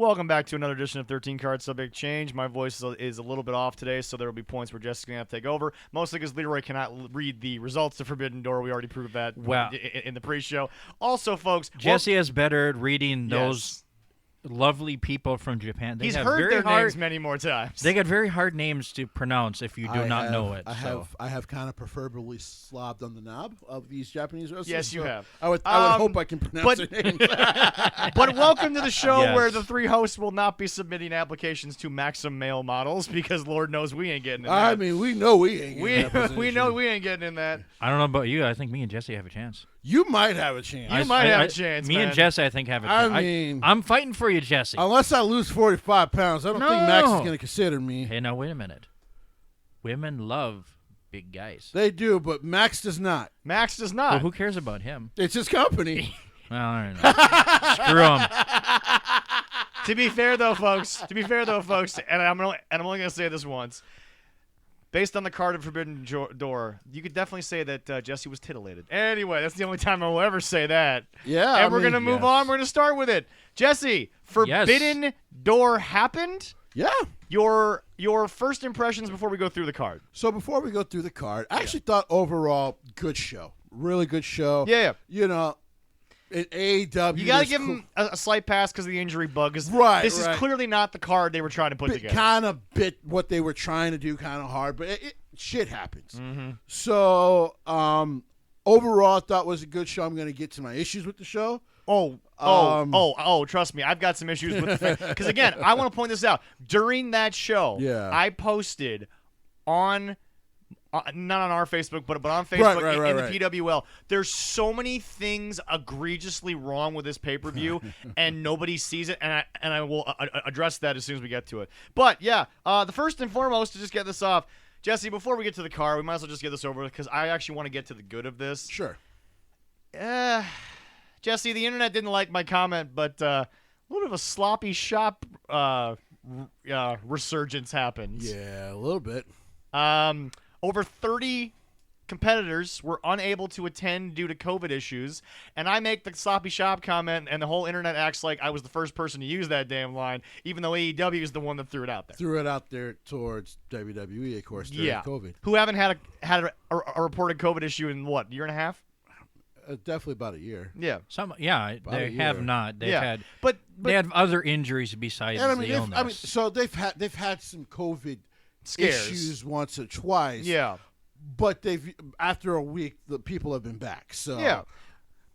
Welcome back to another edition of 13 Card Subject Change. My voice is a little bit off today, so there will be points where Jesse's going to have to take over. Mostly because Leroy cannot read the results to Forbbiden Door. We already proved that in the pre-show. Also, folks, Jesse is better at reading those lovely people from Japan. He's heard their names many more times. They got very hard names to pronounce if you do not know it. I have kind of preferably slobbed on the knob of these Japanese wrestlers. Yes, you have. I would hope I can pronounce their names. But welcome to the show where the three hosts will not be submitting applications to Maxim male models because Lord knows we ain't getting in that. I mean, we know we ain't getting in that we know we ain't getting in that. I don't know about you. I think me and Jesse have a chance. You might have a chance. You might have a chance, Me man. and Jesse, I think, have a chance. I mean, I'm fighting for you, Jesse. Unless I lose 45 pounds, I don't think Max is going to consider me. Hey, now, wait a minute. Women love big guys. They do, but Max does not. Max does not. Well, who cares about him? It's his company. Well, I don't know. Screw him. To be fair, though, folks, and I'm only going to say this once. Based on the card of Forbbiden Door, you could definitely say that Jesse was titillated. Anyway, that's the only time I will ever say that. Yeah, and we're going to move on. We're going to start with it. Jesse, Forbbiden Door happened? Yeah. Your first impressions before we go through the card. So before we go through the card, I actually thought overall, good show. Really good show. Yeah. You know, in AEW, you got to give him a slight pass because of the injury bug. This is clearly not the card they were trying to put together. Kind of bit what they were trying to do kind of hard, but shit happens. Mm-hmm. So overall, I thought it was a good show. I'm going to get to my issues with the show. Trust me, I've got some issues with the because again, I want to point this out. During that show, I posted on. Not on our Facebook, but on Facebook in the PWL. There's so many things egregiously wrong with this pay-per-view, and nobody sees it, and I will address that as soon as we get to it. But, yeah, the first and foremost, to just get this off, Jesse, before we get to the card, we might as well just get this over with, because I actually want to get to the good of this. Sure. Jesse, the internet didn't like my comment, but a little bit of a sloppy shop resurgence happened. Yeah, a little bit. Over 30 competitors were unable to attend due to COVID issues, and I make the sloppy shop comment, and the whole internet acts like I was the first person to use that damn line, even though AEW is the one that threw it out there. Threw it out there towards WWE, of course, during COVID. Who haven't had a reported COVID issue in, what, a year and a half? Definitely about a year. Yeah. They have not. They've had, but they had other injuries besides the illness. So they've had some COVID scares. Issues once or twice. Yeah. But after a week, the people have been back. So yeah.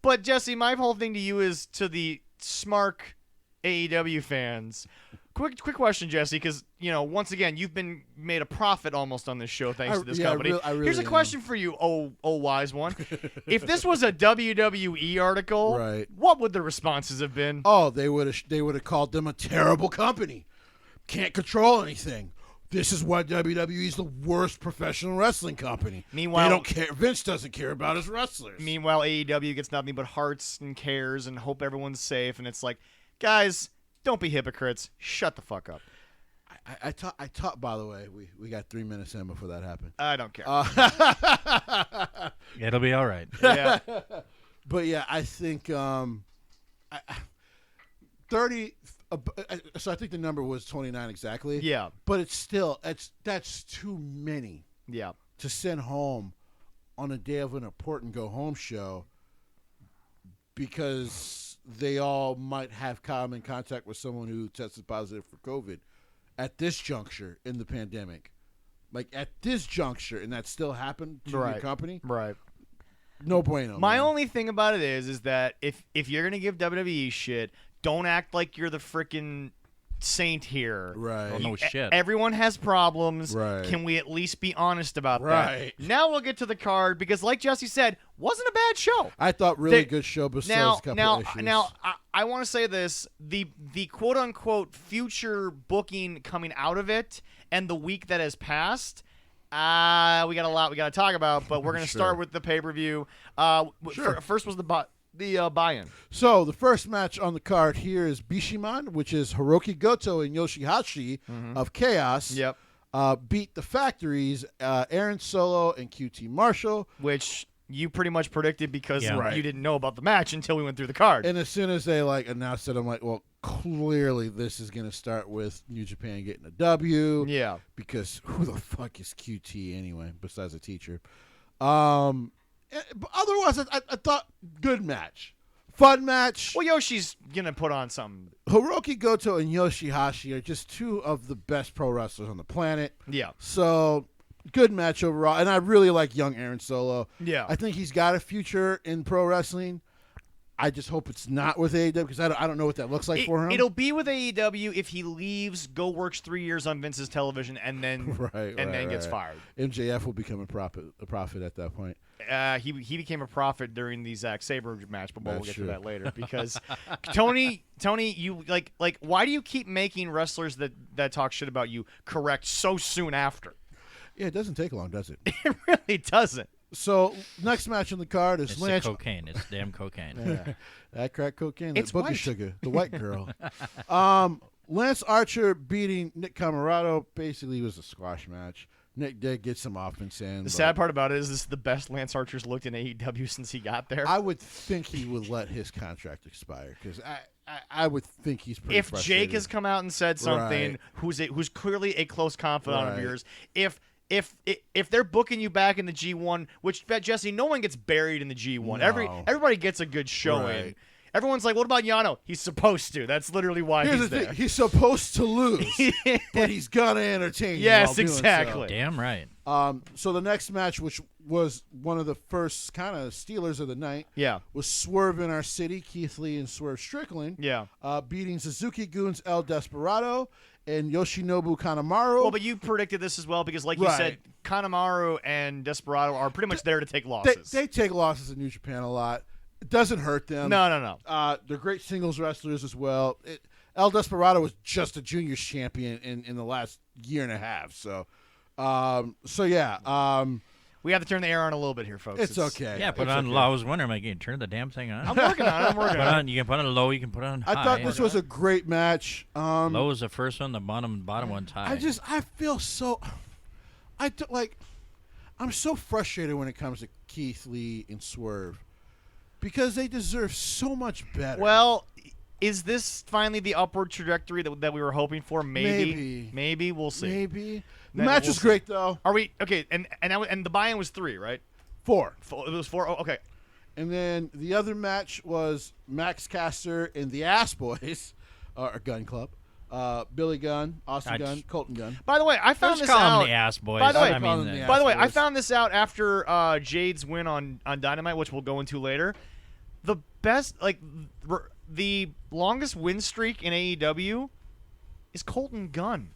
But Jesse, my whole thing to you is to the smart AEW fans. Quick question, Jesse, because once again you've been made a profit almost on this show thanks to this company. I really Here's a question for you, oh wise one. If this was a WWE article, what would the responses have been? Oh, they would have called them a terrible company. Can't control anything. This is why WWE is the worst professional wrestling company. Meanwhile, they don't care. Vince doesn't care about his wrestlers. Meanwhile, AEW gets nothing but hearts and cares and hope everyone's safe. And it's like, guys, don't be hypocrites. Shut the fuck up. I taught. By the way, we got 3 minutes in before that happened. I don't care. It'll be all right. Yeah. But yeah, I think 30. So I think the number was 29 exactly. Yeah. But it's still that's too many. Yeah. To send home on a day of an important go home show because they all might have come in contact with someone who tested positive for COVID at this juncture in the pandemic. Like at this juncture, and that still happened to your company. Right. No bueno. My only thing about it is that if you're gonna give WWE shit, don't act like you're the freaking saint here. Right. Well, no shit. Everyone has problems. Right. Can we at least be honest about that? Now we'll get to the card because, like Jesse said, wasn't a bad show. I thought really good show besides a couple of issues. Now, I want to say this. The quote-unquote future booking coming out of it and the week that has passed, we got a lot we got to talk about, but we're going to start with the pay-per-view. First was the buy-in. So the first match on the card here is Bishiman, which is Hiroki Goto and Yoshihashi of Chaos. Yep. Beat the Factories, Aaron Solo and QT Marshall. Which you pretty much predicted because Yeah. you didn't know about the match until we went through the card. And as soon as they announced it, I'm like, well, clearly this is going to start with New Japan getting a W. Yeah. Because who the fuck is QT anyway, besides a teacher? But otherwise, I thought good match. Fun match. Well, Yoshi's going to put on something. Hiroki Goto and Yoshihashi are just two of the best pro wrestlers on the planet. Yeah. So, good match overall. And I really like young Aaron Solo. Yeah. I think he's got a future in pro wrestling. I just hope it's not with AEW because I don't know what that looks like for him. It'll be with AEW if he leaves, works 3 years on Vince's television, and then gets fired. MJF will become a prophet at that point. He became a prophet during the Zack Sabre match, but we'll get to that later. Because Tony, you like why do you keep making wrestlers that talk shit about you correct so soon after? Yeah, it doesn't take long, does it? It really doesn't. So next match on the card is It's Lance. cocaine. It's damn cocaine. Yeah, that crack cocaine. It's That boogie white. sugar. The white girl. Lance Archer beating Nick Camarado. Basically, it was a squash match. Nick did get some offense in. The sad part about it is this is the best Lance Archer's looked in AEW since he got there. I would think he would let his contract expire because I would think he's pretty if frustrated. Jake has come out and said something, Right. who's clearly a close confidant of Right. yours, if they're booking you back in the G1, which Jesse, no one gets buried in the G1. No. Everybody gets a good showing. Right. Everyone's like, what about Yano? He's supposed to. That's literally why Here's he's the there. thing: he's supposed to lose, but he's gonna entertain. you Yes, while doing so. exactly. Damn right. So the next match, which was one of the first kind of stealers of the night, Yeah. was Swerve in Our City, Keith Lee and Swerve Strickland, Yeah. beating Suzuki Goon's El Desperado and Yoshinobu Kanemaru. Well, but you predicted this as well because, like you Right. said, Kanemaru and Desperado are pretty much there to take losses. they take losses in New Japan a lot. It doesn't hurt them. No. They're great singles wrestlers as well. El Desperado was just a juniors champion in the last year and a half. So yeah. We have to turn the air on a little bit here, folks. It's okay. Yeah, put It's on okay. low. I was wondering, like, you turn the damn thing on. I'm working on it. Put on, you can put on low. You can put on high. I thought this was a great match. Low is the first one. The bottom one's high. I feel so. I'm so frustrated when it comes to Keith Lee and Swerve because they deserve so much better. Well, is this finally the upward trajectory that we were hoping for? Maybe. We'll see. Maybe. The Then match we'll was see. great though. Are we okay? And the buy-in was 3, right? 4. It was 4. Oh, okay. And then the other match was Max Caster and the Ass Boys, or Gun Club. Billy Gunn, Austin Gunn, Colton Gunn. By the way, I found Let's this call out. them the Ass Boys. By the way, I call them mean, the By the way, I Boys. found this out after Jade's win on Dynamite, which we'll go into later. The best, the longest win streak in AEW is Colton Gunn.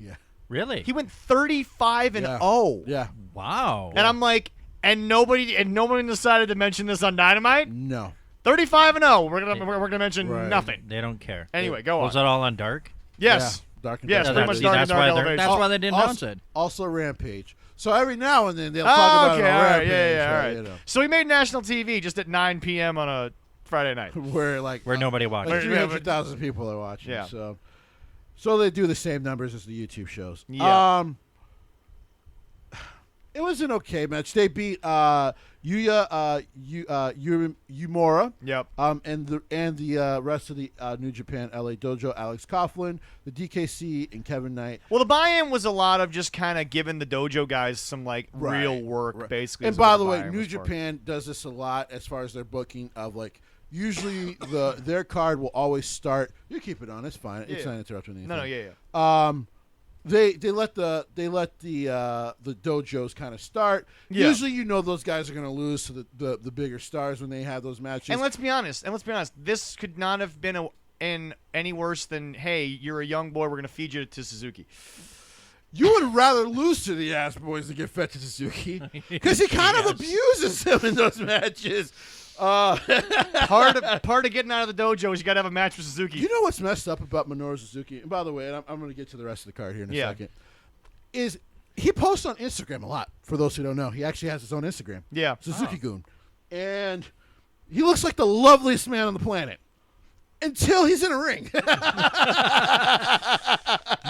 Yeah. really? He went 35-0. Yeah. Wow. And I'm like, and nobody decided to mention this on Dynamite. No. 35-0. We're gonna mention Right. nothing. They don't care. Anyway, go on. Was that all on Dark? Yes. Yeah. Dark and Yes, Dark. pretty much see, Dark and that's Dark why Elevation. that's why they didn't announce it. Also Rampage. So every now and then they'll talk about okay, it on all right, Rampage. yeah, all right. You know, So we made national TV just at 9 p.m. on a Friday night. where nobody watched. like Where- 300,000 people are watching. Yeah. So they do the same numbers as the YouTube shows. Yeah. It was an okay match. They beat Yuya Uemura. Yep. And the rest of the New Japan LA Dojo, Alex Coughlin, the DKC, and Kevin Knight. Well, the buy-in was a lot of just kind of giving the dojo guys some real work, Right. basically. And is by what the way, buy-in New was for. Japan does this a lot as far as their booking of usually their card will always start. You keep it on. It's fine. It's Yeah. not interrupting anything. No, yeah. They let the dojos kind of start. Yeah. Usually, those guys are going to lose to the bigger stars when they have those matches. And let's be honest. This could not have been any worse than, hey, you're a young boy. We're gonna feed you to Suzuki. You would rather lose to the Ass Boys than get fed to Suzuki because he kind of abuses them in those matches. Part of getting out of the dojo is you got to have a match with Suzuki. You know what's messed up about Minoru Suzuki? And by the way, I'm going to get to the rest of the card here in a second. Is he posts on Instagram a lot? For those who don't know, he actually has his own Instagram. Yeah. Suzuki-gun. And he looks like the loveliest man on the planet until he's in a ring.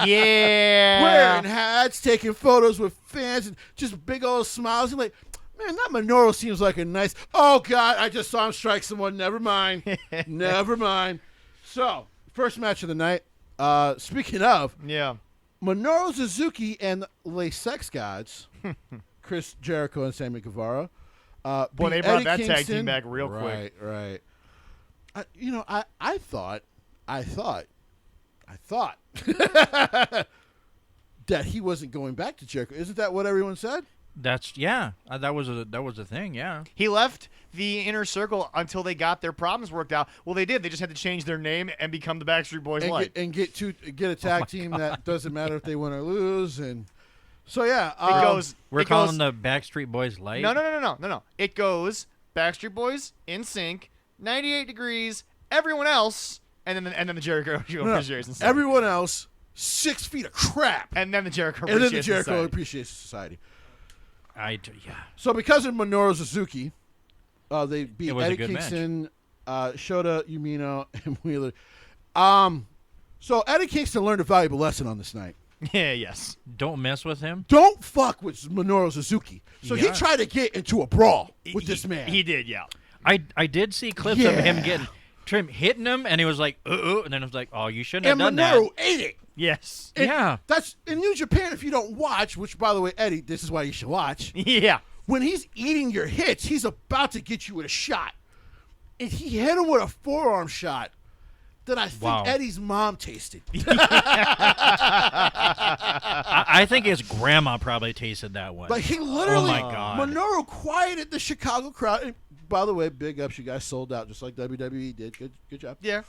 Yeah. Wearing hats, taking photos with fans, and just big old smiles. He's like, Man, that Minoru seems like a nice. Oh God, I just saw him strike someone. Never mind. Never mind. So, first match of the night. Speaking of, Minoru Suzuki and the Sex Gods, Chris Jericho and Sammy Guevara. Boy, they brought that tag team back real quick. Right. I thought that he wasn't going back to Jericho. Isn't that what everyone said? That was a thing. Yeah, he left the Inner Circle until they got their problems worked out. Well, they did. They just had to change their name and become the Backstreet Boys Light and get a tag team that doesn't matter if they win or lose. And so we're calling the Backstreet Boys Light. No. It goes Backstreet Boys, NSYNC, 98 Degrees, everyone else, and then the Jericho Appreciation Society. Everyone else, 6 feet of crap, and then the Jericho Appreciation Society. Yeah. So because of Minoru Suzuki, they beat Eddie Kingston, match. Shota Umino, and Wheeler. So Eddie Kingston learned a valuable lesson on this night. Yeah, yes. Don't mess with him. Don't fuck with Minoru Suzuki. So he tried to get into a brawl with this man. He did, yeah. I did see clips of him hitting him, and he was like, and then I was like, oh, you shouldn't have done that. And Minoru ate it. Yes. That's in New Japan. If you don't watch, which by the way, Eddie, this is why you should watch. Yeah. When he's eating your hits, he's about to get you with a shot, and he hit him with a forearm shot that I think Eddie's mom tasted. I think his grandma probably tasted that one. Like he literally, oh my God. Minoru quieted the Chicago crowd. And by the way, big ups, you guys sold out just like WWE did. Good job. Yeah.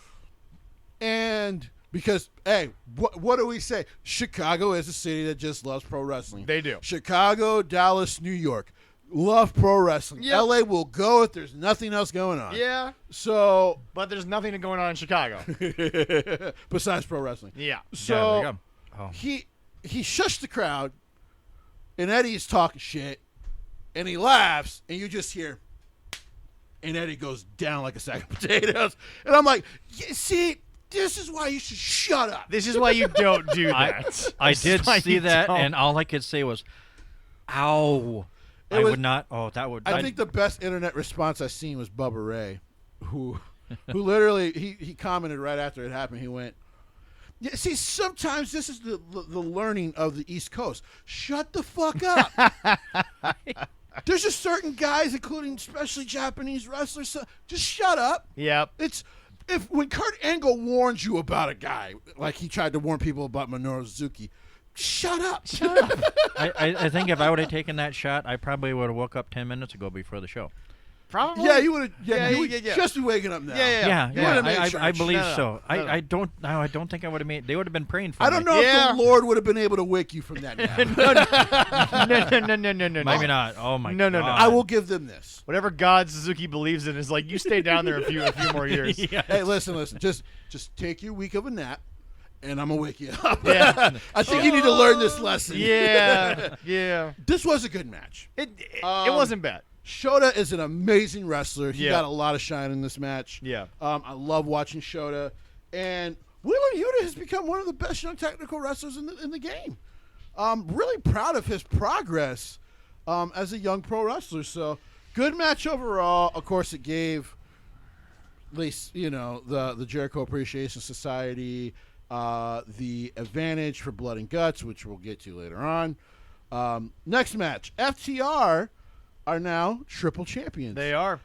And because, hey, what do we say? Chicago is a city that just loves pro wrestling. They do. Chicago, Dallas, New York love pro wrestling. Yep. LA will go if there's nothing else going on. Yeah. So, but there's nothing going on in Chicago besides pro wrestling. Yeah. So he shushed the crowd, and Eddie's talking shit, and he laughs, and you just hear, and Eddie goes down like a sack of potatoes, and I'm like, see. This is why you should shut up. This is why you don't do that. I did see that, and all I could say was, ow. I would not. Oh, that would. I think the best internet response I've seen was Bubba Ray, who literally, he commented right after it happened. He went, yeah, see, sometimes this is the learning of the East Coast. Shut the fuck up. There's just certain guys, including especially Japanese wrestlers, just shut up. Yep. When Kurt Angle warns you about a guy, like he tried to warn people about Minoru Suzuki, shut up. I think if I would have taken that shot, I probably would have woke up 10 minutes ago before the show. Probably. Yeah, you would have. Yeah. Just be waking up now. Yeah. I believe No. I don't think I would have made. They would have been praying for me. I don't know if the Lord would have been able to wake you from that nap. No. Maybe not. Oh my. No. God. I will give them this. Whatever God Suzuki believes in is like, you stay down there a few more years. Yes. Hey, listen. Just take your week of a nap, and I'm gonna wake you up. Yeah. I think you need to learn this lesson. Yeah. This was a good match. It wasn't bad. Shota is an amazing wrestler. He got a lot of shine in this match. Yeah. I love watching Shota. And Wheeler Yuta has become one of the best young technical wrestlers in the game. Really proud of his progress as a young pro wrestler. So, good match overall. Of course, it gave at least, the Jericho Appreciation Society the advantage for Blood and Guts, which we'll get to later on. Next match, FTR are now triple champions. They are.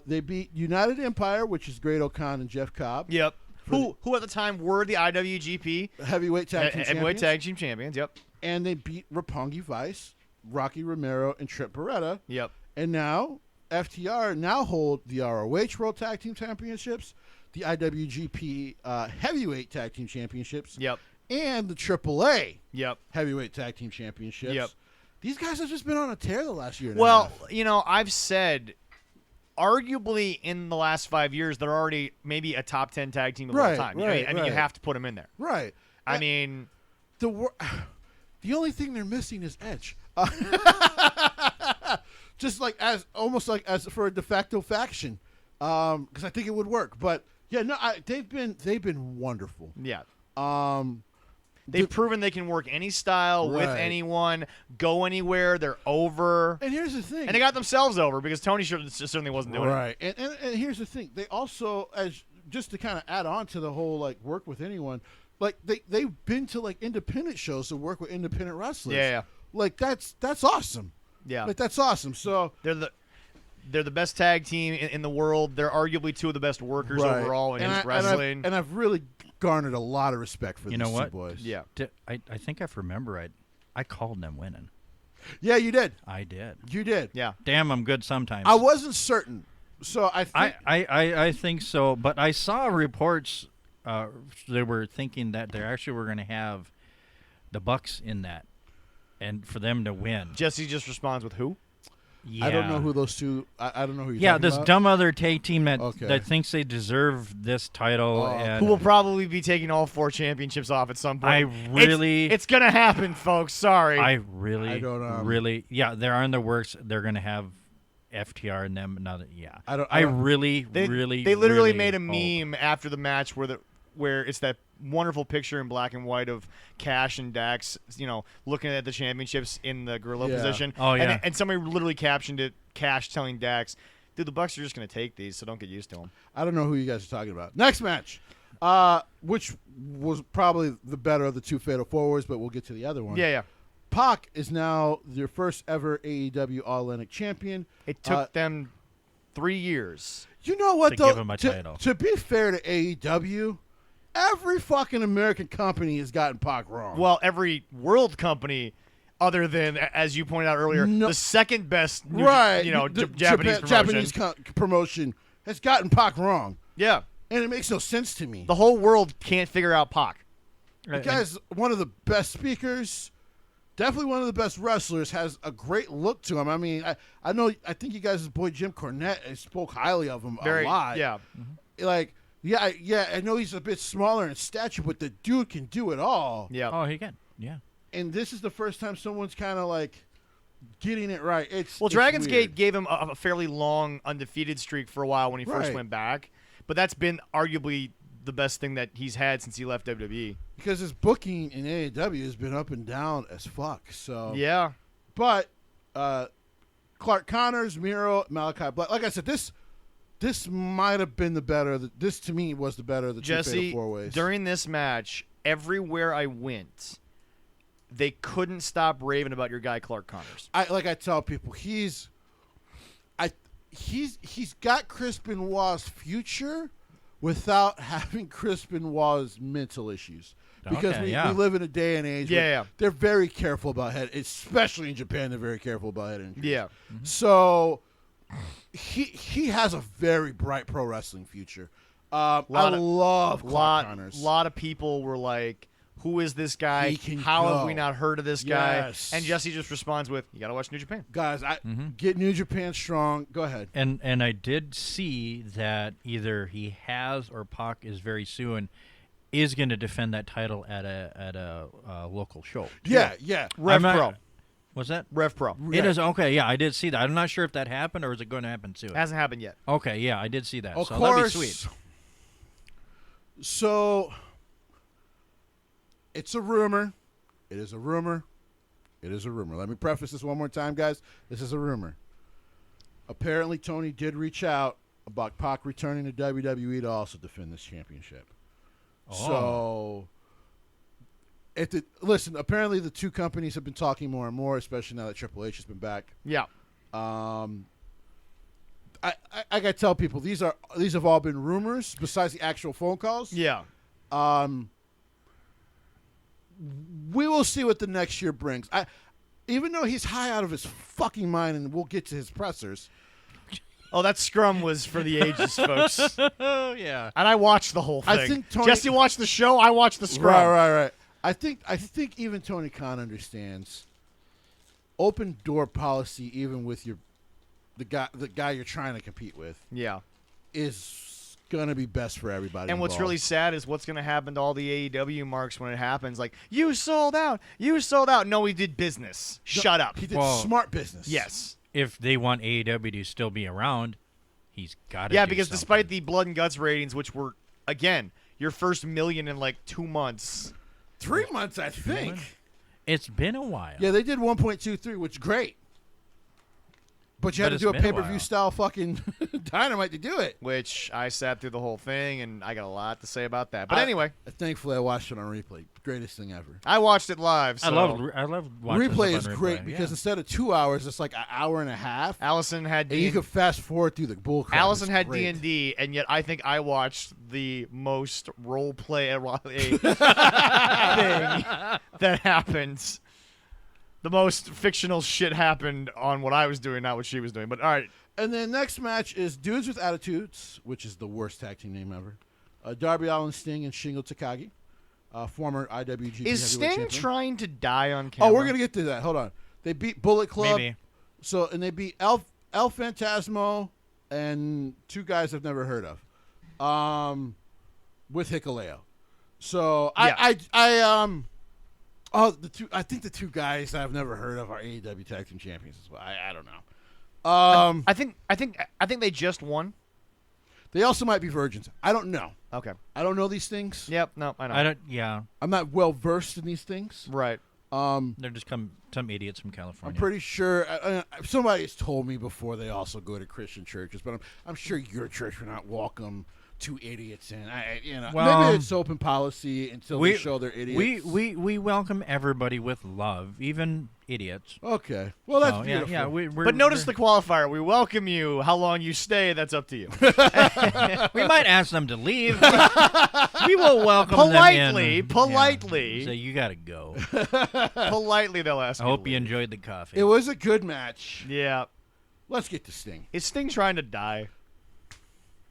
They beat United Empire, which is Great O'Khan and Jeff Cobb. Yep. Who at the time were the IWGP Heavyweight Tag Team Heavyweight Tag Team Champions. Yep. And they beat Roppongi Vice, Rocky Romero, and Trent Beretta. Yep. And now FTR hold the ROH World Tag Team Championships, the IWGP Heavyweight Tag Team Championships. Yep. And the AAA. Yep. Heavyweight Tag Team Championships. Yep. These guys have just been on a tear the last year and a half. I've said, arguably in the last 5 years, they're already maybe a top 10 tag team of all time. I mean, you have to put them in there. Right. I mean, the only thing they're missing is Edge. Just like as for a de facto faction, because I think it would work. But yeah, no, they've been wonderful. Yeah. They've proven they can work any style with anyone, go anywhere. They're over. And here's the thing. And they got themselves over because Tony certainly wasn't doing it. Right. And here's the thing. They also, just to kind of add on to the whole like work with anyone, like they've been to like independent shows to work with independent wrestlers. Yeah. Like that's awesome. Yeah. Like that's awesome. So they're the best tag team in the world. They're arguably two of the best workers overall in wrestling. And I've really garnered a lot of respect for these two boys. Yeah. I think I remember I called them winning. Yeah, you did. I did. You did. Yeah. Damn, I'm good sometimes. I wasn't certain. So I think I think so, but I saw reports they were thinking that they actually were going to have the Bucks in that and for them to win. Jesse just responds with who? Yeah. I don't know who those two. I don't know who you're talking this about. dumb other tag team that thinks they deserve this title. And who will probably be taking all 4 championships off at some point. It's gonna happen, folks. Sorry. I don't they're on the works. They're gonna have FTR and them. Another They literally made a meme after the match where it's that wonderful picture in black and white of Cash and Dax, looking at the championships in the gorilla position. Oh, yeah. And somebody literally captioned it, Cash telling Dax, dude, the Bucks are just going to take these, so don't get used to them. I don't know who you guys are talking about. Next match, which was probably the better of the 2 Fatal 4-Ways, but we'll get to the other one. Yeah. Pac is now their first ever AEW All-Atlantic champion. It took them 3 years. You know what, though? Give him a title. To be fair to AEW, every fucking American company has gotten Pac wrong. Well, every world company, other than, as you pointed out earlier, the second best Japanese promotion has gotten Pac wrong. Yeah. And it makes no sense to me. The whole world can't figure out Pac. The guy's one of the best speakers, definitely one of the best wrestlers, has a great look to him. I mean, I think you guys' boy Jim Cornette spoke highly of him a lot. Yeah. Like, I know he's a bit smaller in stature, but the dude can do it all. Yeah. Oh, he can. Yeah. And this is the first time someone's kind of like getting it right. Dragon's weird. Gate gave him a fairly long undefeated streak for a while when he first went back, but that's been arguably the best thing that he's had since he left WWE. Because his booking in AEW has been up and down as fuck. So yeah. But Clark Connors, Miro, Malachi Black. Like I said, this might have been the better. This to me was the better of the 2 Fatal 4-Ways. During this match, everywhere I went, they couldn't stop raving about your guy Clark Connors. I tell people, he's got Chris Benoit's future without having Chris Benoit's mental issues. Because we live in a day and age where they're very careful about head, especially in Japan. They're very careful about head injuries. Yeah. Mm-hmm. So he has a very bright pro wrestling future. I love Clark Connors. A lot of people were like, who is this guy? How have we not heard of this guy? And Jesse just responds with, you got to watch New Japan. Guys, get New Japan strong. Go ahead. And I did see that either he has or Pac is very soon is going to defend that title at a local show. Yeah. Rev Pro. What's that? Rev Pro. It is? Okay, yeah, I did see that. I'm not sure if that happened or is it going to happen soon. It hasn't happened yet. Okay, yeah, I did see that. Of so course. That'd be sweet. So it's a rumor. It is a rumor. It is a rumor. Let me preface this one more time, guys. This is a rumor. Apparently, Tony did reach out about Pac returning to WWE to also defend this championship. So, listen, apparently the two companies have been talking more and more, especially now that Triple H has been back. Yeah. I gotta tell people these have all been rumors besides the actual phone calls. Yeah. We will see what the next year brings. Even though he's high out of his fucking mind, and we'll get to his pressers. Oh, that scrum was for the ages, folks. Oh, yeah. And I watched the whole thing. I think Jesse watched the show. I watched the scrum. Right. I think even Tony Khan understands open door policy, even with the guy you're trying to compete with. Yeah, is gonna be best for everybody. And what's really sad is what's gonna happen to all the AEW marks when it happens. Like, you sold out. No, he did business. Shut up. He did smart business. Yes. If they want AEW to still be around, he's got to. Yeah, because despite the blood and guts ratings, which were again your first million in like 2 months, 3 months, I think. It's been a while. Yeah, they did 1.23, which is great. But you had to do a pay-per-view style fucking Dynamite to do it. Which I sat through the whole thing, and I got a lot to say about that. But anyway. Thankfully, I watched it on replay. Greatest thing ever. I watched it live. So. I love watching replay. Is great because instead of 2 hours, it's like an hour and a half. Allison had and you could fast forward through the bull crap. Allison had D&D, and yet I think I watched the most role play thing that happens. The most fictional shit happened on what I was doing, not what she was doing. But all right. And then next match is Dudes with Attitudes, which is the worst tag team name ever. Darby Allin, Sting, and Shingo Takagi, former IWGP Is Sting champion. trying to die on camera? Oh, we're gonna get to that. Hold on. They beat Bullet Club. Maybe. So and they beat El Phantasmo and two guys I've never heard of, with Hikuleo. So yeah. I think the two guys I've never heard of are AEW Tag Team Champions as well. I don't know. I think they just won. They also might be virgins. I don't know. Okay. I don't know these things. Yep. No, I know. Yeah. I'm not well versed in these things. Right. They're just some idiots from California. I'm pretty sure somebody's told me before they also go to Christian churches, but I'm sure your church will not welcome two idiots in. Maybe it's open policy until they show they're idiots. We welcome everybody with love, even idiots. Okay. Well, that's beautiful. Yeah. But notice the qualifier. We welcome you. How long you stay, that's up to you. We might ask them to leave. We will welcome them in. Politely. Say, you got to go. Politely, they'll ask I hope you enjoyed the coffee. It was a good match. Yeah. Let's get to Sting. Is Sting trying to die?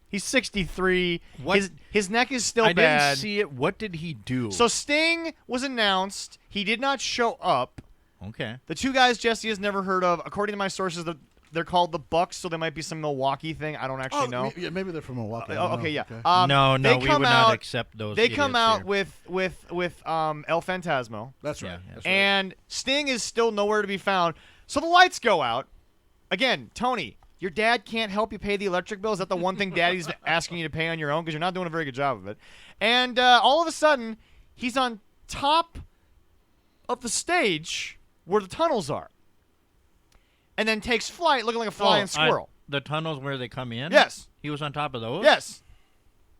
He's 63. What? His neck is still bad. I didn't see it. What did he do? So Sting was announced. He did not show up. Okay. The two guys Jesse has never heard of, according to my sources, they're called the Bucks, so there might be some Milwaukee thing. I don't actually know. Maybe they're from Milwaukee. Okay, yeah. Okay. No, we would not accept those. They come out here. with El Phantasmo. That's right. Yeah. That's right. And Sting is still nowhere to be found. So the lights go out. Again, Tony, your dad can't help you pay the electric bill. Is that the one thing Daddy's asking you to pay on your own? Because you're not doing a very good job of it. And all of a sudden, he's on top of the stage where the tunnels are. And then takes flight looking like a flying squirrel. The tunnels where they come in? Yes. He was on top of those? Yes.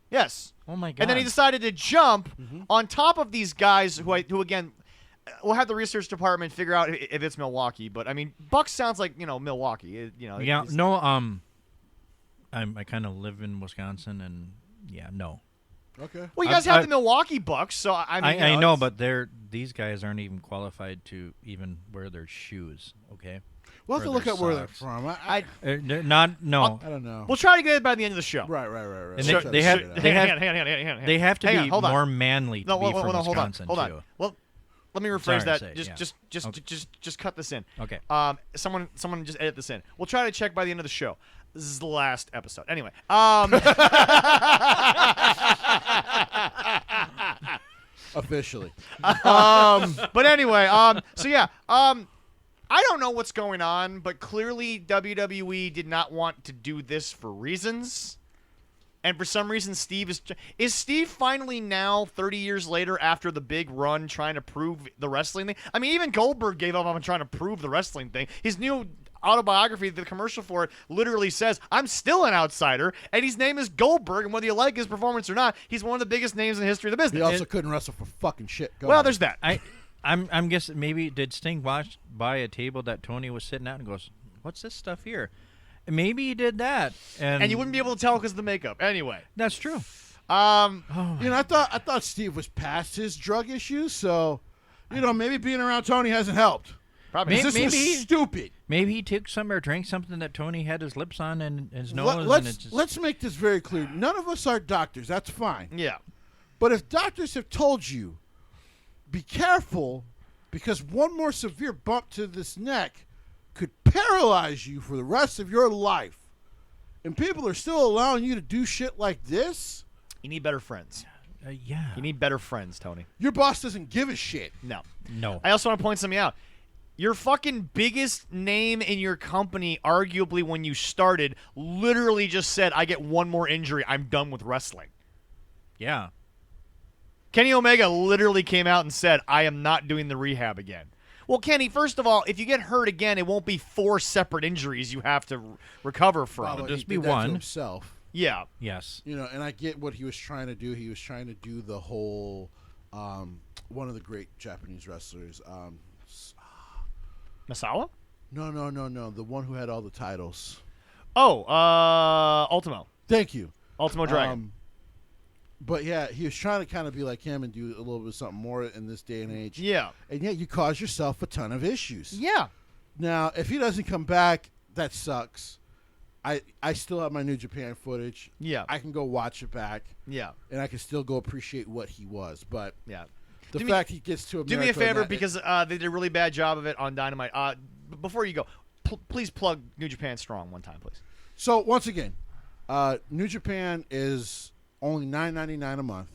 Yes. Oh, my God. And then he decided to jump on top of these guys who again, we'll have the research department figure out if it's Milwaukee. But, I mean, Bucks sounds like, Milwaukee. Yeah, no, I kind of live in Wisconsin, and, yeah, no. Okay. Well, you guys have the Milwaukee Bucks, so I mean, I know, but these guys aren't even qualified to even wear their shoes, okay? We'll have to look at where they're from. They're not, no. I don't know. We'll try to get it by the end of the show. Right. And they have to be more manly to be from Wisconsin, hold on. too. Well, let me rephrase that. Okay. Just cut this in. Okay. Someone just edit this in. We'll try to check by the end of the show. This is the last episode. Anyway. Officially. But anyway, so yeah, I don't know what's going on, but clearly WWE did not want to do this for reasons. And for some reason, Steve is Steve finally now, 30 years later, after the big run, trying to prove the wrestling thing? I mean, even Goldberg gave up on trying to prove the wrestling thing. His new autobiography, the commercial for it, literally says, I'm still an outsider, and his name is Goldberg, and whether you like his performance or not, he's one of the biggest names in the history of the business. He also couldn't wrestle for fucking shit. There's that. I'm guessing maybe did Sting watch by a table that Tony was sitting at and goes, what's this stuff here? Maybe he did that, and you wouldn't be able to tell because of the makeup. Anyway, that's true. I thought Steve was past his drug issues, so maybe being around Tony hasn't helped. Probably. This was stupid. Maybe he took some or drank something that Tony had his lips on and his nose. Let's make this very clear. None of us are doctors. That's fine. Yeah. But if doctors have told you, be careful, because one more severe bump to this neck could paralyze you for the rest of your life, and people are still allowing you to do shit like this, you need better friends. Yeah. You need better friends, Tony. Your boss doesn't give a shit. No. I also want to point something out. Your fucking biggest name in your company, arguably when you started, literally just said, I get one more injury, I'm done with wrestling. Yeah. Kenny Omega literally came out and said, I am not doing the rehab again. Well, Kenny, first of all, if you get hurt again, it won't be 4 separate injuries you have to recover from. It'll just be that to one. himself. Yeah. Yes. And I get what he was trying to do. He was trying to do the whole one of the great Japanese wrestlers. Masawa? No. The one who had all the titles. Oh, Ultimo. Thank you. Ultimo Dragon. But yeah, he was trying to kind of be like him and do a little bit of something more in this day and age. Yeah. And yet you cause yourself a ton of issues. Yeah. Now, if he doesn't come back, that sucks. I still have my New Japan footage. Yeah. I can go watch it back. Yeah. And I can still go appreciate what he was. But yeah. the fact he gets to America. Do me a favor because they did a really bad job of it on Dynamite. Before you go, please plug New Japan Strong one time, please. So, once again, New Japan is only $9.99 a month.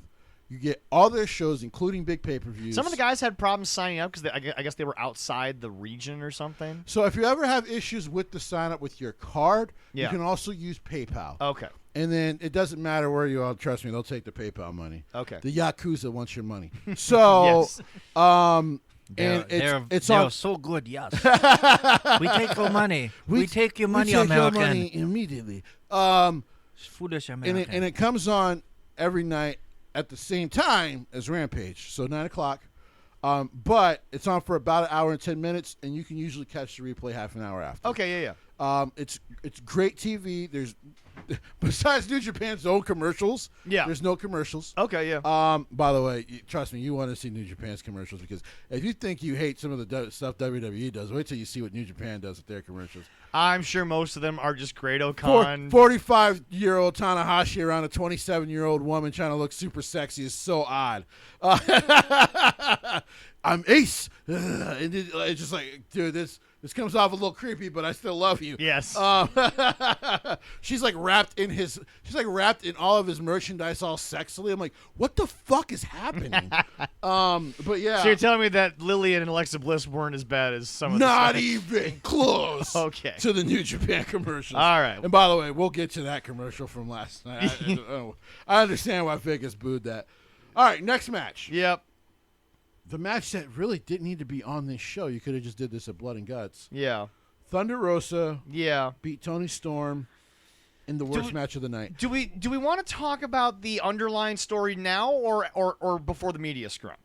You get all their shows, including big pay-per-views. Some of the guys had problems signing up because I guess they were outside the region or something. So if you ever have issues with the sign-up with your card, you Yeah. can also use PayPal. Okay. And then it doesn't matter where you are. Trust me, they'll take the PayPal money. Okay. The Yakuza wants your money. So, Yes. And They're it's so good, yes. We take your money. We take your money, we take American. your money immediately. Foolish American. And it comes on every night at the same time as Rampage, so 9 o'clock. But it's on for about an hour and 10 minutes, and you can usually catch the replay half an hour after. Okay, yeah. It's great TV. There's besides New Japan's own commercials. Yeah. There's no commercials. Okay, yeah. By the way, trust me, you want to see New Japan's commercials because if you think you hate some of the stuff WWE does, wait till you see what New Japan does with their commercials. I'm sure most of them are just Great O'Khan. 45-year-old Tanahashi around a 27-year-old woman trying to look super sexy is so odd. I'm Ace. And it's just like, dude, this comes off a little creepy, but I still love you. Yes. She's like wrapped in all of his merchandise all sexily. I'm like, what the fuck is happening? But yeah. So you're telling me that Lillian and Alexa Bliss weren't as bad as some of the Not stuff? even close. Okay. To the New Japan commercials. All right. And by the way, we'll get to that commercial from last night. I understand why Vegas booed that. All right, next match. Yep. The match that really didn't need to be on this show. You could have just did this at Blood and Guts. Yeah. Thunder Rosa Yeah. beat Tony Storm in the worst match of the night. Do we want to talk about the underlying story now or before the media scrum?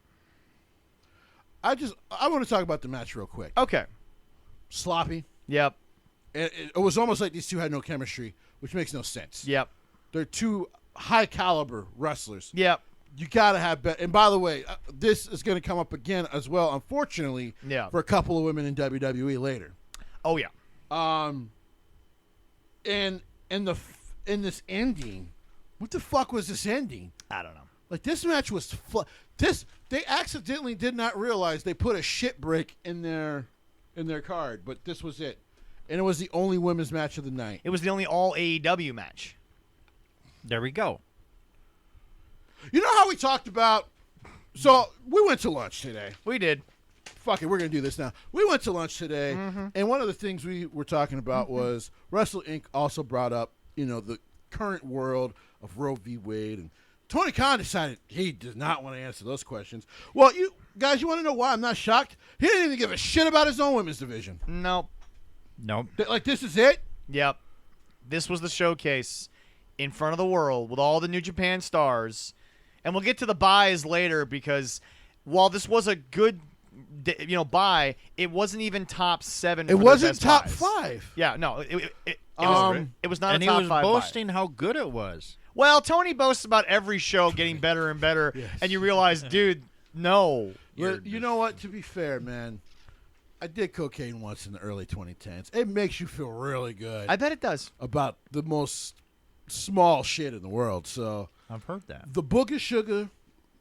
I want to talk about the match real quick. Okay. Sloppy. Yep. It was almost like these two had no chemistry, which makes no sense. Yep. They're two high caliber wrestlers. Yep. You got to have better. And by the way, this is going to come up again as well, unfortunately, for a couple of women in WWE later. Oh, yeah. And in this ending, what the fuck was this ending? I don't know. Like, this match was they accidentally did not realize they put a shit break in their card, but this was it. And it was the only women's match of the night. It was the only all AEW match. There we go. You know how we talked about... So, we went to lunch today. We did. Fuck it, we're going to do this now. We went to lunch today, and one of the things we were talking about was Wrestle Inc. also brought up, the current world of Roe v. Wade, and Tony Khan decided he does not want to answer those questions. Well, you guys, you want to know why I'm not shocked? He didn't even give a shit about his own women's division. Nope. Like, this is it? Yep. This was the showcase in front of the world with all the New Japan stars. And we'll get to the buys later because while this was a good, buy, it wasn't even top 7. It wasn't top 5. Yeah, no, it was not and a top 5 he was boasting how good it was. Well, Tony boasts about every show getting better and better, Yes. and you realize, dude, no. But you know what? To be fair, man, I did cocaine once in the early 2010s. It makes you feel really good. I bet it does. About the most small shit in the world. So I've heard that. the Booger Sugar,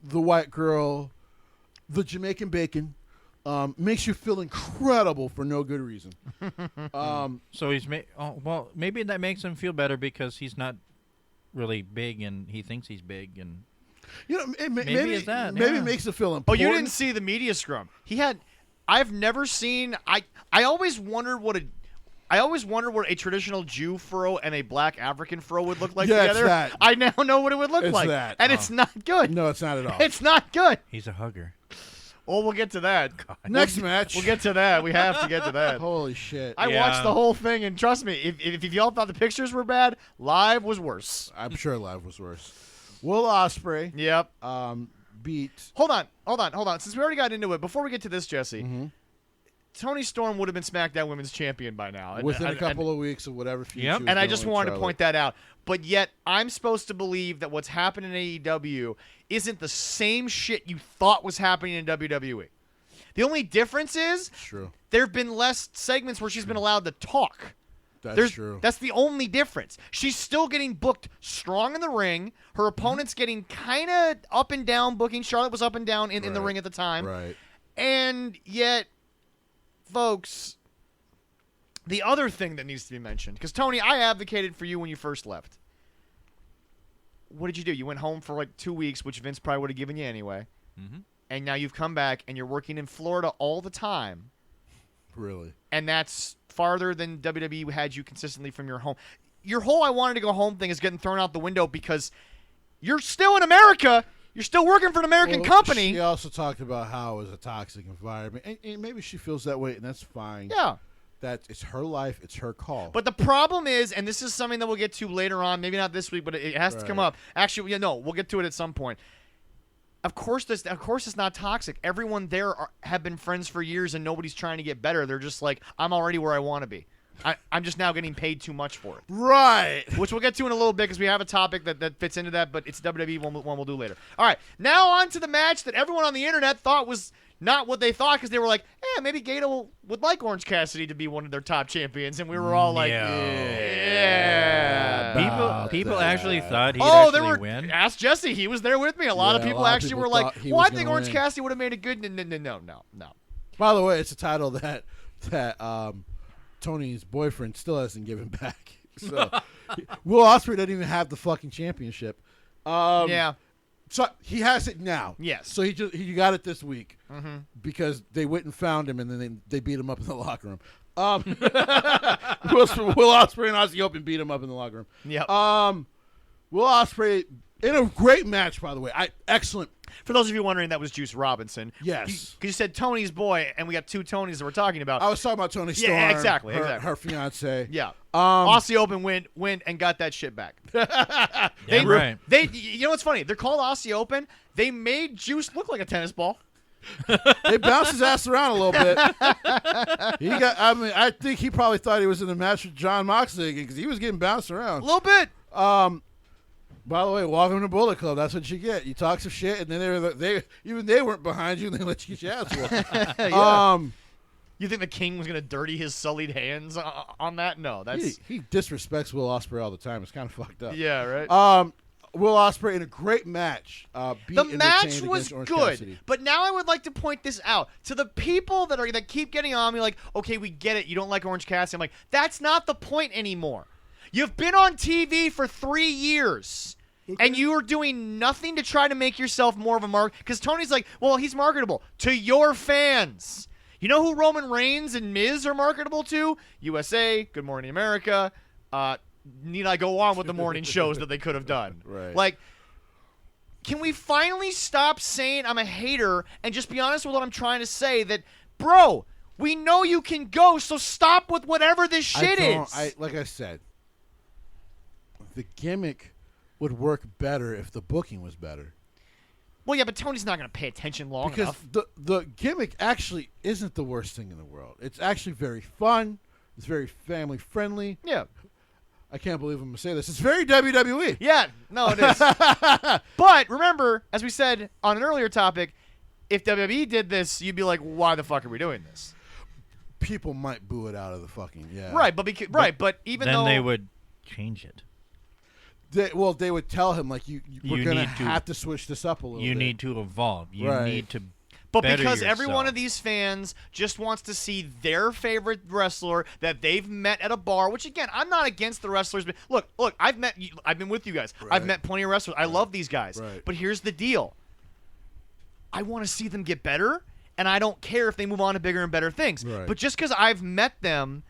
the White Girl, the Jamaican Bacon makes you feel incredible for no good reason. So he's maybe that makes him feel better because he's not really big and he thinks he's big and maybe it's that. Maybe Yeah. it makes it feel Oh, important. you didn't see the media scrum. I've never seen. I always wondered I always wonder what a traditional Jew fro and a black African fro would look like Yeah, it's together. that. I now know what it would look It's like. that. And it's not good. No, it's not at all. It's not good. He's a hugger. Well, we'll get to that. Next match. We'll get to that. We have to get to that. Holy shit. I watched the whole thing, and trust me, if y'all thought the pictures were bad, live was worse. I'm sure live was worse. Will Ospreay. Yep. Beat. Hold on. Since we already got into it, before we get to this, Jesse, Tony Storm would have been SmackDown Women's Champion by now. Within a couple of weeks of whatever feud. Yep. And I just wanted to point that out. But yet, I'm supposed to believe that what's happened in AEW isn't the same shit you thought was happening in WWE. The only difference is there have been less segments where she's been allowed to talk. That's true. That's the only difference. She's still getting booked strong in the ring. Her opponent's getting kind of up and down booking. Charlotte was up and down in the ring at the time. Right. And yet, folks, the other thing that needs to be mentioned, because Tony, I advocated for you when you first left. What did you do? You went home for like 2 weeks, which Vince probably would have given you anyway. Mm-hmm. And now you've come back and you're working in Florida all the time. Really? And that's farther than WWE had you consistently from your home. Your whole I wanted to go home thing is getting thrown out the window because you're still in America. You're still working for an American company. She also talked about how it was a toxic environment. And maybe she feels that way, and that's fine. Yeah. It's her life. It's her call. But the problem is, and this is something that we'll get to later on, maybe not this week, but it has to come up. Actually, we'll get to it at some point. Of course it's not toxic. Everyone there have been friends for years, and nobody's trying to get better. They're just like, I'm already where I want to be. I'm just now getting paid too much for it. Right. Which we'll get to in a little bit because we have a topic that fits into that, but it's WWE one we'll do later. All right, now on to the match that everyone on the internet thought was not what they thought because they were like, maybe Gato would like Orange Cassidy to be one of their top champions, and we were all like, yeah. People actually thought he'd win. Ask Jesse. He was there with me. A lot of people actually were like, well, I think Orange Cassidy would have made it good. No. By the way, it's a title that Tony's boyfriend still hasn't given back. So Will Ospreay doesn't even have the fucking championship. Yeah. So he has it now. Yes. So he got it this week because they went and found him, and then they beat him up in the locker room. Will Ospreay and Aussie Open beat him up in the locker room. Yep. Will Ospreay in a great match, by the way. Excellent. For those of you wondering, that was Juice Robinson. Yes. Because you said Tony's boy, and we got two Tonys that we're talking about. I was talking about Tony Storm. Yeah, exactly. Her fiance. Yeah. Aussie Open went and got that shit back. Right. You know what's funny? They're called Aussie Open. They made Juice look like a tennis ball. They bounced his ass around a little bit. I think he probably thought he was in a match with John Moxley because he was getting bounced around. A little bit. By the way, welcome to Bullet Club. That's what you get. You talk some shit, and then they weren't behind you, and they let you get your ass whooped. Yeah. You think the King was going to dirty his sullied hands on that? No, that's he disrespects Will Ospreay all the time. It's kind of fucked up. Yeah, right. Will Ospreay in a great match. The match was good, Cassidy. but now I would like to point this out to the people that keep getting on me like, okay, we get it. You don't like Orange Cassidy. I'm like, that's not the point anymore. You've been on TV for 3 years, and you are doing nothing to try to make yourself more of a mark. Because Tony's like, well, he's marketable to your fans. You know who Roman Reigns and Miz are marketable to? USA, Good Morning America. Need I go on with the morning shows that they could have done? Right. Like, can we finally stop saying I'm a hater and just be honest with what I'm trying to say? That, bro, we know you can go, so stop with whatever this shit is. Like I said, the gimmick would work better if the booking was better. Well, yeah, but Tony's not going to pay attention long enough. Because the gimmick actually isn't the worst thing in the world. It's actually very fun. It's very family friendly. Yeah. I can't believe I'm going to say this. It's very WWE. Yeah, no, it is. But remember, as we said on an earlier topic, if WWE did this, you'd be like, why the fuck are we doing this? People might boo it out of the fucking, yeah. Right, but even then though they would change it. They would tell him, like, we're going to have to switch this up a little bit. You need to evolve. You need to But better because yourself. every one of these fans just wants to see their favorite wrestler that they've met at a bar, which, again, I'm not against the wrestlers. But look, I've been with you guys. Right. I've met plenty of wrestlers. I love these guys. Right. But here's the deal. I want to see them get better, and I don't care if they move on to bigger and better things. Right. But just because I've met them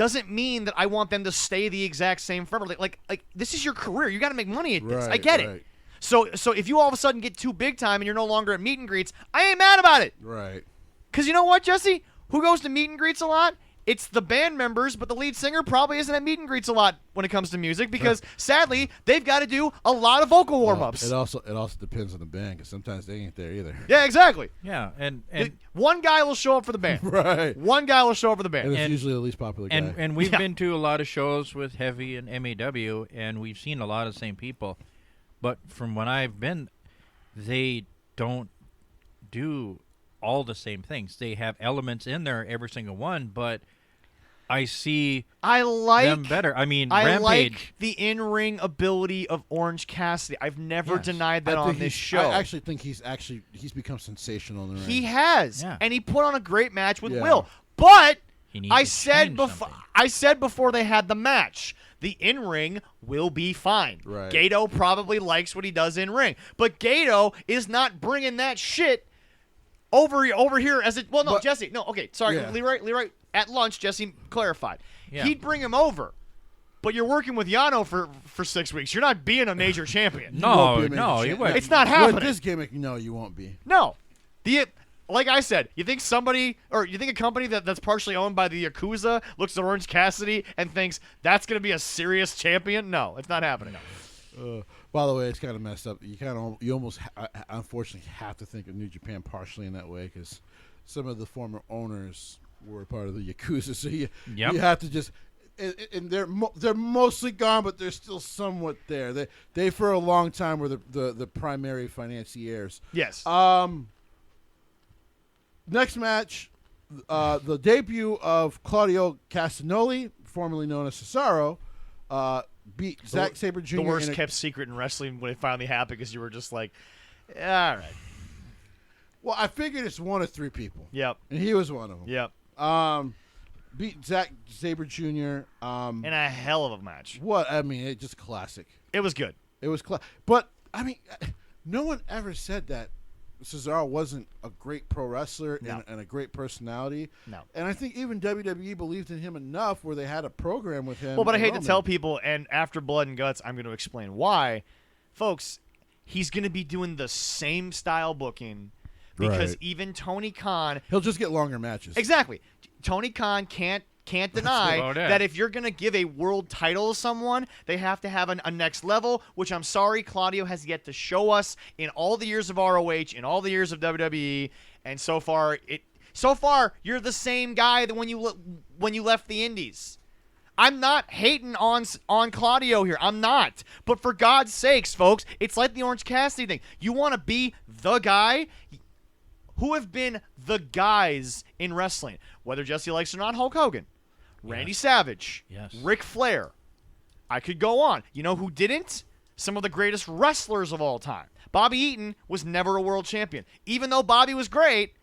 doesn't mean that I want them to stay the exact same forever. Like this is your career. You got to make money at this. I get it. So if you all of a sudden get too big time and you're no longer at meet and greets, I ain't mad about it. Right. Because you know what, Jesse? Who goes to meet and greets a lot? It's the band members, but the lead singer probably isn't at meet and greets a lot when it comes to music because, sadly, they've got to do a lot of vocal warm-ups. It also depends on the band because sometimes they ain't there either. Yeah, exactly. Yeah, and one guy will show up for the band. Right. One guy will show up for the band. And it's usually the least popular guy. And we've been to a lot of shows with Heavy and MAW, and we've seen a lot of the same people. But from when I've been, they don't do all the same things. They have elements in there, every single one, but I see them better. I mean, I Rampage. like the in-ring ability of Orange Cassidy. I've never denied that on this show. I actually think he's become sensational in the ring. He has, and he put on a great match with Will. But I said before they had the match, the in-ring will be fine. Right. Gato probably likes what he does in-ring, but Gato is not bringing that shit over here as it. Well, no, Jesse. No, okay, sorry, Leroy. At lunch, Jesse clarified. Yeah. He'd bring him over, but you're working with Yano for 6 weeks. You're not being a major champion. No, it's not happening. With this gimmick, no, you won't be. No, like I said, you think a company that's partially owned by the Yakuza looks at Orange Cassidy and thinks that's going to be a serious champion? No, it's not happening. By the way, it's kind of messed up. You almost unfortunately have to think of New Japan partially in that way because some of the former owners were part of the Yakuza, so you have to just and they're mostly gone, but they're still somewhat there. They for a long time were the primary financiers. Yes. Next match, the debut of Claudio Castagnoli, formerly known as Cesaro, beat Zack Sabre Jr. The worst kept secret in wrestling when it finally happened because you were just like, all right. Well, I figured it's one of three people. Yep. And he was one of them. Yep. Beat Zack Sabre Jr. In a hell of a match. It's just classic. It was good. It was but I mean, no one ever said that Cesaro wasn't a great pro wrestler and a great personality. No. And I think even WWE believed in him enough where they had a program with him. Well, but I hate to tell people, and after Blood and Guts, I'm going to explain why. Folks, he's going to be doing the same style booking because even Tony Khan, he'll just get longer matches. Exactly. Tony Khan can't deny that if you're going to give a world title to someone, they have to have a next level, which I'm sorry Claudio has yet to show us in all the years of ROH, in all the years of WWE, and so far you're the same guy that when you left the Indies. I'm not hating on Claudio here. I'm not. But for God's sakes, folks, it's like the Orange Cassidy thing. You want to be the guy? Who have been the guys in wrestling? Whether Jesse likes it or not, Hulk Hogan, Randy Savage, Ric Flair. I could go on. You know who didn't? Some of the greatest wrestlers of all time. Bobby Eaton was never a world champion. Even though Bobby was great,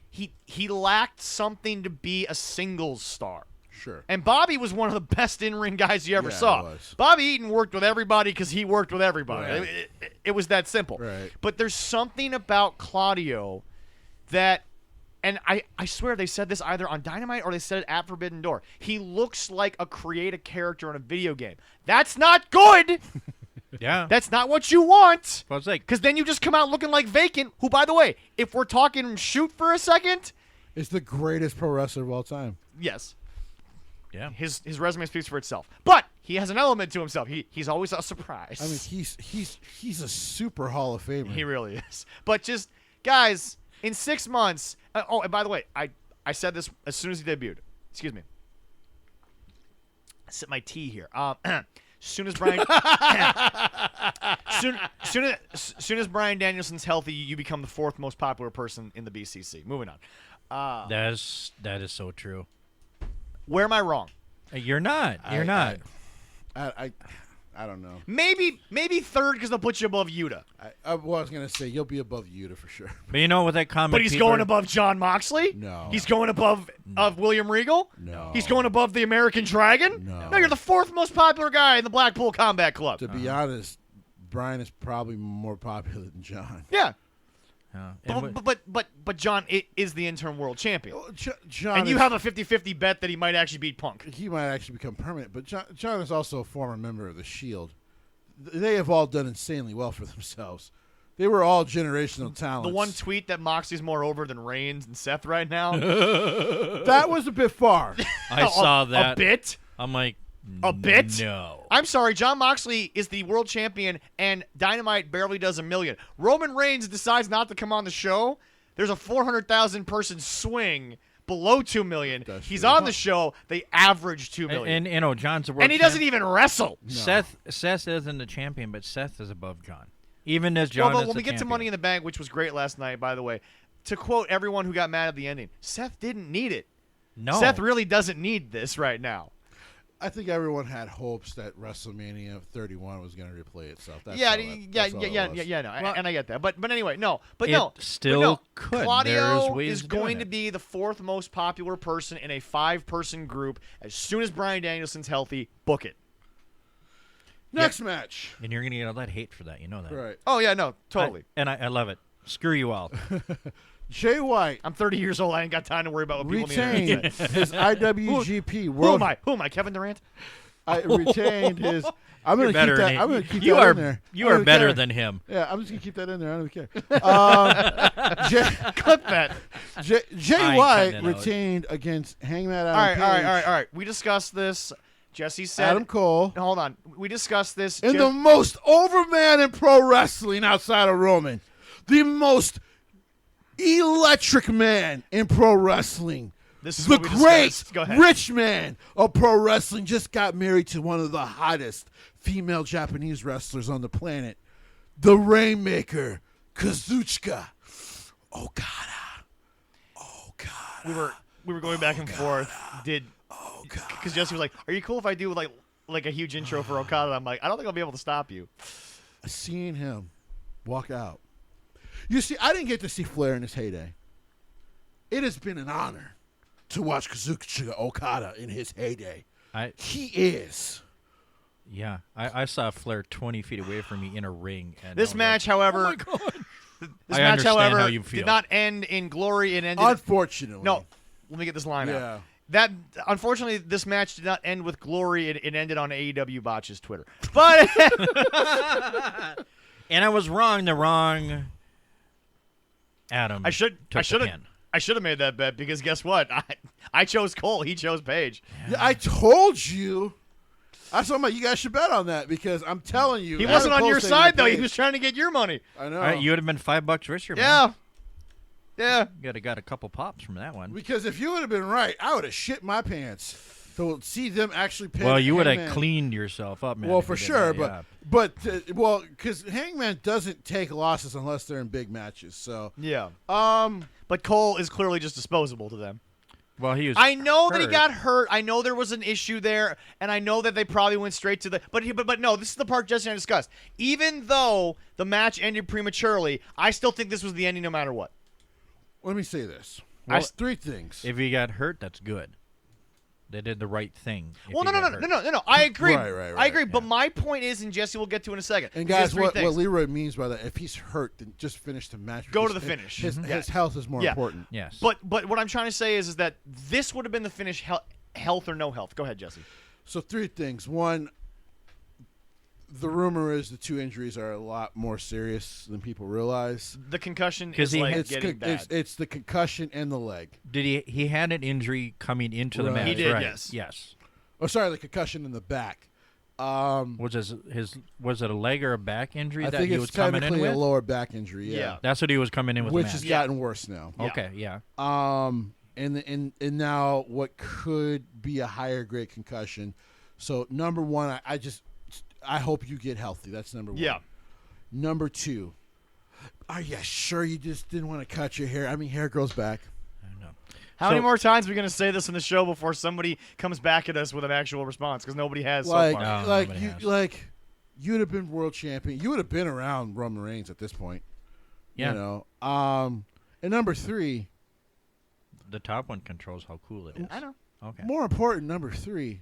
he lacked something to be a singles star. Sure. And Bobby was one of the best in-ring guys you ever saw. Bobby Eaton worked with everybody because he worked with everybody. Right. It was that simple. Right. But there's something about Claudio that, and I swear they said this either on Dynamite or they said it at Forbbiden Door. He looks like a create a character in a video game. That's not good. Yeah. That's not what you want. Well, because then you just come out looking like Vacant, who, by the way, if we're talking shoot for a second, is the greatest pro wrestler of all time. Yes. Yeah. His resume speaks for itself. But he has an element to himself. He's always a surprise. I mean, he's a super Hall of Famer. He really is. But just, guys, in 6 months. And by the way, I said this as soon as he debuted. Excuse me. I sip my tea here. Soon as Brian, soon as Brian Danielson's healthy, you become the 4th most popular person in the BCC. Moving on. That is so true. Where am I wrong? You're not. You're not. I don't know. Maybe 3rd because they'll put you above Yuta. I was going to say you'll be above Yuta for sure. But you know what that comment. But he's going above Jon Moxley? No. He's going above William Regal? No. He's going above the American Dragon? No. You're the 4th most popular guy in the Blackpool Combat Club. To be honest, Brian is probably more popular than John. Yeah. But John is the interim world champion. John and you have a 50-50 bet that he might actually beat Punk. He might actually become permanent. But John is also a former member of the Shield. They have all done insanely well for themselves. They were all generational talents. The one tweet that Moxley's more over than Reigns and Seth right now. That was a bit far. I saw that. A bit? I'm like, a bit? No. I'm sorry. John Moxley is the world champion, and Dynamite barely does $1 million. Roman Reigns decides not to come on the show. There's a 400,000 person swing below $2 million. He's on the show. They average $2 million. And John's a world and he doesn't even wrestle. No. Seth isn't the champion, but Seth is above John. Even as John when we get to Money in the Bank, which was great last night, by the way, to quote everyone who got mad at the ending, Seth didn't need it. No. Seth really doesn't need this right now. I think everyone had hopes that WrestleMania 31 was going to replay itself. No, and I get that. But anyway, still could. Claudio is going to be the fourth most popular person in a 5-person group. As soon as Bryan Danielson's healthy, book it. Next match. And you're going to get all that hate for that. You know that. Right. Oh, yeah, no, totally. I love it. Screw you all. Jay White. I'm 30 years old. I ain't got time to worry about what people retained his IWGP World. Who am I? Kevin Durant? I retained his. I'm going to keep that. I'm going to keep that in there. You are better than him. Yeah, I'm just going to keep that in there. I don't care. Clip that. Jay White retained against Hangman Adam Page. All right. We discussed this. Jesse said Adam Cole. Hold on. We discussed this. In the most over man in pro wrestling outside of Roman. The most electric man in pro wrestling. This is the great rich man of pro wrestling just got married to one of the hottest female Japanese wrestlers on the planet. The Rainmaker, Kazuchika Okada. We were going back and forth. Because Jesse was like, "Are you cool if I do like a huge intro for Okada?" I'm like, "I don't think I'll be able to stop you." Seeing him walk out. You see, I didn't get to see Flair in his heyday. It has been an honor to watch Kazuchika Okada in his heyday. He is. Yeah, I saw Flair 20 feet away from me in a ring. And this match, however, oh my God. This match, however, how you feel. did not end in glory. It ended. Unfortunately. No, let me get this line out. Unfortunately, this match did not end with glory. It ended on AEW Botch's Twitter. But and I was wrong. The wrong Adam. I should have made that bet because guess what? I chose Cole. He chose Page. Yeah, I told you. I told him you guys should bet on that because I'm telling you. He wasn't on your side though. He was trying to get your money. I know. All right, you would have been $5 richer. Yeah. Yeah. You got a couple pops from that one. Because if you would have been right, I would have shit my pants to see them actually pin Well, you would Hangman. have cleaned yourself up, man. Well, for sure, because Hangman doesn't take losses unless they're in big matches. So yeah. But Cole is clearly just disposable to them. Well, he was. I know that he got hurt. I know there was an issue there, and I know that they probably went straight to the. But no, this is the part Jesse and I discussed. Even though the match ended prematurely, I still think this was the ending, no matter what. Let me say this. Well, 3 things. If he got hurt, that's good. They did the right thing. Well, no. I agree. Right. I agree. Yeah. But my point is, and Jesse will get to in a second. And guys, what Leroy means by that, if he's hurt, then just finish the match. Go to the finish. His health is more important. Yes. But what I'm trying to say is that this would have been the finish, health or no health. Go ahead, Jesse. So 3 things. One, the rumor is the 2 injuries are a lot more serious than people realize. The concussion is getting bad. It's the concussion and the leg. Did he had an injury coming into the match? He did, right. yes. Oh, sorry, the concussion in the back. Was it a leg or a back injury that he was coming in with? I think it's technically a lower back injury. Yeah, that's what he was coming in with. Which has gotten worse now. Yeah. Okay, yeah. And now what could be a higher grade concussion. So number 1, I hope you get healthy. That's number 1. Yeah. Number 2, are you sure you just didn't want to cut your hair? I mean, hair grows back. I know. How many more times are we going to say this in the show before somebody comes back at us with an actual response? Because nobody has so far. No, you'd have been world champion. You would have been around Roman Reigns at this point. Yeah. You know. And number 3. The top one controls how cool it is. I know. Okay. More important, number 3.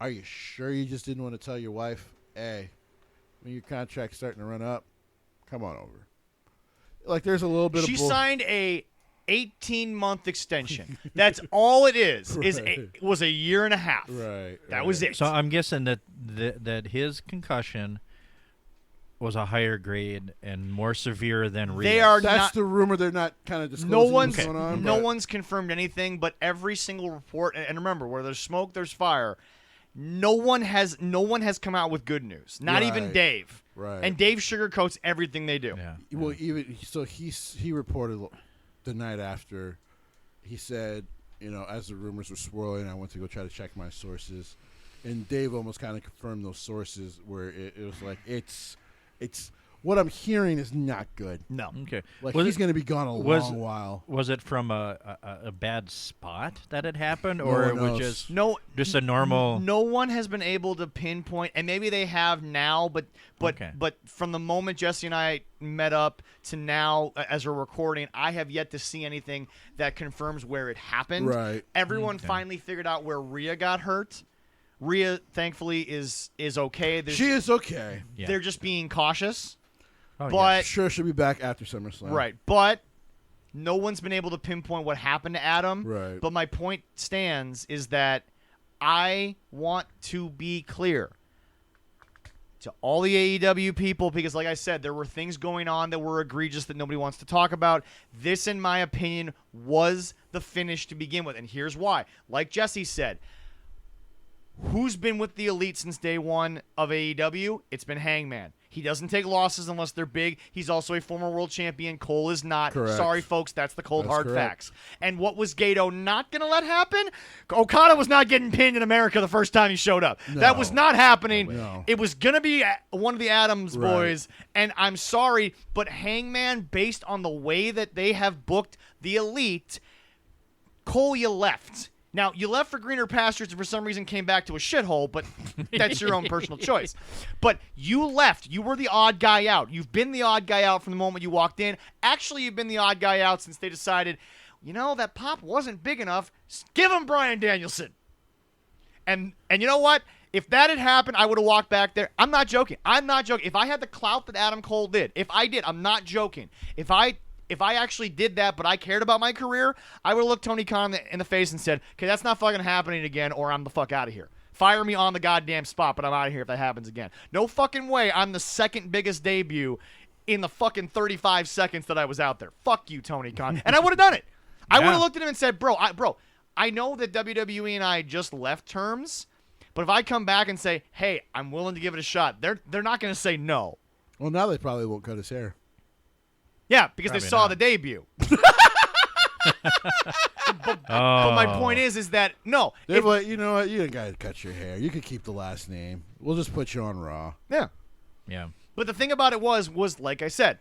Are you sure you just didn't want to tell your wife, hey, when your contract's starting to run up, come on over? Like there's a little bit she of signed a 18-month extension. That's all it is. Right. It was a year and a half. Right. That was it. So I'm guessing that his concussion was a higher grade and more severe than Rhea's. They are That's not, the rumor. They're not kind of disclosing what's going on. No one's confirmed anything, but every single report, and remember, where there's smoke, there's fire. No one has come out with good news. Not even Dave. Right. And Dave sugarcoats everything they do. Yeah. Well, even so, he reported the night after. He said, as the rumors were swirling, I went to go try to check my sources, and Dave almost kind of confirmed those sources where it was like it's what I'm hearing is not good. No. Okay. Like he's going to be gone a long while. Was it from a bad spot that it happened, or it was just a normal? No one has been able to pinpoint, and maybe they have now, but from the moment Jesse and I met up to now, as we're recording, I have yet to see anything that confirms where it happened. Right. Everyone finally figured out where Rhea got hurt. Rhea, thankfully, is okay. She is okay. Yeah. They're just being cautious. Oh, but sure, she'll be back after SummerSlam. Right, but no one's been able to pinpoint what happened to Adam. Right. But my point stands is that I want to be clear to all the AEW people, because like I said, there were things going on that were egregious that nobody wants to talk about. This, in my opinion, was the finish to begin with, and here's why. Like Jesse said, who's been with the Elite since day one of AEW? It's been Hangman. He doesn't take losses unless they're big. He's also a former world champion. Cole is not. Correct. Sorry, folks. That's the cold, hard correct. facts. And what was Gato not going to let happen? Okada was not getting pinned in America the first time he showed up. No. That was not happening. No. It was going to be one of the Adams Right. boys. And I'm sorry, but Hangman, based on the way that they have booked the Elite, Cole, you left. Now, you left for greener pastures and for some reason came back to a shithole, but that's your own personal choice. But you left. You were the odd guy out. You've been the odd guy out from the moment you walked in. Actually, you've been the odd guy out since they decided, that pop wasn't big enough. Give him Bryan Danielson. And you know what? If that had happened, I would have walked back there. I'm not joking. If I had the clout that Adam Cole did, I'm not joking. If I actually did that, but I cared about my career, I would have looked Tony Khan in the face and said, okay, that's not fucking happening again, or I'm the fuck out of here. Fire me on the goddamn spot, but I'm out of here if that happens again. No fucking way I'm the second biggest debut in the fucking 35 seconds that I was out there. Fuck you, Tony Khan. And I would have done it. I would have looked at him and said, bro, I know that WWE and I just left terms, but if I come back and say, hey, I'm willing to give it a shot, they're not going to say no. Well, now they probably won't cut his hair. Yeah, because Probably they saw not. the debut. But my point is that no. They're like, you know what? You ain't got to cut your hair. You can keep the last name. We'll just put you on Raw. Yeah. Yeah. But the thing about it was like I said,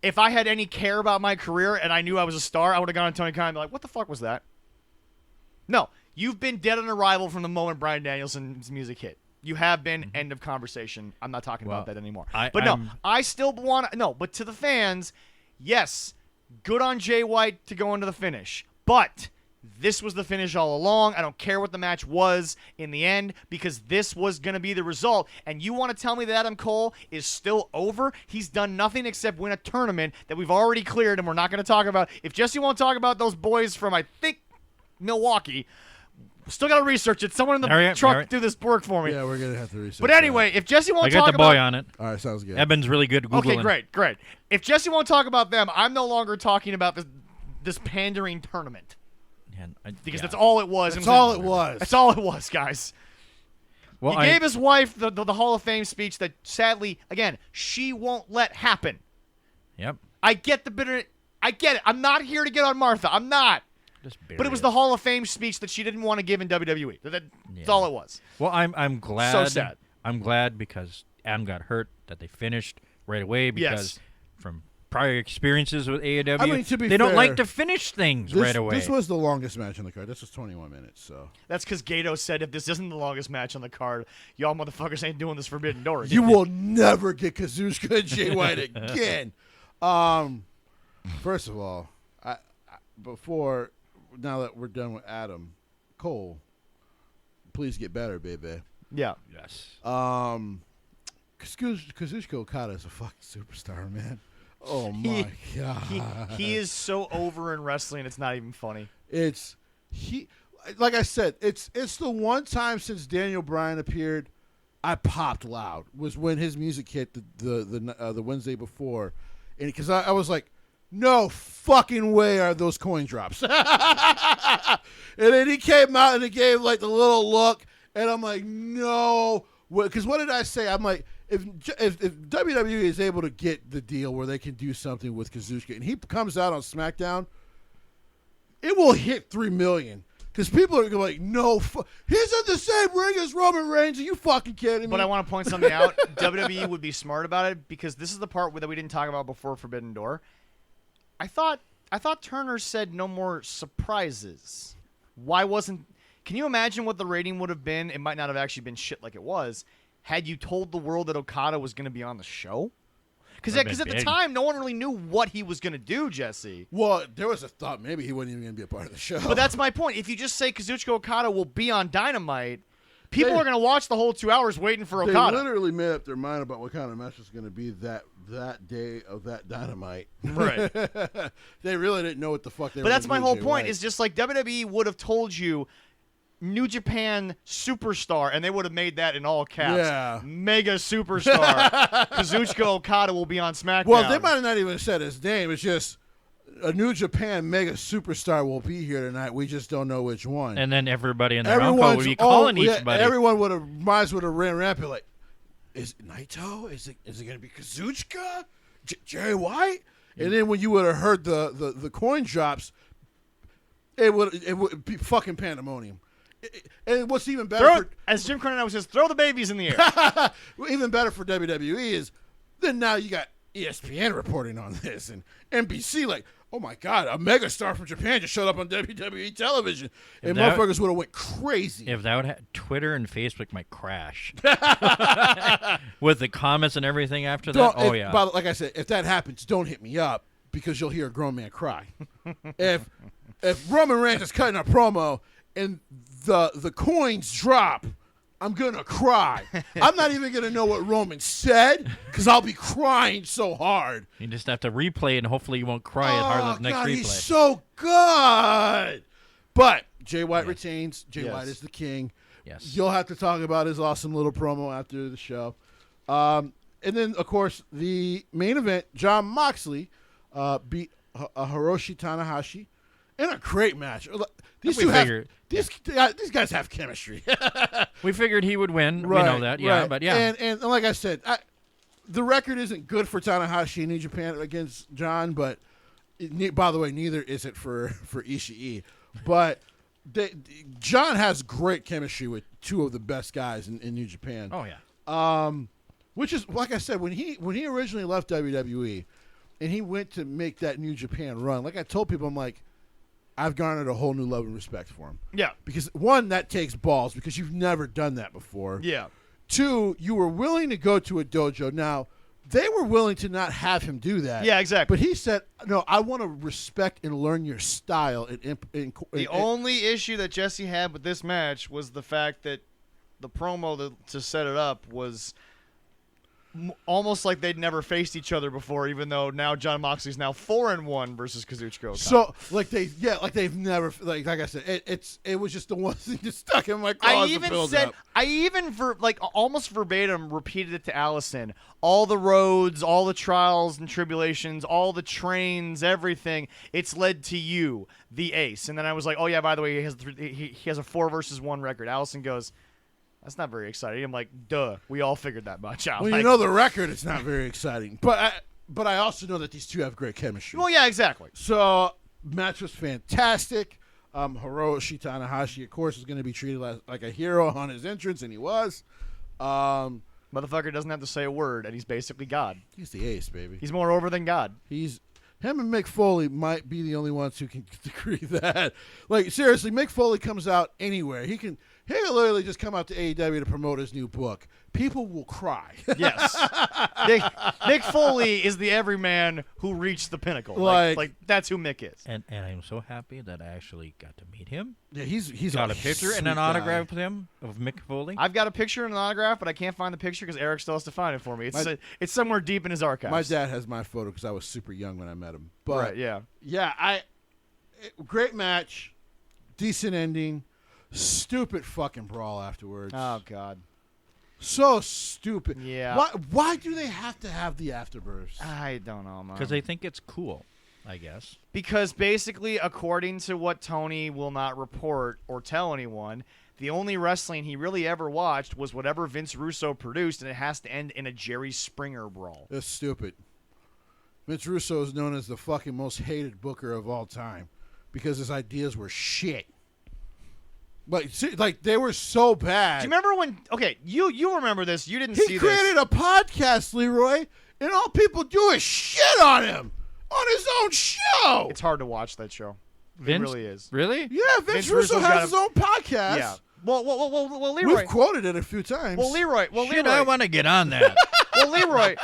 if I had any care about my career and I knew I was a star, I would have gone to Tony Khan and be like, what the fuck was that? No. You've been dead on arrival from the moment Bryan Danielson's music hit. You have been. End of conversation. I'm not talking about that anymore. I still want to. No, but to the fans, yes, good on Jay White to go into the finish. But this was the finish all along. I don't care what the match was in the end because this was going to be the result. And you want to tell me that Adam Cole is still over? He's done nothing except win a tournament that we've already cleared and we're not going to talk about. If Jesse won't talk about those boys from, I think, Milwaukee, still got to research it. Someone in the truck do this work for me. Yeah, we're going to have to research But anyway, if Jesse won't talk about... I got the boy on it. All right, sounds good. Eben's really good at Googling. Okay, great. If Jesse won't talk about them, I'm no longer talking about this pandering tournament. Because that's all it was. That's all it was. That's all it was, guys. Well, he gave his wife the Hall of Fame speech that, sadly, again, she won't let happen. Yep. I get the bitter... I get it. I'm not here to get on Martha. I'm not. But it was the Hall of Fame speech that she didn't want to give in WWE. That's all it was. Well, I'm glad. So sad. I'm glad because Adam got hurt that they finished right away because from prior experiences with AEW, I mean, to be they don't fair, like to finish things right away. This was the longest match on the card. This was 21 minutes. So That's because Gato said if this isn't the longest match on the card, y'all motherfuckers ain't doing this Forbidden Door again. You will never get Kazuchika and Jay White again. First of all, now that we're done with Adam Cole, please get better, baby. Yeah. Yes. Kazuchika Okada is a fucking superstar, man. Oh my god. He is so over in wrestling. It's not even funny. Like I said, it's the one time since Daniel Bryan appeared, I popped loud. Was when his music hit the Wednesday before, and because I was like, no fucking way are those coin drops. And then he came out and he gave like the little look, and I'm like, no, because what did I say? I'm like, if WWE is able to get the deal where they can do something with Kazuchika, and he comes out on SmackDown, it will hit 3 million. Because people are going to be like, no, he's in the same ring as Roman Reigns. Are you fucking kidding me? But I want to point something out. WWE would be smart about it because this is the part that we didn't talk about before Forbbiden Door. I thought Turner said no more surprises. Why wasn't... Can you imagine what the rating would have been? It might not have actually been shit like it was had you told the world that Okada was going to be on the show. Because at the time, no one really knew what he was going to do, Jesse. Well, there was a thought maybe he wasn't even going to be a part of the show. But that's my point. If you just say Kazuchika Okada will be on Dynamite, people are going to watch the whole 2 hours waiting for Okada. They literally made up their mind about what kind of match was going to be that day of that Dynamite. Right. They really didn't know what the fuck they were But that's my whole point. White. Is just like WWE would have told you New Japan Superstar, and they would have made that in all caps. Yeah. Mega Superstar. Kazuchika Okada will be on SmackDown. Well, they might have not even said his name. It's just a New Japan Mega Superstar will be here tonight. We just don't know which one. And then everybody in their uncle would be calling each buddy. Everyone would have ran rampant like, is it Naito? Is it going to be Kazuchika? Jerry White? And then when you would have heard the coin drops, it would be fucking pandemonium. And what's even better, as Jim Cornette always says, throw the babies in the air. Even better for WWE is then now you got ESPN reporting on this and NBC like, oh my God, a megastar from Japan just showed up on WWE television, and motherfuckers would have went crazy. If that would Twitter and Facebook might crash with the comments and everything after that. Oh yeah. But like I said, if that happens, don't hit me up because you'll hear a grown man cry. if Roman Reigns is cutting a promo and the coins drop, I'm going to cry. I'm not even going to know what Roman said because I'll be crying so hard. You just have to replay and hopefully you won't cry as hard as the next replay. He's so good. But Jay White retains. Jay White is the king. Yes. You'll have to talk about his awesome little promo after the show. And then, of course, the main event, Jon Moxley beat Hiroshi Tanahashi in a great match. These guys have chemistry. We figured he would win. Right, we know that, yeah. Right. But yeah, and like I said, the record isn't good for Tanahashi in New Japan against John. But by the way, neither is it for Ishii. But John has great chemistry with two of the best guys in New Japan. Oh yeah. Which is like I said, when he originally left WWE, and he went to make that New Japan run. Like I told people, I'm like, I've garnered a whole new love and respect for him. Yeah. Because, one, that takes balls because you've never done that before. Yeah. Two, you were willing to go to a dojo. Now, they were willing to not have him do that. Yeah, exactly. But he said, no, I want to respect and learn your style. The only issue that Jesse had with this match was the fact that the promo to set it up was almost like they'd never faced each other before, even though now Jon Moxley's now 4-1 versus Kazuchika Okada. So they've never like I said, it was just the one thing that stuck in my craw. I even almost verbatim repeated it to Allison. All the roads, all the trials and tribulations, all the trains, everything. It's led to you, the ace. And then I was like, oh yeah, by the way, he has a 4-1 record. Allison goes, that's not very exciting. I'm like, duh. We all figured that much out. Well, you know the record, it's not very exciting. But I also know that these two have great chemistry. Well, yeah, exactly. So, match was fantastic. Hiroshi Tanahashi, of course, is going to be treated like a hero on his entrance, and he was. Motherfucker doesn't have to say a word, and he's basically God. He's the ace, baby. He's more over than God. Him and Mick Foley might be the only ones who can agree that. Like, seriously, Mick Foley comes out anywhere. He could literally just come out to AEW to promote his new book. People will cry. Yes. Mick Foley is the everyman who reached the pinnacle. Like that's who Mick is. And I'm so happy that I actually got to meet him. Yeah, he's got a picture and an autograph with him of Mick Foley. I've got a picture and an autograph, but I can't find the picture because Eric still has to find it for me. It's somewhere deep in his archives. My dad has my photo because I was super young when I met him. But right, yeah. Yeah, great match, decent ending, stupid fucking brawl afterwards. Oh, God. So stupid. Yeah. Why do they have to have the afterbirths? I don't know, man. Because they think it's cool, I guess. Because basically, according to what Tony will not report or tell anyone, the only wrestling he really ever watched was whatever Vince Russo produced, and it has to end in a Jerry Springer brawl. That's stupid. Vince Russo is known as the fucking most hated booker of all time because his ideas were shit. Like they were so bad. Do you remember when? Okay, you remember this? You didn't see this. He created a podcast, Leroy, and all people do is shit on him on his own show. It's hard to watch that show. Vince? It really is. Really? Yeah, Vince Russo has his own podcast. Yeah. Well, Leroy. We've quoted it a few times. Well, Leroy. Shit, I want to get on that. Well, Leroy.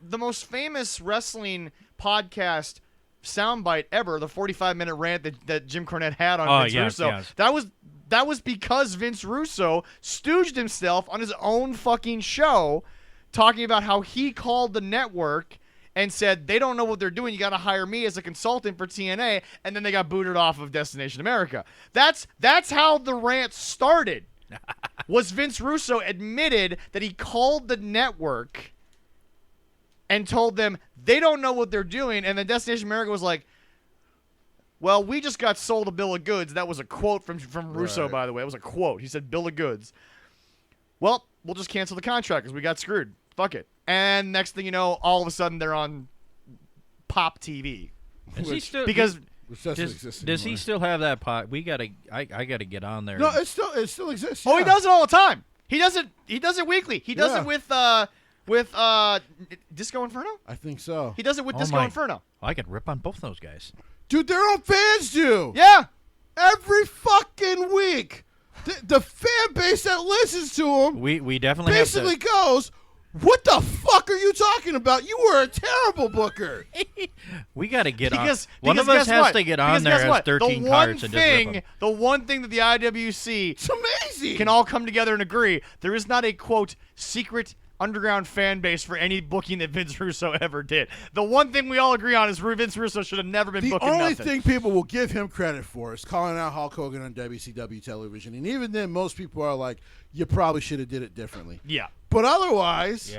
The most famous wrestling podcast soundbite ever, the 45-minute rant that Jim Cornette had on Vince Russo. Yes. That was because Vince Russo stooged himself on his own fucking show, talking about how he called the network and said, they don't know what they're doing, you got to hire me as a consultant for TNA, and then they got booted off of Destination America. That's how the rant started. Was Vince Russo admitted that he called the network and told them they don't know what they're doing, and then Destination America was like, well, we just got sold a bill of goods. That was a quote from Russo, by the way. It was a quote. He said, bill of goods. Well, we'll just cancel the contract because we got screwed. Fuck it. And next thing you know, all of a sudden they're on Pop TV. Does he still have that pot? I gotta get on there. No, it still exists. Yeah. Oh, he does it all the time. He does it weekly. He does it with Disco Inferno? I think so. He does it with Disco Inferno. I could rip on both those guys. Dude, their own fans do. Yeah. Every fucking week. The fan base that listens to them we definitely basically goes, what the fuck are you talking about? You were a terrible booker. We got to get on. One of us has to get on there as 13 cards and just rip them. The one thing that the IWC it's amazing. Can all come together and agree, there is not a, quote, secret underground fan base for any booking that Vince Russo ever did. The one thing we all agree on is Vince Russo should have never been booking nothing. The only thing people will give him credit for is calling out Hulk Hogan on WCW television. And even then, most people are like, you probably should have did it differently. Yeah. But otherwise,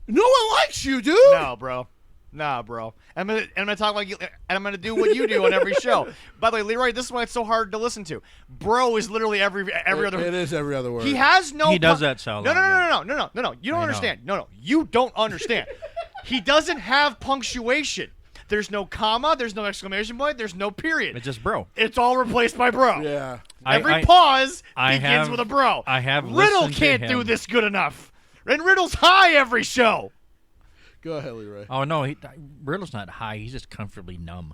no one likes you, dude. No, bro. Nah, bro. I'm gonna talk like you, and I'm gonna do what you do on every show. By the way, Leroy, this is why it's so hard to listen to. Bro is literally every other. It is every other word. He has no. He does that sound. No. You don't understand. No. You don't understand. He doesn't have punctuation. There's no comma. There's no exclamation point. There's no period. It's just bro. It's all replaced by bro. Yeah. Every pause begins with a bro. Riddle can't do this good enough. And Riddle's high every show. Go ahead, Leroy. Oh, no. Riddle's not high. He's just comfortably numb.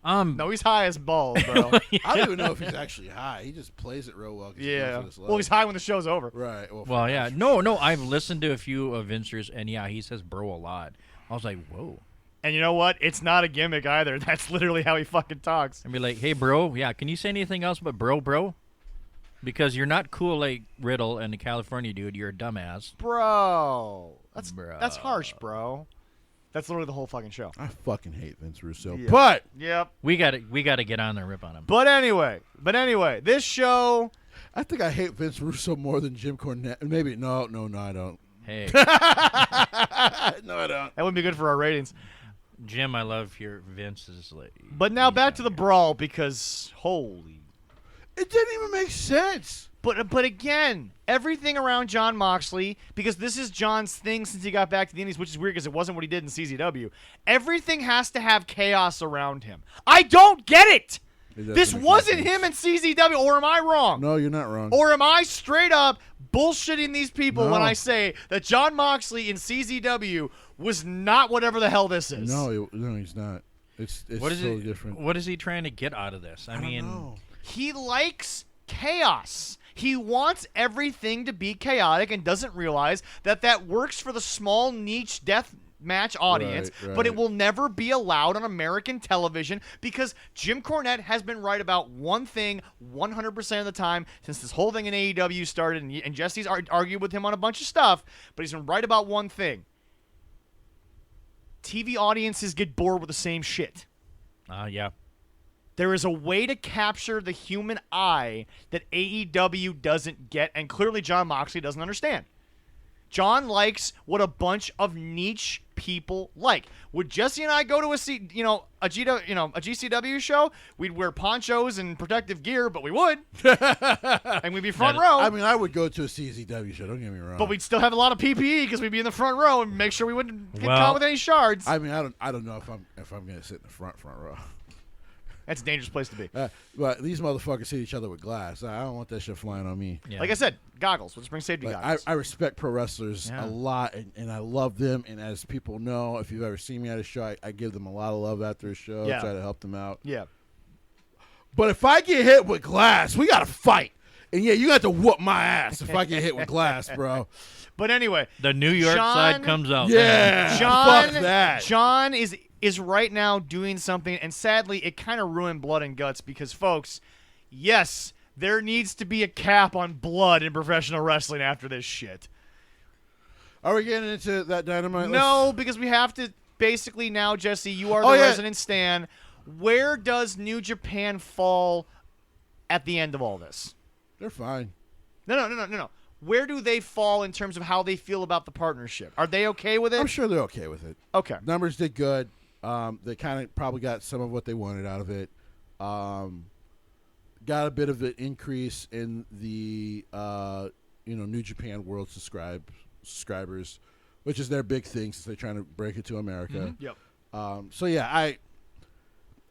No, he's high as balls, bro. I don't even know if he's actually high. He just plays it real well. Yeah. Well, he's high when the show's over. Right. Well, yeah. No. I've listened to a few of Vince's, and yeah, he says bro a lot. I was like, whoa. And you know what? It's not a gimmick either. That's literally how he fucking talks. And be like, hey, bro, yeah, can you say anything else but bro? Because you're not cool like Riddle and the California dude. You're a dumbass. Bro. That's harsh, bro. That's literally the whole fucking show. I fucking hate Vince Russo. Yeah. But we gotta get on there and rip on him. But anyway, this show. I think I hate Vince Russo more than Jim Cornette. Maybe no, I don't. Hey. No, I don't. That wouldn't be good for our ratings. Jim, I love your Vince's lady. But now back to the brawl because holy. It didn't even make sense. But again, everything around Jon Moxley, because this is John's thing since he got back to the Indies, which is weird because it wasn't what he did in CZW. Everything has to have chaos around him. I don't get it. This wasn't him in CZW, or am I wrong? No, you're not wrong. Or am I straight up bullshitting these people when I say that Jon Moxley in CZW was not whatever the hell this is? No, he's not. It's totally different. What is he trying to get out of this? I mean, He likes chaos. He wants everything to be chaotic and doesn't realize that works for the small niche death match audience, but it will never be allowed on American television because Jim Cornette has been right about one thing 100% of the time since this whole thing in AEW started, and Jesse's argued with him on a bunch of stuff, but he's been right about one thing. TV audiences get bored with the same shit. Yeah. There is a way to capture the human eye that AEW doesn't get, and clearly Jon Moxley doesn't understand. John likes what a bunch of niche people like. Would Jesse and I go to a GCW show? We'd wear ponchos and protective gear, but we would, and we'd be front row. I mean, I would go to a CZW show. Don't get me wrong. But we'd still have a lot of PPE because we'd be in the front row and make sure we wouldn't get caught with any shards. I mean, I don't know if I'm going to sit in the front row. That's a dangerous place to be. But these motherfuckers hit each other with glass. I don't want that shit flying on me. Yeah. Like I said, goggles. We'll just bring safety goggles. I respect pro wrestlers a lot, and I love them. And as people know, if you've ever seen me at a show, I give them a lot of love after a show. Yeah. Try to help them out. Yeah. But if I get hit with glass, we got to fight. And, yeah, you got to whoop my ass if I get hit with glass, bro. But anyway. The New York side comes out. Yeah. Fuck that. John is right now doing something, and sadly, it kind of ruined Blood and Guts because, folks, yes, there needs to be a cap on blood in professional wrestling after this shit. Are we getting into that Dynamite? No, because we have to basically now, Jesse, you are the resident stan. Where does New Japan fall at the end of all this? They're fine. No. Where do they fall in terms of how they feel about the partnership? Are they okay with it? I'm sure they're okay with it. Okay. Numbers did good. They kind of probably got some of what they wanted out of it. Got a bit of an increase in the New Japan World subscribers, which is their big thing since they're trying to break it to America. Mm-hmm. Yep. So yeah,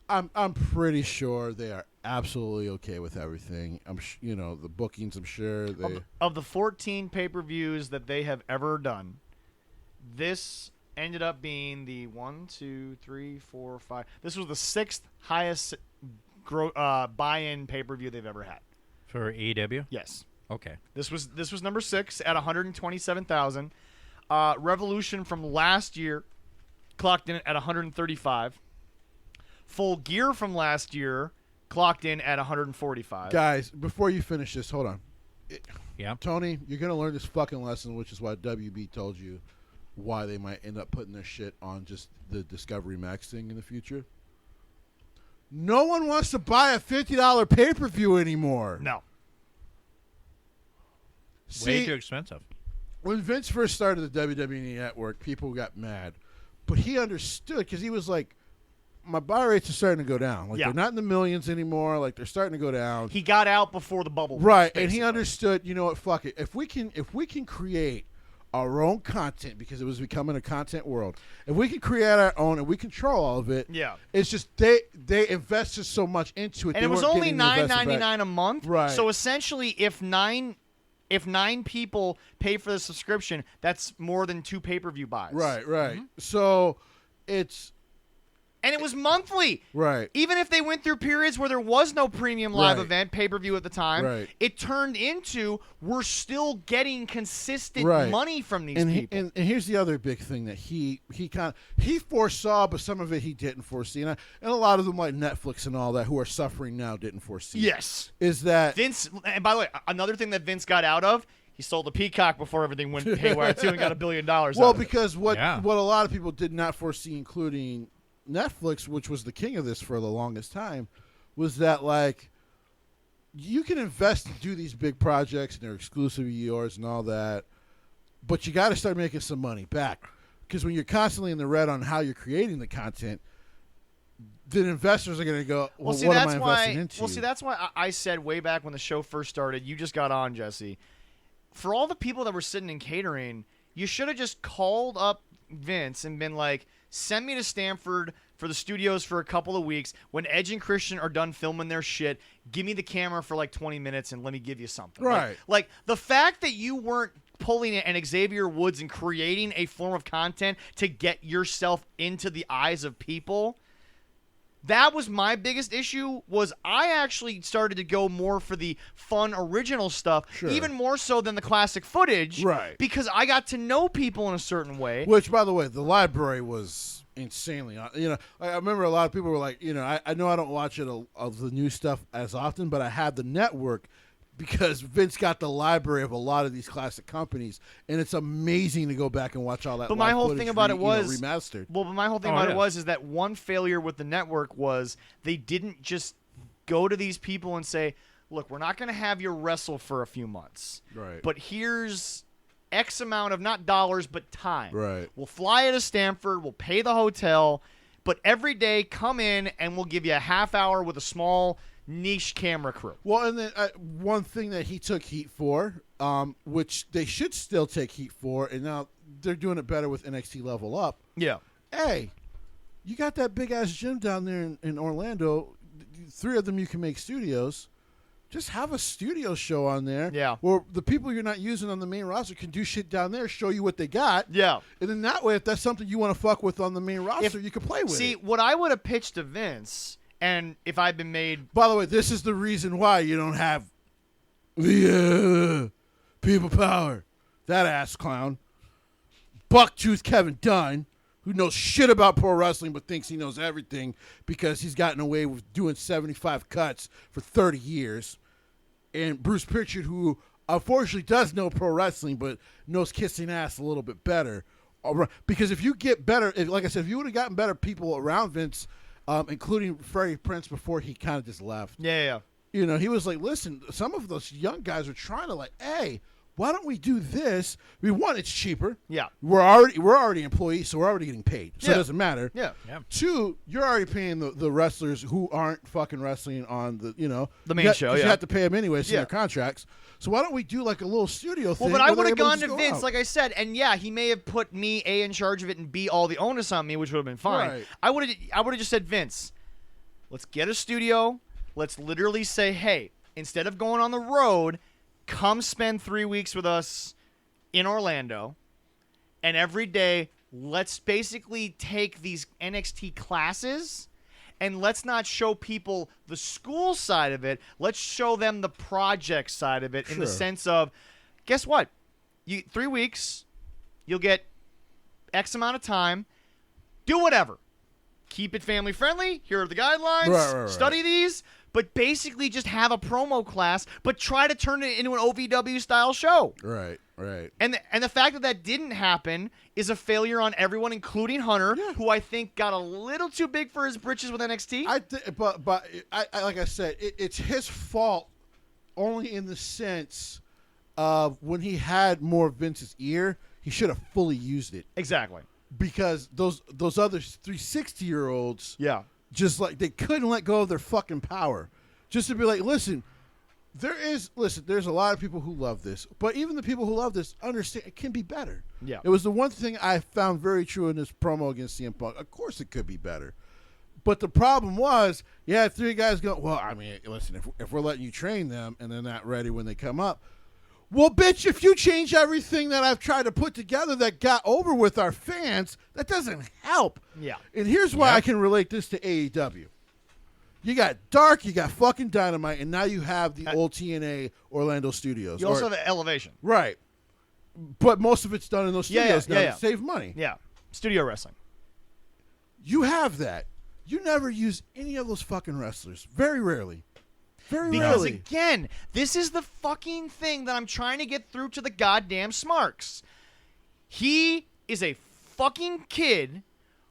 I'm pretty sure they are absolutely okay with everything. The bookings. I'm sure they of the 14 pay-per-views that they have ever done, this ended up being the 1, 2, 3, 4, 5. This was the 6th highest buy-in pay-per-view they've ever had. For AEW? Yes. Okay. This was number 6 at 127,000. Revolution from last year clocked in at 135. Full Gear from last year clocked in at 145. Guys, before you finish this, hold on. Yeah. Tony, you're going to learn this fucking lesson, which is why WB told you why they might end up putting their shit on just the Discovery Max thing in the future. No one wants to buy a $50 pay-per-view anymore. No. Way too expensive. When Vince first started the WWE Network, people got mad. But he understood because he was like, my buy rates are starting to go down. Like, they're not in the millions anymore. Like, they're starting to go down. He got out before the bubble. Right, basically. And he understood, you know what, fuck it. If we can create our own content, because it was becoming a content world, if we can create our own and we control all of it, it's just they invested so much into it. And it was only $9.99 a month. Right. So essentially, if nine people pay for the subscription, that's more than 2 pay-per-view buys. Right. Mm-hmm. So and it was monthly. Right. Even if they went through periods where there was no premium live event, pay-per-view at the time, it turned into we're still getting consistent money from these people. And here's the other big thing that he foresaw, but some of it he didn't foresee. And a lot of them, like Netflix and all that, who are suffering now, didn't foresee. Yes. Is that Vince, and by the way, another thing that Vince got out of, he sold the Peacock before everything went haywire too and got $1 billion out of because what a lot of people did not foresee, including Netflix, which was the king of this for the longest time, was that, like, you can invest and do these big projects and they're exclusively yours and all that, but you got to start making some money back, because when you're constantly in the red on how you're creating the content, then investors are going to go, well, what am I investing into? Well, see, that's why I said way back when the show first started, you just got on, Jesse, for all the people that were sitting in catering, you should have just called up Vince and been like, send me to Stanford for the studios for a couple of weeks. When Edge and Christian are done filming their shit, give me the camera for like 20 minutes and let me give you something. Right. Like the fact that you weren't pulling an Xavier Woods and creating a form of content to get yourself into the eyes of people, That was my biggest issue. Was I actually started to go more for the fun original stuff, even more so than the classic footage, right? Because I got to know people in a certain way. Which, by the way, the library was insanely. I remember a lot of people were like, I know I don't watch it of the new stuff as often, but I had the network because Vince got the library of a lot of these classic companies, and it's amazing to go back and watch all that. But my whole thing about it was remastered. Well, but my whole thing about it was that one failure with the network was they didn't just go to these people and say, "Look, we're not going to have you wrestle for a few months, right? But here's X amount of not dollars but time. Right. We'll fly you to Stamford. We'll pay the hotel, but every day come in and we'll give you a half hour with a small." Niche camera crew. Well, and then one thing that he took heat for, which they should still take heat for, and now they're doing it better with NXT Level Up. Yeah. Hey, you got that big-ass gym down there in Orlando. 3 of them you can make studios. Just have a studio show on there. Yeah. Where the people you're not using on the main roster can do shit down there, show you what they got. Yeah. And then that way, if that's something you want to fuck with on the main roster, you can play with it. See, what I would have pitched to Vince... And if I'd been made... By the way, this is the reason why you don't have the people power. That ass clown. Bucktooth Kevin Dunn, who knows shit about pro wrestling but thinks he knows everything because he's gotten away with doing 75 cuts for 30 years. And Bruce Pritchard, who unfortunately does know pro wrestling but knows kissing ass a little bit better. Because if you get better... like I said, if you would have gotten better people around Vince... including Freddie Prinze before he kind of just left. Yeah. He was like, listen, some of those young guys are trying to hey, why don't we do this? I mean, one, it's cheaper. Yeah. We're already employees, so we're already getting paid. So it doesn't matter. Yeah. 2, you're already paying the wrestlers who aren't fucking wrestling on the the main show. You have to pay them anyways in their contracts. So why don't we do like a little studio thing? Well, but I would have gone to Vince, like I said, and he may have put me in charge of it and B all the onus on me, which would have been fine. Right. I would have just said, Vince, let's get a studio. Let's literally say, hey, instead of going on the road, come spend 3 weeks with us in Orlando, and every day let's basically take these NXT classes. And let's not show people the school side of it. Let's show them the project side of it in the sense of, guess what? 3 weeks, you'll get X amount of time. Do whatever. Keep it family friendly. Here are the guidelines. Right. Study these. But basically just have a promo class, but try to turn it into an OVW-style show. Right. And the fact that didn't happen is a failure on everyone, including Hunter, who I think got a little too big for his britches with NXT. But like I said, it's his fault only in the sense of when he had more of Vince's ear, he should have fully used it. Exactly. Because those other 360-year-olds, just like they couldn't let go of their fucking power. Just to be like, listen, there's a lot of people who love this, but even the people who love this understand it can be better. Yeah. It was the one thing I found very true in this promo against CM Punk. Of course it could be better. But the problem was, 3 guys go, well, I mean, listen, if we're letting you train them and they're not ready when they come up, well, bitch, if you change everything that I've tried to put together that got over with our fans, that doesn't help. Yeah. And here's why I can relate this to AEW. You got Dark, you got fucking Dynamite, and now you have the old TNA Orlando studios. You also have Elevation. Right. But most of it's done in those studios now to save money. Yeah. Studio wrestling. You have that. You never use any of those fucking wrestlers. Very rarely. Because again, this is the fucking thing that I'm trying to get through to the goddamn smarks. He is a fucking kid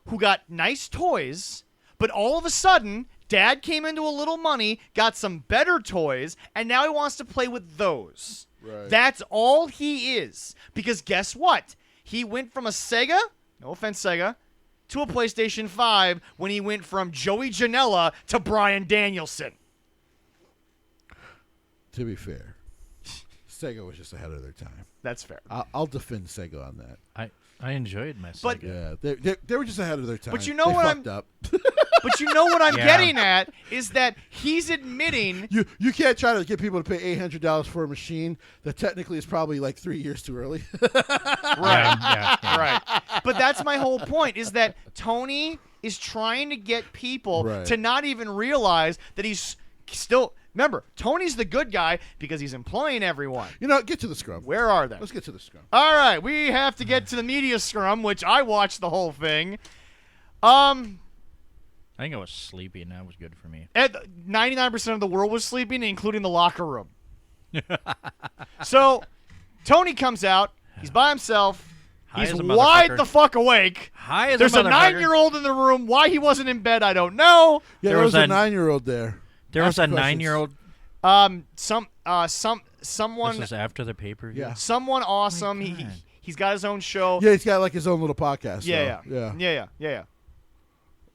who got nice toys, but all of a sudden, dad came into a little money, got some better toys, and now he wants to play with those. Right. That's all he is. Because guess what? He went from a Sega, no offense Sega, to a PlayStation 5 when he went from Joey Janela to Bryan Danielson. To be fair, Sega was just ahead of their time. That's fair. I'll defend Sega on that. I enjoyed my Sega. But yeah, they were just ahead of their time. But you know what fucked up. But you know what I'm getting at is that he's admitting you can't try to get people to pay $800 for a machine that technically is probably like 3 years too early. Right. Right. But that's my whole point is that Tony is trying to get people to not even realize that he's still. Remember, Tony's the good guy because he's employing everyone. Get to the scrum. Where are they? Let's get to the scrum. All right, we have to get to the media scrum, which I watched the whole thing. I think I was sleepy, and that was good for me. 99% of the world was sleeping, including the locker room. So, Tony comes out. He's by himself. He's wide the fuck awake. There's a 9-year-old in the room. Why he wasn't in bed, I don't know. Yeah, there was a 9-year-old there. There was a 9-year-old. Someone. This is after the pay-per-view. Yeah. Someone awesome. He's got his own show. Yeah, he's got like his own little podcast. Yeah.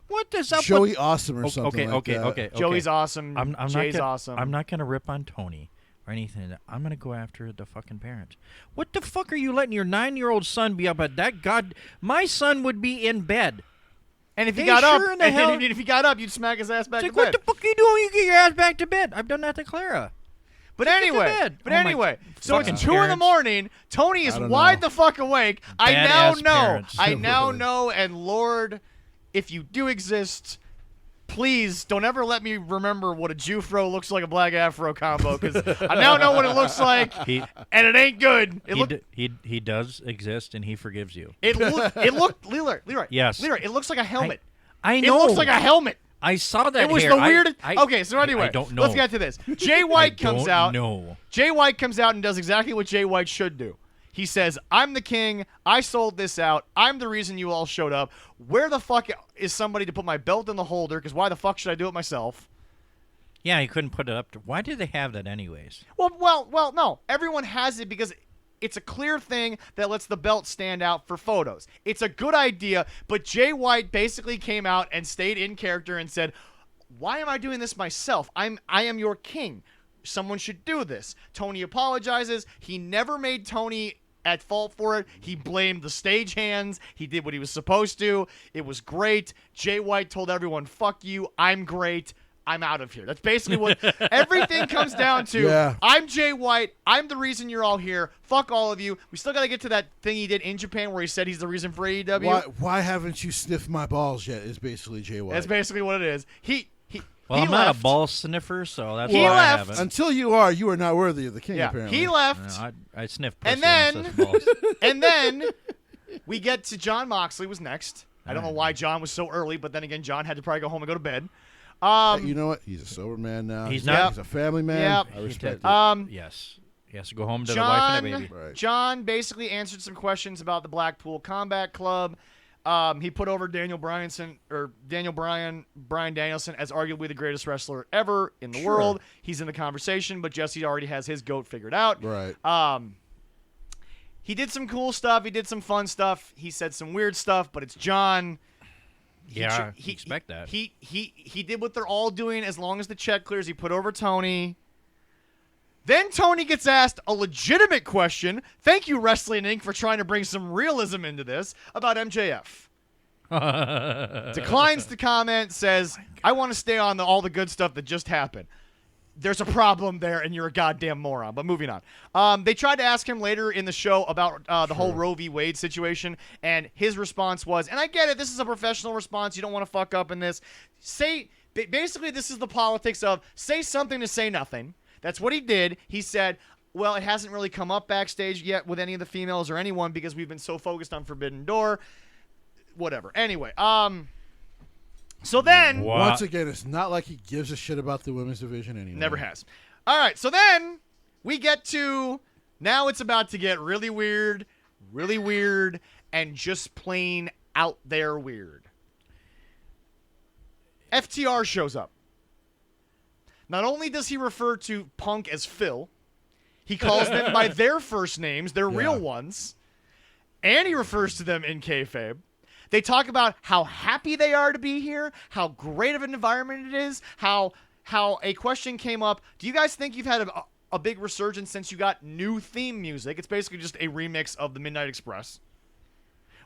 What does up? Joey Awesome or something. Okay. Joey's awesome. Jay's awesome. I'm not gonna rip on Tony or anything. I'm gonna go after the fucking parents. What the fuck are you letting your 9-year-old son be up at that? God, my son would be in bed. And if he got up, if he got up, you'd smack his ass back to bed. What the fuck are you doing? You get your ass back to bed. I've done that to Clara. But anyway, so it's 2 in the morning. Tony is wide the fuck awake. I now know, and Lord, if you do exist, please don't ever let me remember what a Jufro looks like a black afro combo, because I now know what it looks like, and it ain't good. He does exist, and he forgives you. It looked Leroy. Yes. Leroy, it looks like a helmet. I know. It looks like a helmet. I saw that. It was hair. the weirdest. Okay, so anyway, I don't know. Let's get to this. Jay White comes out. No. Jay White comes out and does exactly what Jay White should do. He says, "I'm the king. I sold this out. I'm the reason you all showed up. Where the fuck is somebody to put my belt in the holder? Because why the fuck should I do it myself?" Yeah, he couldn't put it up. Why did they have that anyways? Well, no. Everyone has it because it's a clear thing that lets the belt stand out for photos. It's a good idea, but Jay White basically came out and stayed in character and said, "Why am I doing this myself? I am your king. Someone should do this." Tony apologizes. He never made Tony at fault for it. He blamed the stagehands. He did what he was supposed to. It was great. Jay White told everyone, "Fuck you. I'm great. I'm out of here." That's basically what everything comes down to. Yeah. I'm Jay White. I'm the reason you're all here. Fuck all of you. We still got to get to that thing he did in Japan where he said he's the reason for AEW. Why haven't you sniffed my balls yet is basically Jay White. That's basically what it is. Well, I'm not a ball sniffer, so that's why I haven't. Until you are not worthy of the king, apparently. He left. No, I sniff pussy and balls. And then we get to Jon Moxley was next. I don't know why John was so early, but then again, John had to probably go home and go to bed. You know what? He's a sober man now. He's not. He's a family man. Yep. I respect it. Yes. He has to go home to the wife and the baby. Right. John basically answered some questions about the Blackpool Combat Club. He put over Brian Danielson as arguably the greatest wrestler ever in the world. He's in the conversation, but Jesse already has his GOAT figured out. Right. He did some cool stuff. He did some fun stuff. He said some weird stuff, but it's John. He expect that. He did what they're all doing as long as the check clears. He put over Tony. Then Tony gets asked a legitimate question. Thank you, Wrestling Inc., for trying to bring some realism into this about MJF. Declines to comment, says, "I want to stay on all the good stuff that just happened. There's a problem there, and you're a goddamn moron." But moving on. They tried to ask him later in the show about the whole Roe v. Wade situation, and his response was, and I get it, this is a professional response. You don't want to fuck up in this. Basically, this is the politics of say something to say nothing. That's what he did. He said, well, it hasn't really come up backstage yet with any of the females or anyone because we've been so focused on Forbbiden Door. Whatever. Anyway, so then... Once again, it's not like he gives a shit about the women's division anymore. Never has. All right, so then we get to... Now it's about to get really weird, and just plain out there weird. FTR shows up. Not only does he refer to Punk as Phil, he calls them by their first names, their real ones, and he refers to them in kayfabe. They talk about how happy they are to be here, how great of an environment it is, how a question came up. Do you guys think you've had a big resurgence since you got new theme music? It's basically just a remix of the Midnight Express,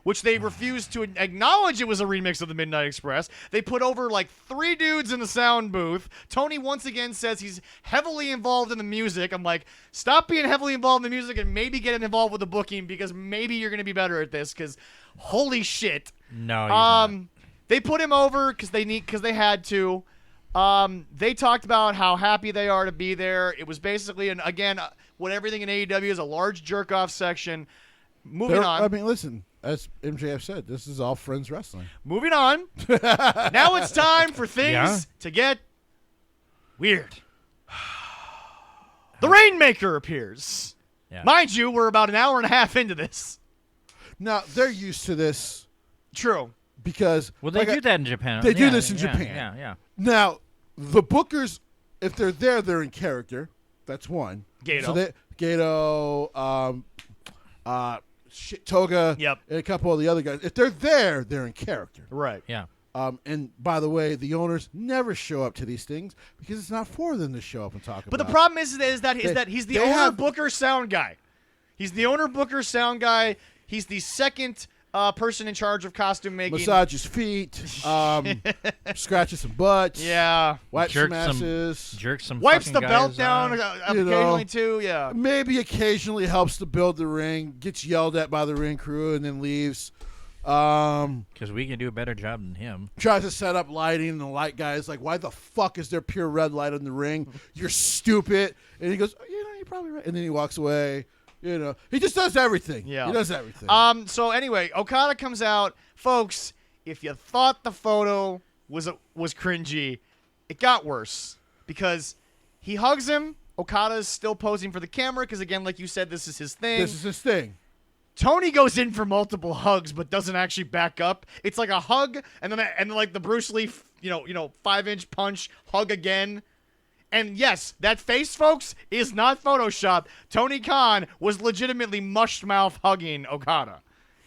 which they refused to acknowledge it was a remix of the Midnight Express. They put over like 3 dudes in the sound booth. Tony once again says he's heavily involved in the music. I'm like, stop being heavily involved in the music and maybe get involved with the booking because maybe you're going to be better at this because holy shit. No, he's not. They put him over because they had to. They talked about how happy they are to be there. It was basically, what everything in AEW is, a large jerk-off section. Moving on. I mean, listen, as MJF said, this is all friends wrestling. Moving on. Now it's time for things to get weird. The Rainmaker appears. Yeah. Mind you, we're about an hour and a half into this. Now, they're used to this. True. Because they do that in Japan. They do this in Japan. Yeah. Now, the bookers, if they're there, they're in character. That's one. Gato. So Toga, yep, and a couple of the other guys. If they're there, they're in character. Right. Yeah. And by the way, the owners never show up to these things because it's not for them to show up and talk about. But the problem is that he's the owner, booker, sound guy. He's the owner, booker, sound guy. He's the second person in charge of costume making. Massages feet, scratches some butts. Yeah. Wipes some asses. Jerks some wipes the guys belt down occasionally too. Yeah. Maybe occasionally helps to build the ring. Gets yelled at by the ring crew and then leaves. Because we can do a better job than him. Tries to set up lighting, and the light guy is like, "Why the fuck is there pure red light in the ring? You're stupid." And he goes, "You're probably right." And then he walks away. He just does everything. Yeah, he does everything. So anyway, Okada comes out, folks. If you thought the photo was cringy, it got worse because he hugs him. Okada is still posing for the camera because, again, like you said, this is his thing. Tony goes in for multiple hugs, but doesn't actually back up. It's like a hug, and then like the Bruce Lee, 5-inch punch, hug again. And yes, that face, folks, is not Photoshop. Tony Khan was legitimately mush-mouth hugging Okada.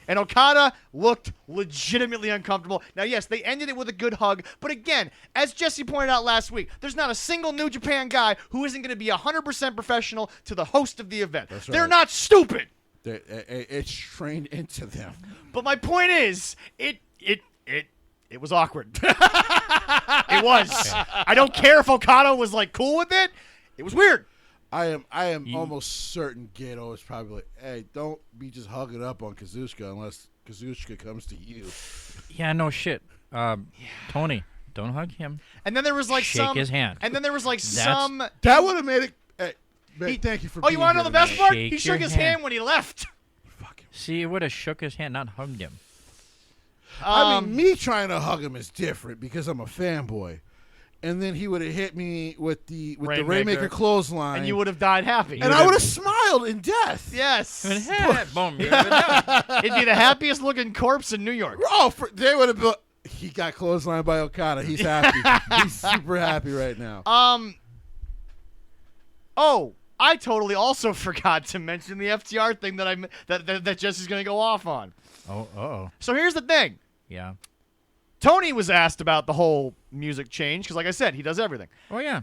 And Okada looked legitimately uncomfortable. Now, yes, they ended it with a good hug. But again, as Jesse pointed out last week, there's not a single New Japan guy who isn't going to be 100% professional to the host of the event. That's right. They're not stupid. It's trained into them. But my point is, it was awkward. It was. I don't care if Okada was like cool with it. It was weird. I am almost certain Gato is probably like, "Hey, don't be just hugging up on Kazuchika unless Kazuchika comes to you." Yeah, no shit. Tony, don't hug him. And then there was like shake his hand. And then there was like that would have made it. Thank you for. Oh, you want to know the best part? Shake he shook his hand when he left. See, he would have shook his hand, not hugged him. I mean, me trying to hug him is different because I'm a fanboy. And then he would have hit me with the Rainmaker clothesline. And you would have died happy. And I would have smiled in death. Yes. Boom. It'd be the happiest looking corpse in New York. Oh, they would have been. He got clotheslined by Okada. He's happy. He's super happy right now. Oh, I totally also forgot to mention the FTR thing that Jesse's going to go off on. Oh. So here's the thing. Yeah. Tony was asked about the whole music change because, like I said, he does everything. Oh, yeah.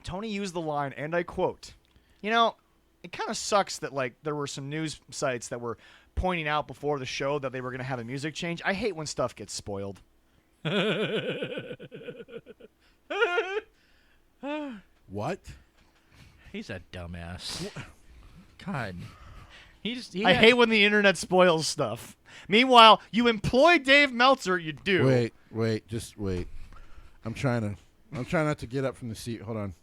Tony used the line, and I quote, it kind of sucks that, like, there were some news sites that were pointing out before the show that they were going to have a music change. I hate when stuff gets spoiled. What? He's a dumbass. God. I hate when the internet spoils stuff. Meanwhile, you employ Dave Meltzer. You do. Wait, just wait. I'm trying not to get up from the seat. Hold on.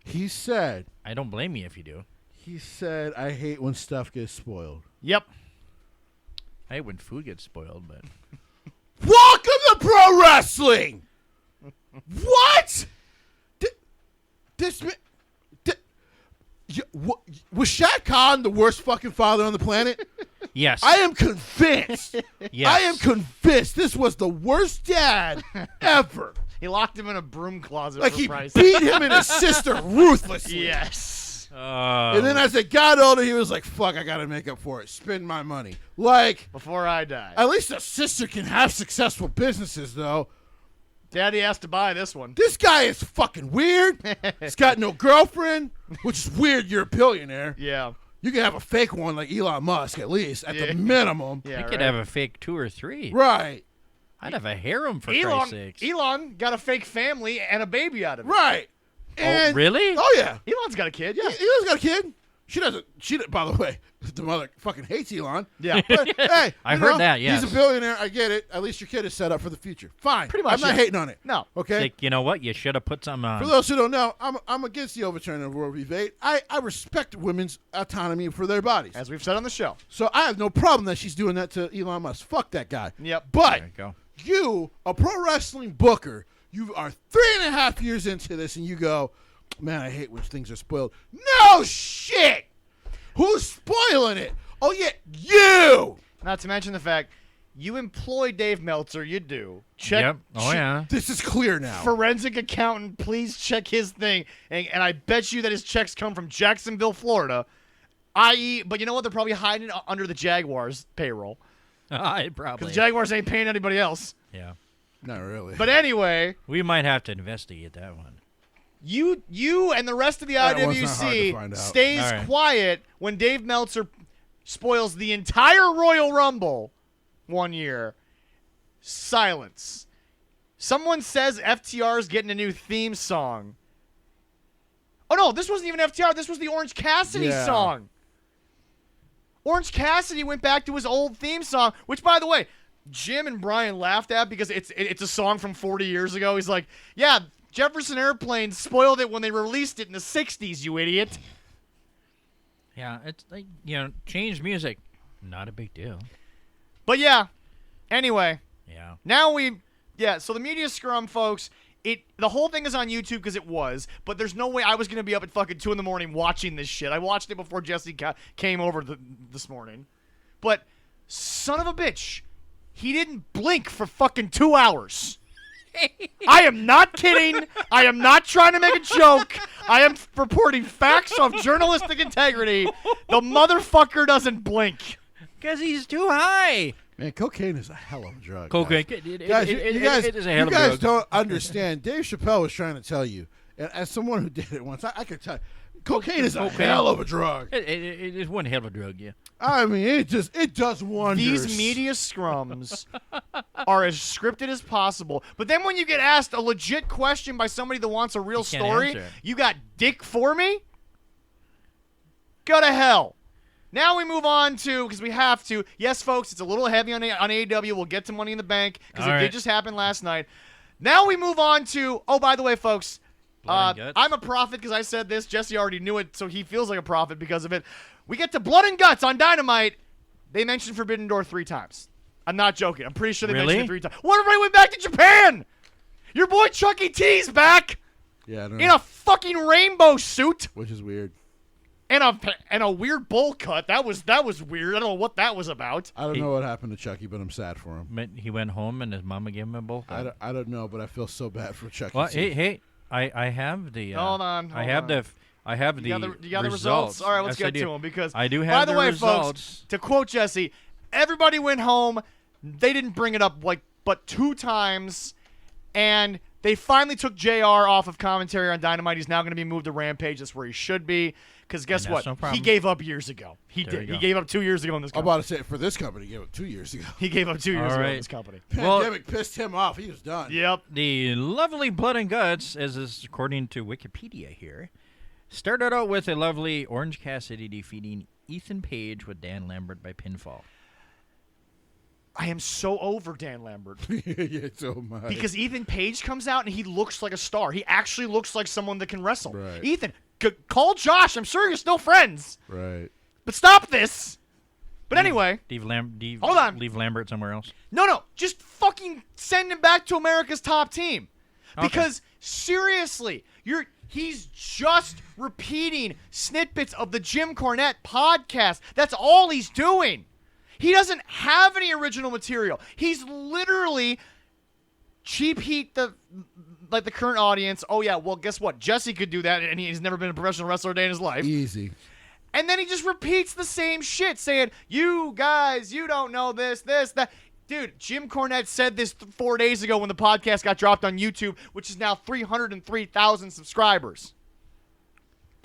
He said. I don't blame you if you do. He said, "I hate when stuff gets spoiled." Yep. I hate when food gets spoiled, but. Welcome to pro wrestling. What? Was Shaq Khan the worst fucking father on the planet? Yes. I am convinced. Yes. I am convinced this was the worst dad ever. He locked him in a broom closet like for he price. beat him and his sister ruthlessly. Yes. And then as they got older, he was like, "Fuck, I got to make up for it. Spend my money." Like, before I die. At least a sister can have successful businesses, though. Daddy has to buy this one. This guy is fucking weird. He's got no girlfriend, which is weird. You're a billionaire. Yeah. You can have a fake one like Elon Musk, at least, at the minimum. Yeah, you could have a fake 2 or 3. Right. I'd have a harem for Christ's sakes. Elon got a fake family and a baby out of it. Right. And, oh, really? Oh, yeah. Elon's got a kid, yeah. Elon's got a kid. She doesn't. By the way, the mother fucking hates Elon. Yeah. But, hey, I heard that, yes. He's a billionaire. I get it. At least your kid is set up for the future. Fine. Pretty much, I'm not hating on it. No. Okay? Like, you know what? You should have put some on. For those who don't know, I'm against the overturning of Roe v. Wade. I respect women's autonomy for their bodies. As we've said on the show. So I have no problem that she's doing that to Elon Musk. Fuck that guy. Yep. But There you go. you, a pro wrestling booker, you are 3.5 years into this and you go, man, I hate when things are spoiled. No shit! Who's spoiling it? Oh, yeah, you! Not to mention the fact you employ Dave Meltzer. You do. Check. Yep. Oh, yeah. This is clear now. Forensic accountant, please check his thing. And I bet you that his checks come from Jacksonville, Florida, i.e., but you know what? They're probably hiding under the Jaguars' payroll. Probably. Because the Jaguars ain't paying anybody else. Yeah. Not really. But anyway, We might have to investigate that one. you and the rest of the That one's not hard to find IWC out. stays All right. quiet when Dave Meltzer spoils the entire Royal Rumble one year. Silence. Someone says FTR is getting a new theme song. Oh, no, this wasn't even FTR. This was the Orange Cassidy Yeah. song. Orange Cassidy went back to his old theme song, which, by the way, Jim and Brian laughed at because it's a song from 40 years ago. He's like, yeah, Jefferson Airplane spoiled it when they released it in the 60s, you idiot. Yeah, it's like, change music. Not a big deal. But yeah, anyway, Yeah. so the media scrum, folks, the whole thing is on YouTube because it was, but there's no way I was going to be up at fucking 2 a.m. watching this shit. I watched it before Jesse came over this morning. But son of a bitch, he didn't blink for fucking 2 hours. I am not kidding. I am not trying to make a joke. I am reporting facts of journalistic integrity. The motherfucker doesn't blink. Because he's too high. Man, cocaine is a hell of a drug. Cocaine. Guys. You guys don't understand. Dave Chappelle was trying to tell you, and as someone who did it once, I could tell you, cocaine is a hell of a drug. It is one hell of a drug, yeah. I mean, it does wonders. These media scrums are as scripted as possible. But then when you get asked a legit question by somebody that wants a real story, answer. you got dick for me? Go to hell. Now we move on to, because we have to. Yes, folks, it's a little heavy on AEW. We'll get to Money in the Bank because it did just happen last night. Now we move on to, oh, by the way, folks, I'm a prophet because I said this. Jesse already knew it, so he feels like a prophet because of it. We get to Blood and Guts on Dynamite. They mentioned Forbidden Door 3 times. I'm not joking. I'm pretty sure they mentioned it 3 times. What if I went back to Japan? Your boy Chucky T's back. Yeah, I don't in know. a fucking rainbow suit. Which is weird. And a weird bowl cut. That was weird. I don't know what that was about. I don't know what happened to Chucky, but I'm sad for him. He went home and his mama gave him a bowl. I don't know, but I feel so bad for Chucky. Well, hey, I have the. Hold on. I have the You got the results? All right, let's get to them because I do have by the way, results. Folks, to quote Jesse, everybody went home. They didn't bring it up but 2 times, and they finally took JR off of commentary on Dynamite. He's now going to be moved to Rampage. That's where he should be. Because guess what? No he gave up years ago. He did. He gave up 2 years ago in this company. I'm about to say, for this company, he gave up 2 years ago. He gave up 2 years ago in this company. Pandemic pissed him off. He was done. Yep. The lovely Blood and Guts, as is according to Wikipedia here, started out with a lovely Orange Cassidy defeating Ethan Page with Dan Lambert by pinfall. I am so over Dan Lambert. Yeah, so am I. Because Ethan Page comes out and he looks like a star. He actually looks like someone that can wrestle. Right. Ethan, call Josh. I'm sure you're still friends. Right. But stop this. But anyway. Hold on. Leave Lambert somewhere else. No. Just fucking send him back to America's Top Team. Because, seriously, he's just repeating snippets of the Jim Cornette podcast. That's all he's doing. He doesn't have any original material. He's literally cheap heat the current audience. Oh, yeah, well, guess what? Jesse could do that, and he's never been a professional wrestler a day in his life. Easy. And then he just repeats the same shit, saying, you guys, you don't know this, that. Dude, Jim Cornette said this 4 days ago when the podcast got dropped on YouTube, which is now 303,000 subscribers.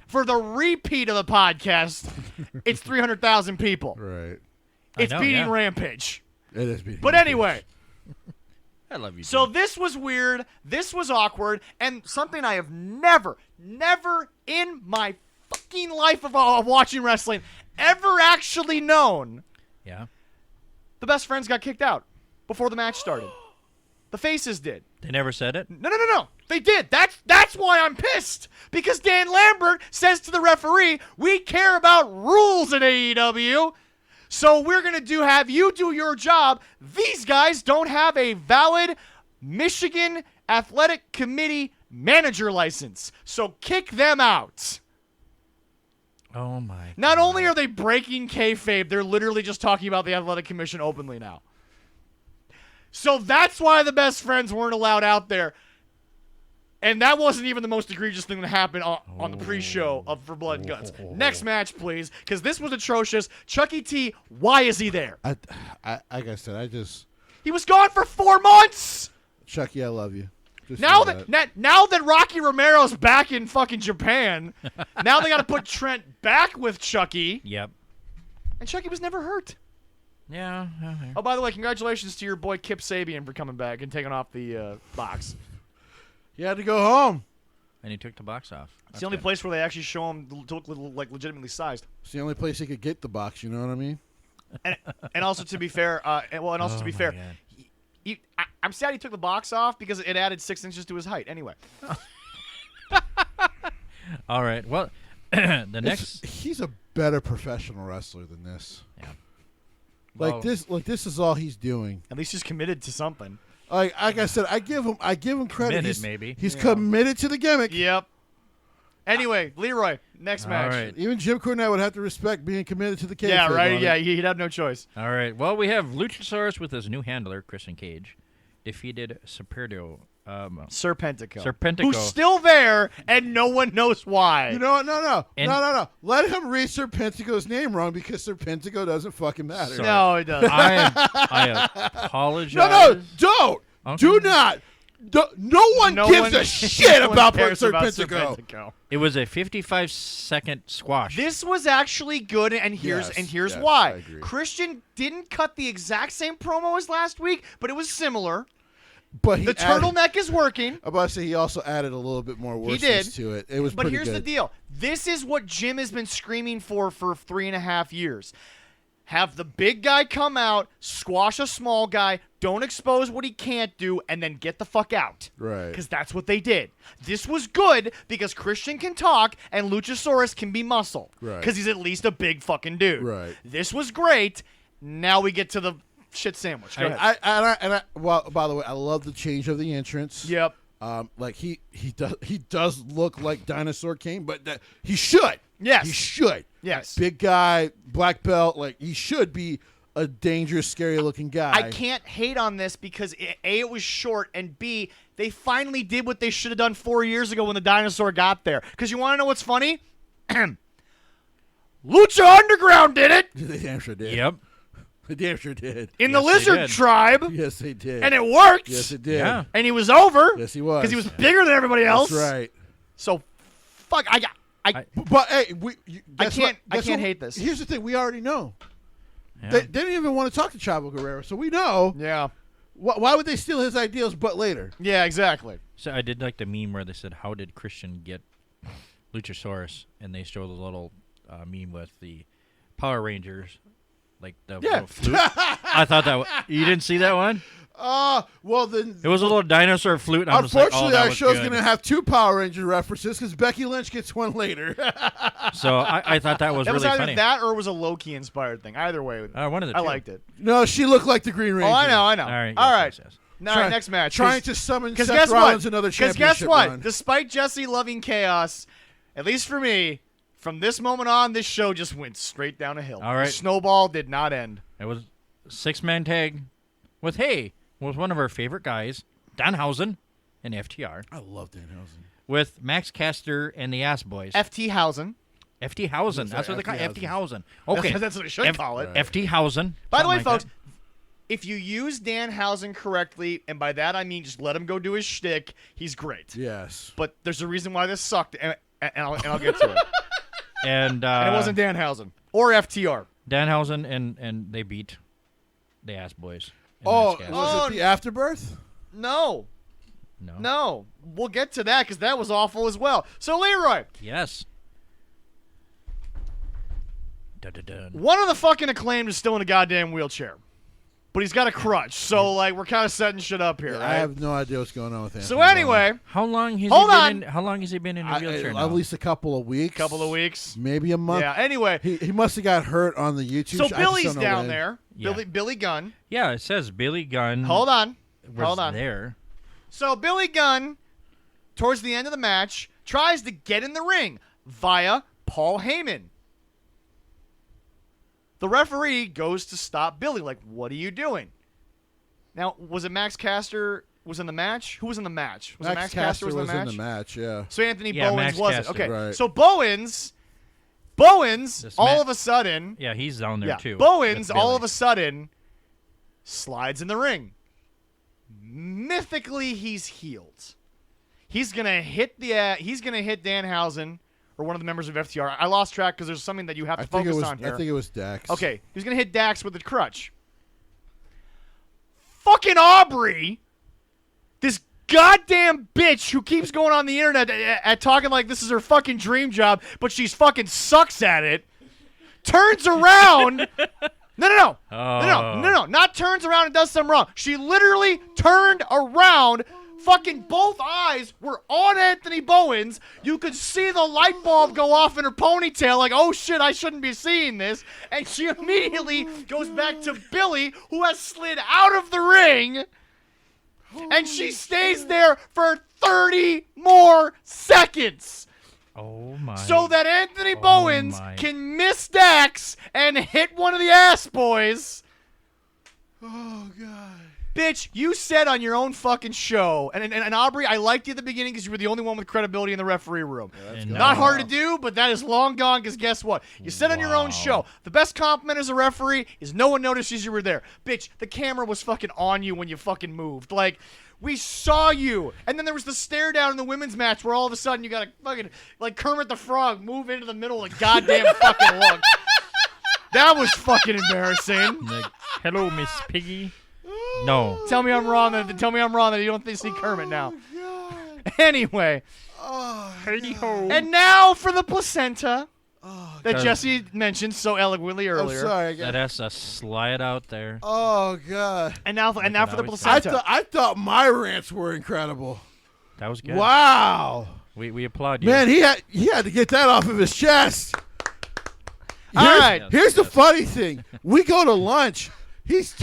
For the repeat of the podcast, it's 300,000 people. Right. It's beating Rampage. It is beating But Rampage. anyway. I love you. So this was weird. This was awkward. And something I have never in my fucking life of watching wrestling ever actually known, Yeah. the best friends got kicked out before the match started. The faces did. They never said it? No. They did. That's why I'm pissed. Because Dan Lambert says to the referee, we care about rules in AEW. So we're going to have you do your job. These guys don't have a valid Michigan Athletic Committee manager license. So kick them out. Oh, my Not God. only are they breaking kayfabe, they're literally just talking about the Athletic Commission openly now. So that's why the best friends weren't allowed out there. And that wasn't even the most egregious thing that happened on the pre-show For Blood and Guts. Next match, please, because this was atrocious. Chucky T, why is he there? Like I said, He was gone for 4 months. Chucky, I love you. Just Now know now that Rocky Romero's back in fucking Japan, now they got to put Trent back with Chucky. Yep. And Chucky was never hurt. Yeah. Okay. Oh, by the way, congratulations to your boy Kip Sabian for coming back and taking off the box. he had to go home. And he took the box off. It's the only place where they actually show him to look like legitimately sized. It's the only place he could get the box. You know what I mean? And also to be fair, God. I'm sad he took the box off because it added 6 inches to his height. Anyway, All right. Well, the next. He's a better professional wrestler than this. Yeah. Like this is all he's doing. at least he's committed to something. Like I said, I give him credit. Committed, maybe. He's Yeah. committed to the gimmick. Yep. Anyway, Leroy, next match. All right. Even Jim Cornette would have to respect being committed to the kayfabe. Yeah, right. on Yeah, it. he'd have no choice. All right. Well, we have Luchasaurus with his new handler, Christian Cage, defeated Serpentico. Serpentico. Serpentico. Who's still there, and no one knows why. You know what? No. And- No. Let him read Serpentico's name wrong because Serpentico doesn't fucking matter. Sorry. No, it doesn't. I apologize. No, don't. Okay. Do not. No one gives a shit no one about cares about Serpentico. Serpentico. It was a 55-second squash. This was actually good, and here's Yes, why. I agree. Christian didn't cut the exact same promo as last week, but it was similar. But he The turtleneck is working. I'm about to say he also added a little bit more He did. worseness to it. It was But pretty here's good. the deal. This is what Jim has been screaming for 3.5 years. Have the big guy come out, squash a small guy, don't expose what he can't do, and then get the fuck out. Right. Because that's what they did. This was good because Christian can talk and Luchasaurus can be muscle. Right. Because he's at least a big fucking dude. Right. This was great. Now we get to the shit sandwich. Go ahead. Well, by the way, I love the change of the entrance. Yep. Like he does look like Dinosaur King, but he should. Yes. He should. Yes. Big guy, black belt. Like he should be a dangerous, scary looking guy. I can't hate on this because A, it was short, and B, they finally did what they should have done 4 years ago when the dinosaur got there. Because you want to know what's funny? Lucha Underground did it They damn sure did. Yep. They damn sure did. in Yes, the they Lizard did. Tribe, Yes, they did. and it worked. Yes, it did. Yeah. And he was over. Yes, he was. Because he was bigger than everybody else. That's right. So, fuck, But hey, I can't hate this. Here's the thing: we already know. Yeah. They didn't even want to talk to Chavo Guerrero, so we know. Yeah. Why would they steal his ideals? But later, Yeah, exactly. So I did like the meme where they said, "How did Christian get Luchasaurus?" And they showed a little meme with the Power Rangers, like the little flute. I thought that you didn't see that one. well then. It was a little dinosaur flute. And I'm just like, Unfortunately, oh, that our was show's good. going to have 2 Power Ranger references because Becky Lynch gets one later. So I thought that was That was really either funny. that or it was a Loki inspired thing. Either way, One of the I two. liked it. No, she looked like the Green Ranger. Oh, I know. All right. All yes, right. yes, yes. All right, next match. Trying to summon Because Seth guess Rollins what? another Because championship guess what? run. Despite Jesse loving chaos, at least for me, from this moment on, this show just went straight down a hill. All right. The snowball did not end. It was a 6-man tag with was one of our favorite guys, Danhausen and FTR, I love Danhausen. with Max Caster and the Ass Boys. FT Hausen. FT Hausen. That's what they call it. FT Hausen. Okay. That's what I should call it. FT Hausen. By the way, something like folks, if you use Danhausen correctly, and by that I mean just let him go do his shtick, he's great. Yes. But there's a reason why this sucked, and I'll get to it. that. And And it wasn't Danhausen or FTR. Danhausen, and they beat the Ass Boys. and Oh, Max Caster. was it the Afterbirth? No. No. We'll get to that because that was awful as well. So, Leroy, Yes. One of the fucking Acclaimed is still in a goddamn wheelchair. But he's got a crutch, so like we're kind of setting shit up here. Yeah, right? I have no idea what's going on with him. So anyway, how long has he been in a wheelchair now? At least a couple of weeks. Maybe a month. Yeah. Anyway, he must have got hurt on the YouTube. So Billy's down there. Yeah. Billy Gunn. Yeah, it says Billy Gunn. Hold on. There. So Billy Gunn, towards the end of the match, tries to get in the ring via Paul Heyman. The referee goes to stop Billy. Like, what are you doing? Now, was it Max Caster was in the match? Who was in the match? Was Max Caster was in the match, yeah. So Anthony Bowens wasn't. Caster, okay, right. So Bowens, all of a sudden... Yeah, he's down there too. Bowens, all of a sudden, slides in the ring. Mythically, he's healed. He's gonna hit Danhausen, or one of the members of FTR. I lost track because there's something that you have to focus on here. I think it was Dax. Okay, he was going to hit Dax with the crutch. Fucking Aubrey, this goddamn bitch who keeps going on the internet at talking like this is her fucking dream job, but she's fucking sucks at it, turns around. No, not turns around and does something wrong. She literally turned around. Fucking both eyes were on Anthony Bowens. You could see the light bulb go off in her ponytail like, oh shit, I shouldn't be seeing this. And she immediately goes back to Billy, who has slid out of the ring. And she stays there for 30 more seconds. Oh my. So that Anthony Bowens can miss Dax and hit one of the ass boys. Oh, God. Bitch, you said on your own fucking show, and Aubrey, I liked you at the beginning because you were the only one with credibility in the referee room. Yeah, not hard to do, but that is long gone because guess what? You said on your own show, the best compliment as a referee is no one notices you were there. Bitch, the camera was fucking on you when you fucking moved. Like, we saw you. And then there was the stare down in the women's match where all of a sudden you got to fucking, like Kermit the Frog, move into the middle of the goddamn fucking lug. That was fucking embarrassing. Like, hello, Miss Piggy. No. Tell me I'm wrong that you don't see Kermit now. God. Anyway. Hey-ho. And now for the placenta that Jesse mentioned so eloquently earlier. I'm sorry. That has to slide out there. Oh, God. And now for the placenta. I thought my rants were incredible. That was good. Wow. We applaud you. Man, he had to get that off of his chest. All right. Here's the funny thing. We go to lunch. He's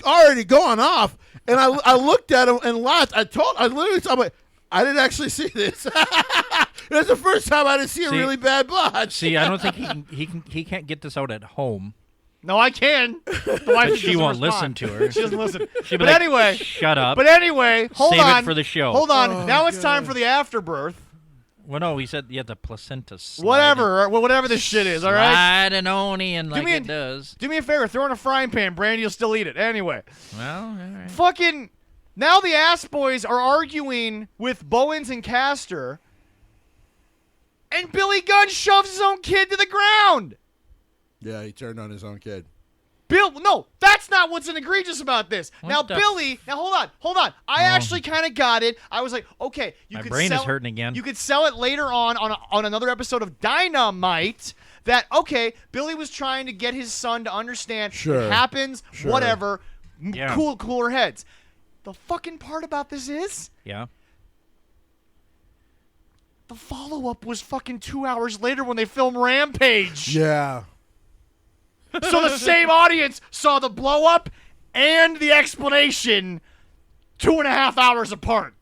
already gone off, and I looked at him and laughed. I literally told I didn't actually see this. That's the first time I didn't see a really bad botch. See, I don't think he can't get this out at home. No, I can. But she won't listen to her. She doesn't listen. But anyway, shut up. But anyway, hold on. Save it for the show. Hold on. Oh, now it's time for the afterbirth. Well, no, he said the placenta slide. Whatever this shit is, all right? Slide an onion like it does. Do me a favor, throw in a frying pan, Brandy, you'll still eat it. Anyway. Well, all right. Fucking, now the ass boys are arguing with Bowens and Caster, and Billy Gunn shoves his own kid to the ground. Yeah, he turned on his own kid. No, that's not what's egregious about this. Billy, hold on. I actually kind of got it. I was like, okay, my brain is hurting again. You could sell it later on another episode of Dynamite that, okay, Billy was trying to get his son to understand it happens, whatever, cooler heads. The fucking part about this is... Yeah. The follow-up was fucking 2 hours later when they filmed Rampage. Yeah. So the same audience saw the blow-up and the explanation 2.5 hours apart.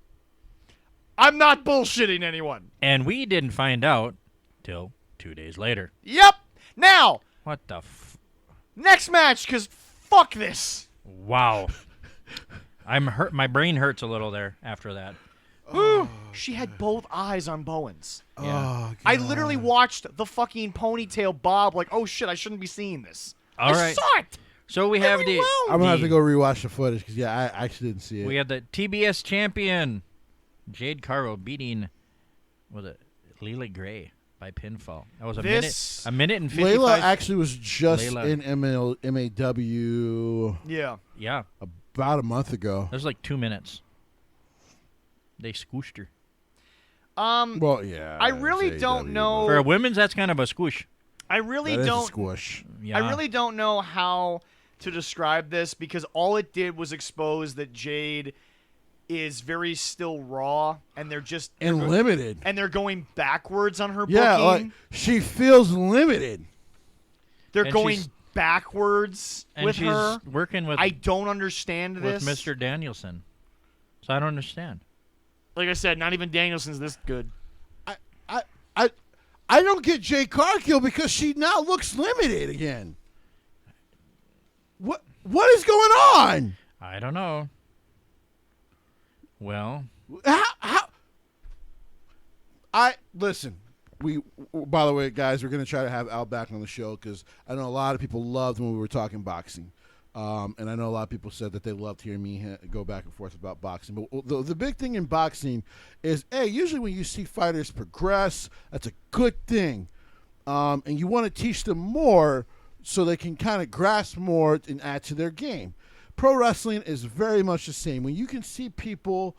I'm not bullshitting anyone. And we didn't find out till 2 days later. Yep. Now. What the next match, because fuck this. Wow. I'm hurt. My brain hurts a little there after that. She had both eyes on Bowens. Yeah. Oh, I literally watched the fucking ponytail bob like, oh shit, I shouldn't be seeing this. All right. I saw it. So we have I'm going to have to go rewatch the footage because, I actually didn't see it. We had the TBS champion, Jade Cargill, beating, Leela Gray by pinfall. That was a minute and 55. Layla actually was just in MAW. Yeah. About a month ago. That was like 2 minutes. They squished her. Well, yeah. I really don't know. For a women's, that's kind of a squish. I really That is a don't. squish. Yeah. I really don't know how to describe this because all it did was expose that Jade is very still raw, and they're limited, and they're going backwards on her Yeah, booking. like she feels limited. They're And going she's- backwards And with she's her. working with I don't understand with this. Mr. Danielson, so I don't understand. Like I said, not even Danielson's this good. I don't get Jay Cargill because she now looks limited again. What is going on? I don't know. Well, How? Listen. By the way, guys, we're going to try to have Al back on the show because I know a lot of people loved when we were talking boxing. And I know a lot of people said that they loved hearing me go back and forth about boxing. But the big thing in boxing is, usually when you see fighters progress, that's a good thing. And you want to teach them more so they can kind of grasp more and add to their game. Pro wrestling is very much the same. When you can see people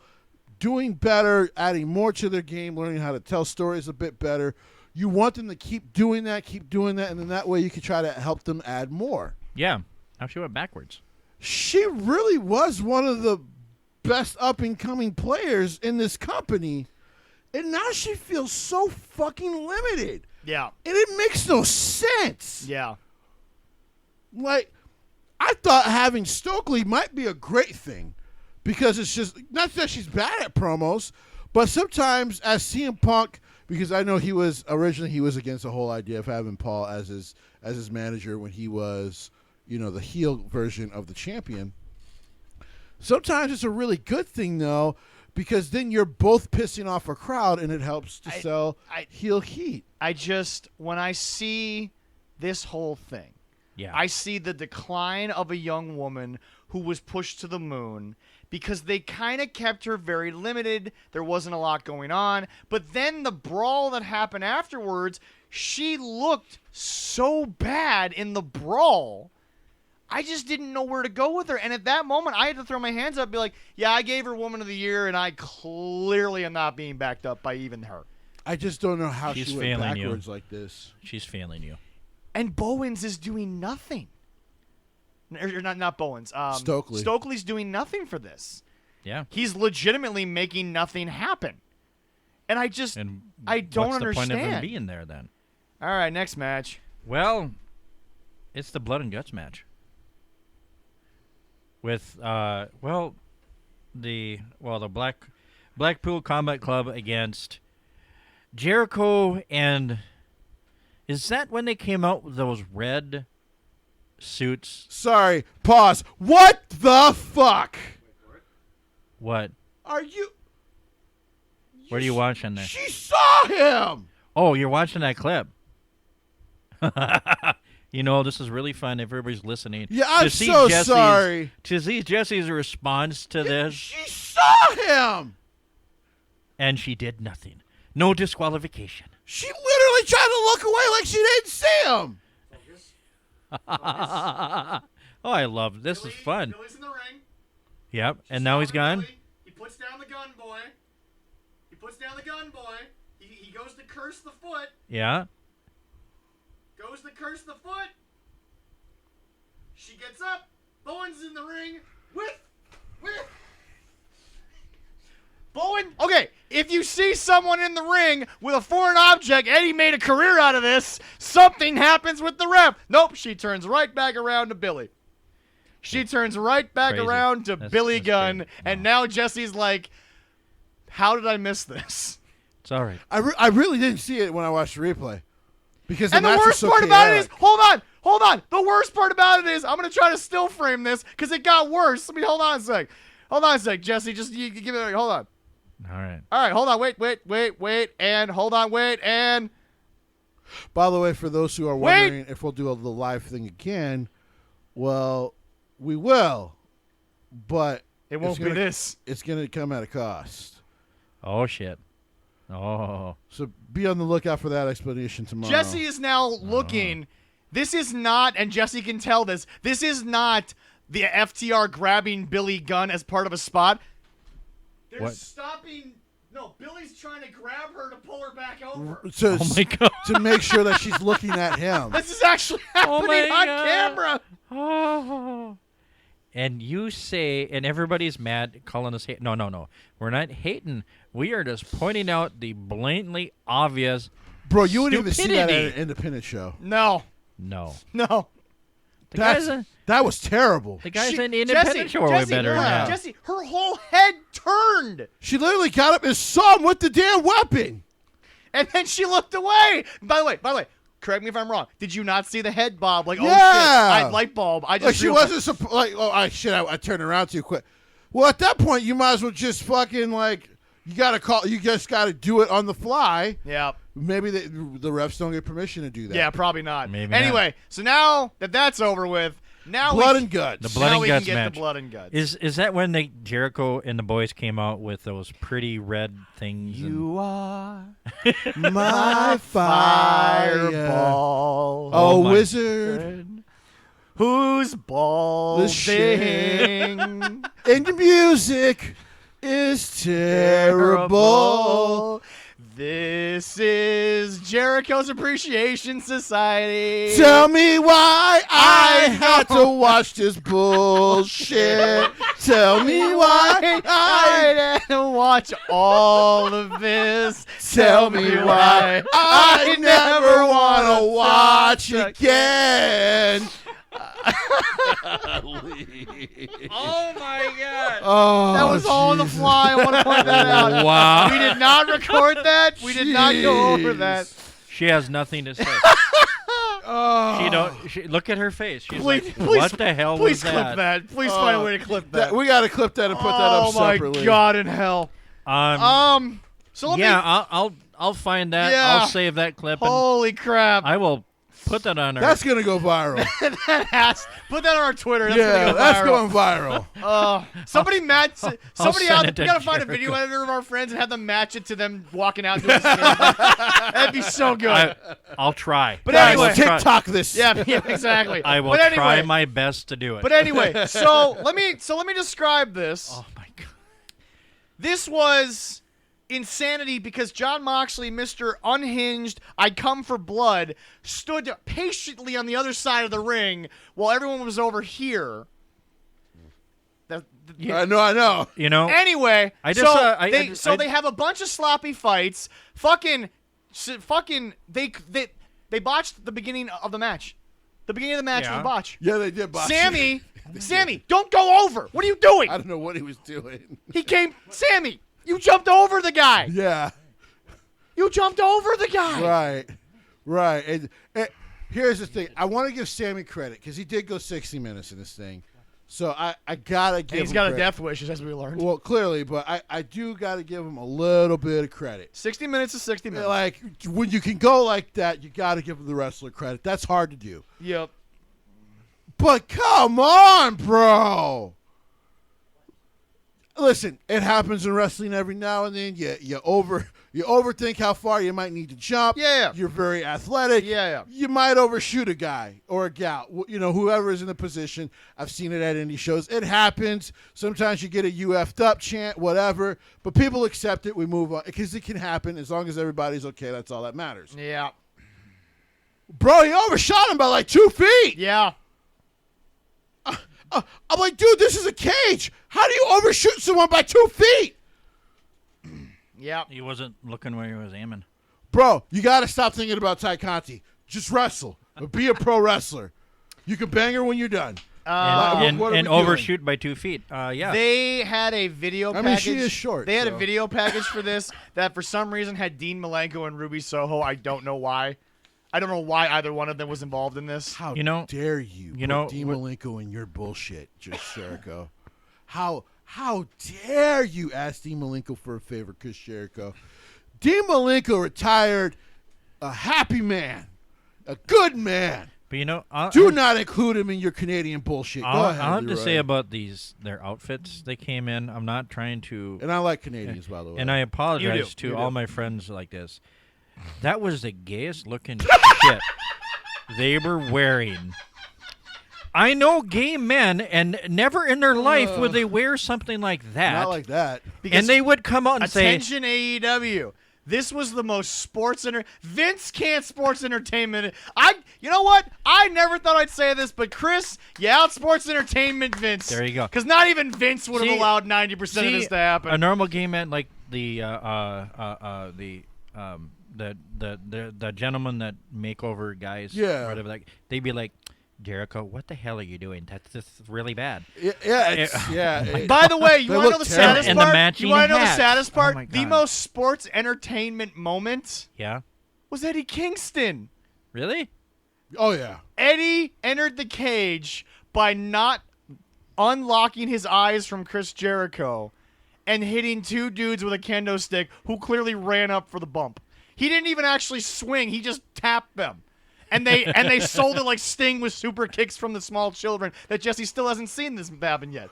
doing better, adding more to their game, learning how to tell stories a bit better, you want them to keep doing that, and then that way you can try to help them add more. yeah. Now she went backwards. She really was one of the best up-and-coming players in this company, and now she feels so fucking limited. Yeah. And it makes no sense. Yeah. Like, I thought having Stokely might be a great thing because it's just, not that she's bad at promos, but sometimes as CM Punk, because I know he was against the whole idea of having Paul as his manager when he was, the heel version of the champion. Sometimes it's a really good thing, though, because then you're both pissing off a crowd, and it helps to sell heel heat. When I see this whole thing, I see the decline of a young woman who was pushed to the moon because they kind of kept her very limited. There wasn't a lot going on. But then the brawl that happened afterwards, she looked so bad in the brawl. I just didn't know where to go with her. And at that moment, I had to throw my hands up and be like, yeah, I gave her Woman of the Year, and I clearly am not being backed up by even her. I just don't know how She's she went failing backwards you. like this. She's failing you. And Bowens is doing nothing. Or not Bowens. Stokely. Stokely's doing nothing for this. Yeah. He's legitimately making nothing happen. And I don't understand. What's the point of him being there then? All right, next match. Well, it's the blood and guts match. With the Blackpool Combat Club against Jericho, and is that when they came out with those red suits? Sorry, pause. What the fuck? What? Are you? What are you watching there? She saw him. Oh, you're watching that clip. This is really fun if everybody's listening. Yeah, I'm so sorry. To see Jesse's response to this. She saw him. And she did nothing. No disqualification. She literally tried to look away like she didn't see him. Oh, I love it. This is fun. Billy's in the ring. Yep, and now he's gone. Billy. He puts down the gun, boy. He goes to curse the foot. Yeah. Goes to curse the foot. She gets up. Bowen's in the ring with Bowen. Okay, if you see someone in the ring with a foreign object, Eddie made a career out of this, something happens with the ref. Nope, she turns right back around to Billy. She turns right back around to Billy Gunn, crazy. and now Jesse's like, how did I miss this? It's all right. I really didn't see it when I watched the replay. Because And the worst part about it is, hold on. The worst part about it is, I'm going to try to still frame this because it got worse. Let me hold on a sec, Jesse. Just you give it. Hold on. All right. All right, hold on. Wait, and hold on, and. By the way, for those who are wondering if we'll do the live thing again, well, we will, but It won't be this. It's going to come at a cost. Oh, shit. Oh. So be on the lookout for that explanation tomorrow. Jesse is now looking. This is not, and Jesse can tell this, this is not the FTR grabbing Billy Gunn as part of a spot. They're What? stopping No, Billy's trying to grab her to pull her back over. Oh my God. To make sure that she's looking at him. This is actually happening on camera. Oh. And you say, and everybody's mad, calling us hate. No. We're not hating. We are just pointing out the blatantly obvious Bro, you wouldn't even see that stupidity. at an independent show. No. That was terrible. The guys in the independent show are way better than that. Jesse, her whole head turned. She literally got up and saw him with the damn weapon. And then she looked away. By the way, correct me if I'm wrong. Did you not see the head bob? Like, oh shit, light bulb. I just like she wasn't I turned around too quick. Well, at that point, you might as well just fucking you just got to do it on the fly. Yeah. Maybe the refs don't get permission to do that. Yeah, probably not. Maybe anyway, not. So now that that's over with, now blood and guts. The blood and guts can get match. the blood and guts. Is that when Jericho and the boys came out with those pretty red things? You are my fireball. Oh, my wizard. Whose ball The sing. And the music is terrible. This is Jericho's Appreciation Society. Tell me why I had to watch this bullshit. Tell me why I had to watch all of this. Tell me why I never want to watch again. Oh my God! Oh, That was all on the fly. I want to point that out. Wow. We did not record that. We did not go over that. She has nothing to say. She look at her face. She's Please, what the hell please was clip that. Please find a way to clip that. We got to clip that and put that up separately. Oh my God in hell. So let me. I'll find that. Yeah. I'll save that clip. Holy crap. I will put that on her. That's gonna go viral. Put that on our Twitter. That's Yeah, gonna go that's viral. going viral. Somebody send it to we gotta find a Jericho. video editor of our friends and have them match it to them walking out doing this. That'd be so good. I'll try. But I anyway- will try. TikTok this. Yeah, exactly. I will But anyway, try my best to do it. But anyway, so let me describe this. Oh my God. This was insanity because Jon Moxley, Mr. Unhinged, I come for blood, stood patiently on the other side of the ring while everyone was over here. I know. You know. Anyway, I just they have a bunch of sloppy fights. They botched the beginning of the match. The beginning of the match was a botch. Yeah, they did. Botch. Sammy, don't go over. What are you doing? I don't know what he was doing. Sammy, you jumped over the guy. Yeah. You jumped over the guy. Right. And here's the thing. I want to give Sammy credit because he did go 60 minutes in this thing. So I gotta give him He's got credit. a death wish, as we learned. Well, clearly, but I do gotta give him a little bit of credit. 60 minutes is 60 minutes. Like, when you can go like that, you gotta give the wrestler credit. That's hard to do. Yep. But come on, bro. Listen, it happens in wrestling every now and then. You overthink how far you might need to jump. Yeah. You're very athletic. Yeah. You might overshoot a guy or a gal. Whoever is in the position. I've seen it at indie shows. It happens. Sometimes you get a you effed up chant, whatever. But people accept it. We move on because it can happen as long as everybody's okay. That's all that matters. Yeah. Bro, he overshot him by like 2 feet. Yeah. I'm like, dude, this is a cage. How do you overshoot someone by 2 feet? Yeah. He wasn't looking where he was aiming. Bro, you got to stop thinking about Ty Conti. Just wrestle. But be a pro wrestler. You can bang her when you're done. And what are we overshoot by 2 feet. Yeah. They had a video package. I mean, she is short. They had so. a video package for this that for some reason had Dean Malenko and Ruby Soho. I don't know why. I don't know why either one of them was involved in this. How dare you put Dean Malenko in your bullshit, just Jericho. How dare you ask Dean Malenko for a favor, Chris Jericho? Dean Malenko retired a happy man, a good man. But do not include him in your Canadian bullshit. Go ahead, I'll have to Leroy. say about their outfits they came in. I'm not trying to. And I like Canadians, by the way. And I apologize to You all do. my friends like this. That was the gayest looking shit they were wearing. I know gay men, and never in their life would they wear something like that. Not like that. And they would come out and attention AEW. This was the most sports Vince can't sports entertainment. You know what? I never thought I'd say this, but Chris, you out sports entertainment Vince. There you go. Because not even Vince would have allowed 90% of this to happen. A normal gay man, like the gentleman that makeover guys, whatever, like, they'd be like, Jericho, what the hell are you doing? That's just really bad. By the way, you want to know the saddest and part? You want to know the saddest part? The most sports entertainment moment was Eddie Kingston. Really? Oh, yeah. Eddie entered the cage by not unlocking his eyes from Chris Jericho and hitting two dudes with a kendo stick who clearly ran up for the bump. He didn't even actually swing. He just tapped them. And they sold it like Sting with super kicks from the small children that Jesse still hasn't seen this happen yet.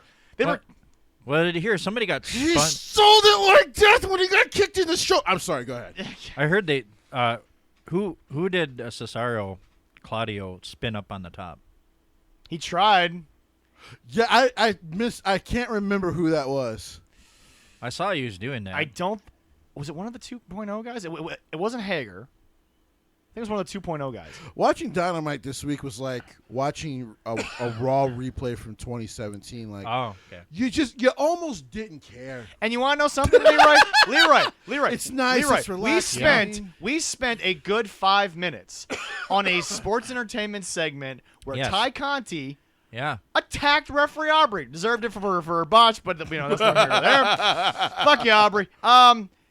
What did you hear? Somebody got He sold it like death when he got kicked in the shoulder. I'm sorry, go ahead. I heard they who did Cesaro Claudio spin up on the top? He tried. Yeah, I can't remember who that was. I saw he was doing that. Was it one of the 2.0 guys? It wasn't Hager. I think it was one of the 2.0 guys. Watching Dynamite this week was like watching a Raw replay from 2017. Like, you almost didn't care. And you want to know something, Leroy? Leroy, it's nice. Leroy, it's relaxing. we spent a good 5 minutes on a sports entertainment segment where Ty Conti attacked referee Aubrey. Deserved it for a botch, but that's not here or there. Fuck you, Aubrey.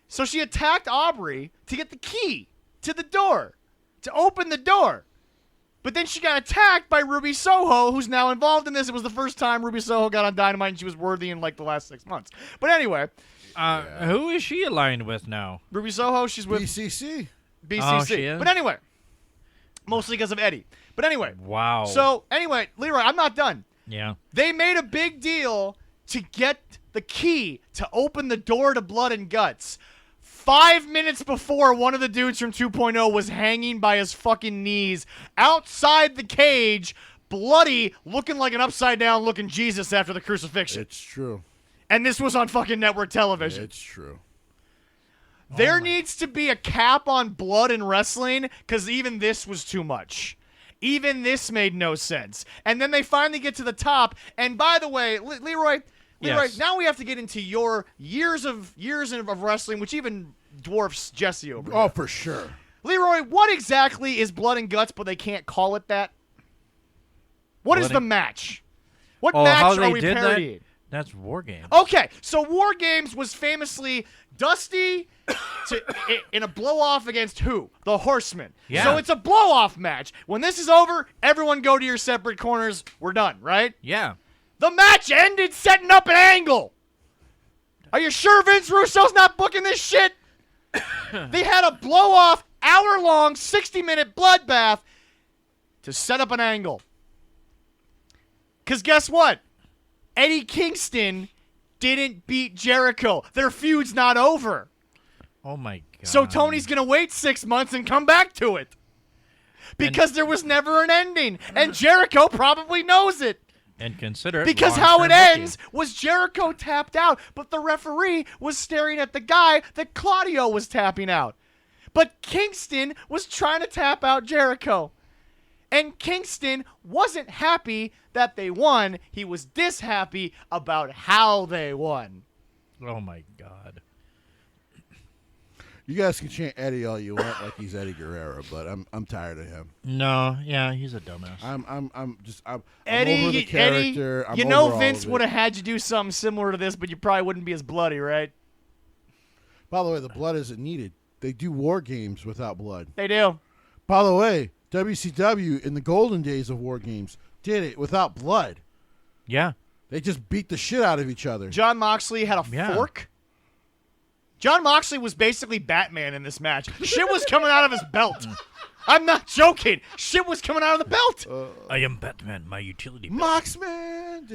So she attacked Aubrey to get the key to the door. To open the door. But then she got attacked by Ruby Soho, who's now involved in this. It was the first time Ruby Soho got on Dynamite, and she was worthy in like the last 6 months. But anyway. Who is she aligned with now? Ruby Soho, she's with BCC. Oh, she is? But anyway. Mostly because of Eddie. But anyway. Wow. So, anyway, Leroy, I'm not done. Yeah. They made a big deal to get the key to open the door to Blood and Guts. 5 minutes before, one of the dudes from 2.0 was hanging by his fucking knees outside the cage, bloody, looking like an upside-down looking Jesus after the crucifixion. It's true. And this was on fucking network television. It's true. There needs to be a cap on blood in wrestling, because even this was too much. Even this made no sense. And then they finally get to the top, and by the way, Leroy, now we have to get into your years of wrestling, which even dwarfs Jesse over here. Oh, for sure. Leroy, what exactly is Blood and Guts, but they can't call it that? What is the match? What match are we parodying? That's War Games. Okay, so War Games was famously Dusty in a blow-off against who? The Horsemen. Yeah. So it's a blow-off match. When this is over, everyone go to your separate corners. We're done, right? Yeah. The match ended setting up an angle. Are you sure Vince Russo's not booking this shit? They had a blow-off, hour-long, 60-minute bloodbath to set up an angle. Because guess what? Eddie Kingston didn't beat Jericho. Their feud's not over. Oh, my God. So Tony's going to wait 6 months and come back to it. Because there was never an ending. And Jericho probably knows it. And consider it because how it ends was Jericho tapped out, but the referee was staring at the guy that Claudio was tapping out. But Kingston was trying to tap out Jericho. And Kingston wasn't happy that they won. He was dishappy about how they won. Oh, my God. You guys can chant Eddie all you want like he's Eddie Guerrero, but I'm tired of him. No, yeah, he's a dumbass. I'm Eddie, over the character. Eddie, Vince would have had you do something similar to this, but you probably wouldn't be as bloody, right? By the way, the blood isn't needed. They do War Games without blood. They do. By the way, WCW in the golden days of War Games did it without blood. Yeah. They just beat the shit out of each other. John Moxley had a fork. John Moxley was basically Batman in this match. Shit was coming out of his belt. I'm not joking. Shit was coming out of the belt. I am Batman, my utility belt. Moxman.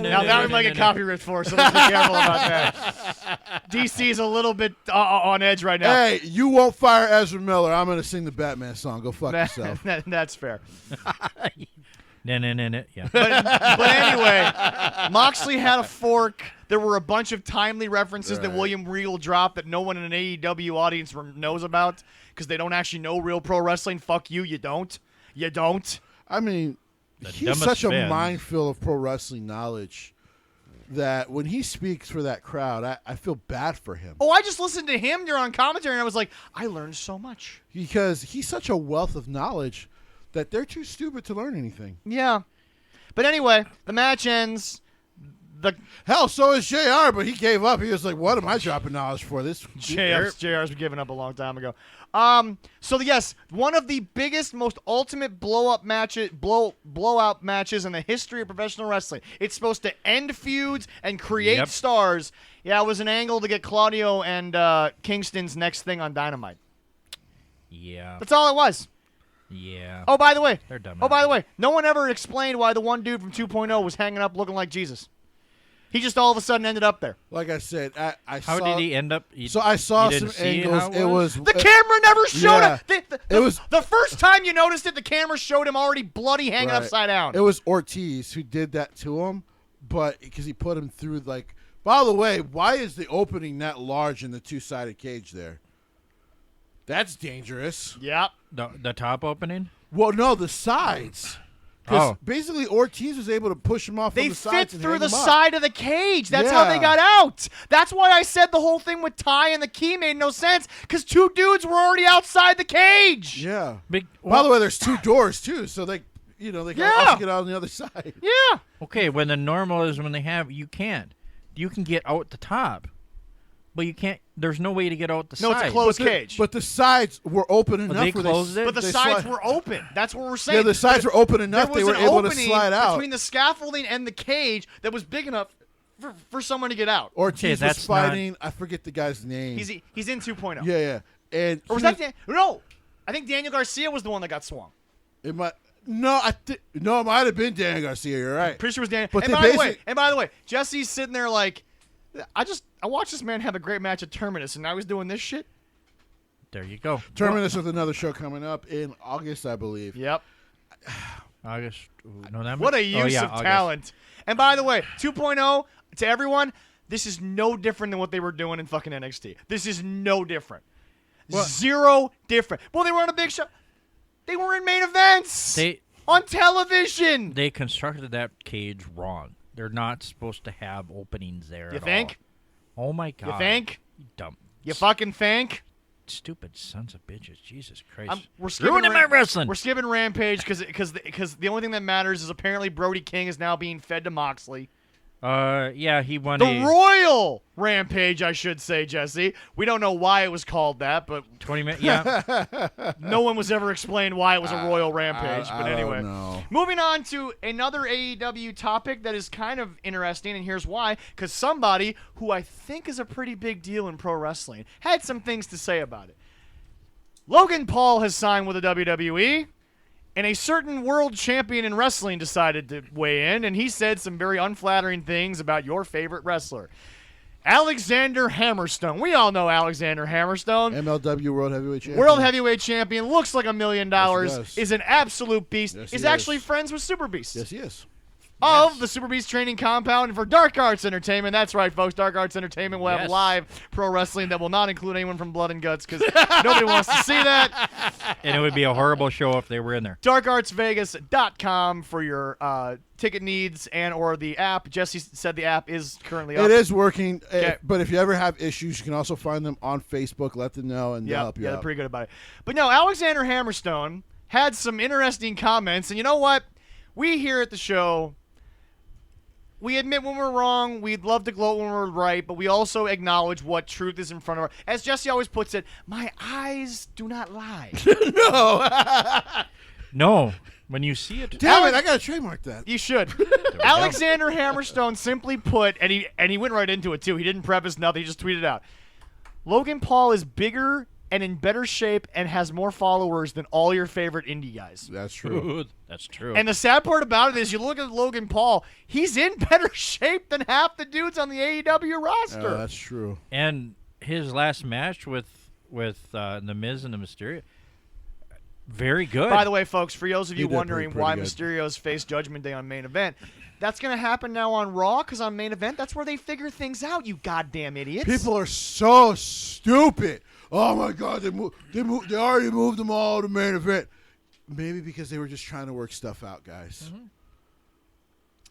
Now that would make a copyright for us, so let's be careful about that. DC's a little bit on edge right now. Hey, you won't fire Ezra Miller. I'm going to sing the Batman song. Go fuck yourself. That's fair. Yeah. But anyway, Moxley had a fork. There were a bunch of timely references that William Regal dropped that no one in an AEW audience knows about because they don't actually know real pro wrestling. Fuck you, you don't. You don't. I mean, he's such a minefield of pro wrestling knowledge that when he speaks for that crowd, I feel bad for him. Oh, I just listened to him during commentary, and I was like, I learned so much. Because he's such a wealth of knowledge that they're too stupid to learn anything. Yeah. But anyway, the match ends. Hell, so is JR, but he gave up. He was like, what am I dropping knowledge for? This JR's been given up a long time ago. So yes, one of the biggest, most ultimate blowout matches in the history of professional wrestling. It's supposed to end feuds and create stars. Yeah, it was an angle to get Claudio and Kingston's next thing on Dynamite. Yeah. That's all it was. Yeah. Oh, by the way. They're dumb. Oh, by the way, no one ever explained why the one dude from 2.0 was hanging up looking like Jesus. He just all of a sudden ended up there. Like I said, How did he end up? So I saw some angles. It was the camera never showed him. It was the first time you noticed it. The camera showed him already bloody, hanging upside down. It was Ortiz who did that to him, but because he put him through like. By the way, why is the opening that large in the two-sided cage there? That's dangerous. Yep. The top opening? Well, no, the sides. Because basically Ortiz was able to push him off on the sides. They fit through the side of the cage. That's how they got out. That's why I said the whole thing with Ty and the key made no sense, because two dudes were already outside the cage. Yeah. By the way, there's two doors, too, so they can also get out on the other side. Yeah. Okay, when the normal is when you can't. You can get out the top. But you can't. There's no way to get out the side. No, it's a closed cage. But the sides were open enough. They closed it. But the sides were open. That's what we're saying. Yeah, the sides were open enough. They were able to slide out between the scaffolding and the cage that was big enough for someone to get out. Ortiz was fighting. I forget the guy's name. He's in 2.0. Yeah. And or was that no? I think Daniel Garcia was the one that got swung. It might. No, it might have been Daniel Garcia. You're right. Pretty sure it was Daniel. But and by the way, Jesse's sitting there like. I watched this man have a great match at Terminus, and now he's doing this shit. There you go. Terminus with another show coming up in August, I believe. Yep. August. What a use of talent. And by the way, 2.0, to everyone, this is no different than what they were doing in fucking NXT. This is no different. Zero different. Well, they were on a big show. They were in main events. On television. They constructed that cage wrong. They're not supposed to have openings there. You think? All. Oh my god! You think? You dumb. You fucking think? Stupid sons of bitches! Jesus Christ! We're skipping ruining my wrestling. We're skipping Rampage because the only thing that matters is apparently Brody King is now being fed to Moxley. Yeah, he won the Royal Rampage, I should say, Jesse. We don't know why it was called that, but 20 minutes. Yeah. No one was ever explained why it was a Royal Rampage. But anyway, moving on to another AEW topic that is kind of interesting, and here's why: because somebody who I think is a pretty big deal in pro wrestling had some things to say about it. Logan Paul has signed with the WWE. And a certain world champion in wrestling decided to weigh in, and he said some very unflattering things about your favorite wrestler, Alexander Hammerstone. We all know Alexander Hammerstone. MLW World Heavyweight Champion. World Heavyweight Champion, looks like $1 million, is an absolute beast, is actually friends with Super Beast. Yes, he is. Of the Super Beast training compound. And for Dark Arts Entertainment, that's right, folks, Dark Arts Entertainment will have live pro wrestling that will not include anyone from Blood and Guts because nobody wants to see that. And it would be a horrible show if they were in there. DarkArtsVegas.com for your ticket needs and or the app. Jesse said the app is currently up. It is working, but if you ever have issues, you can also find them on Facebook. Let them know, and they'll help you out. Yeah, they're pretty good about it. But no, Alexander Hammerstone had some interesting comments, and you know what? We here at the show, we admit when we're wrong. We'd love to gloat when we're right, but we also acknowledge what truth is in front of us. As Jesse always puts it, my eyes do not lie. No. When you see it. Damn it, I got to trademark that. You should. Alexander Hammerstone simply put, and he went right into it too. He didn't preface nothing. He just tweeted out, Logan Paul is bigger and in better shape and has more followers than all your favorite indie guys. That's true. That's true. And the sad part about it is you look at Logan Paul, he's in better shape than half the dudes on the AEW roster. That's true. And his last match with The Miz and the Mysterio, Very good. By the way, folks, for those of you did wondering pretty why good. Mysterio's face Judgment Day on main event, that's going to happen now on Raw, because on main event, that's where they figure things out, you goddamn idiots. People are so stupid. Oh, my God, they already moved them all to main event. Maybe because they were just trying to work stuff out, guys.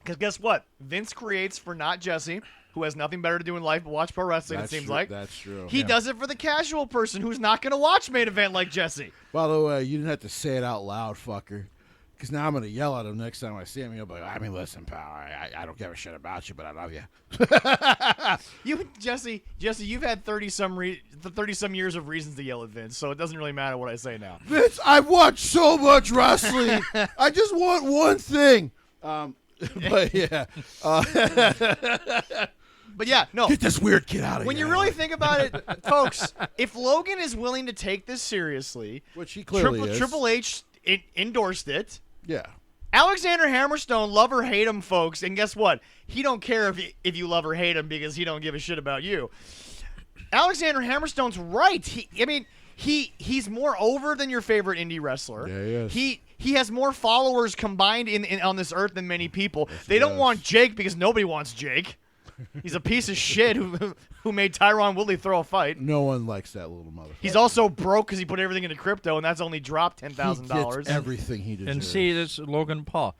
Because guess what? Vince creates for not Jesse, who has nothing better to do in life but watch pro wrestling, it seems like. That's true. He does it for the casual person who's not going to watch main event like Jesse. By the way, you didn't have to say it out loud, fucker. Because now I'm going to yell at him next time I see him. He'll be like, I mean, listen, pal, I don't give a shit about you, but I love you. Jesse, you've had 30-some years of reasons to yell at Vince, so it doesn't really matter what I say now. Vince, I've watched so much wrestling. I just want one thing. But, yeah. But, yeah, no. Get this weird kid out of here. When you really think about it, folks, if Logan is willing to take this seriously, which he clearly is. Triple H endorsed it. Yeah. Alexander Hammerstone, love or hate him, folks, and guess what? He don't care if you love or hate him because he don't give a shit about you. Alexander Hammerstone's right. He's more over than your favorite indie wrestler. Yeah, he is. He has more followers combined on this earth than many people. Yes, they don't want Jake because nobody wants Jake. He's a piece of shit who made Tyron Woodley throw a fight. No one likes that little motherfucker. He's also broke because he put everything into crypto, and that's only dropped $10,000. He gets everything he deserves. And see, this Logan Paul.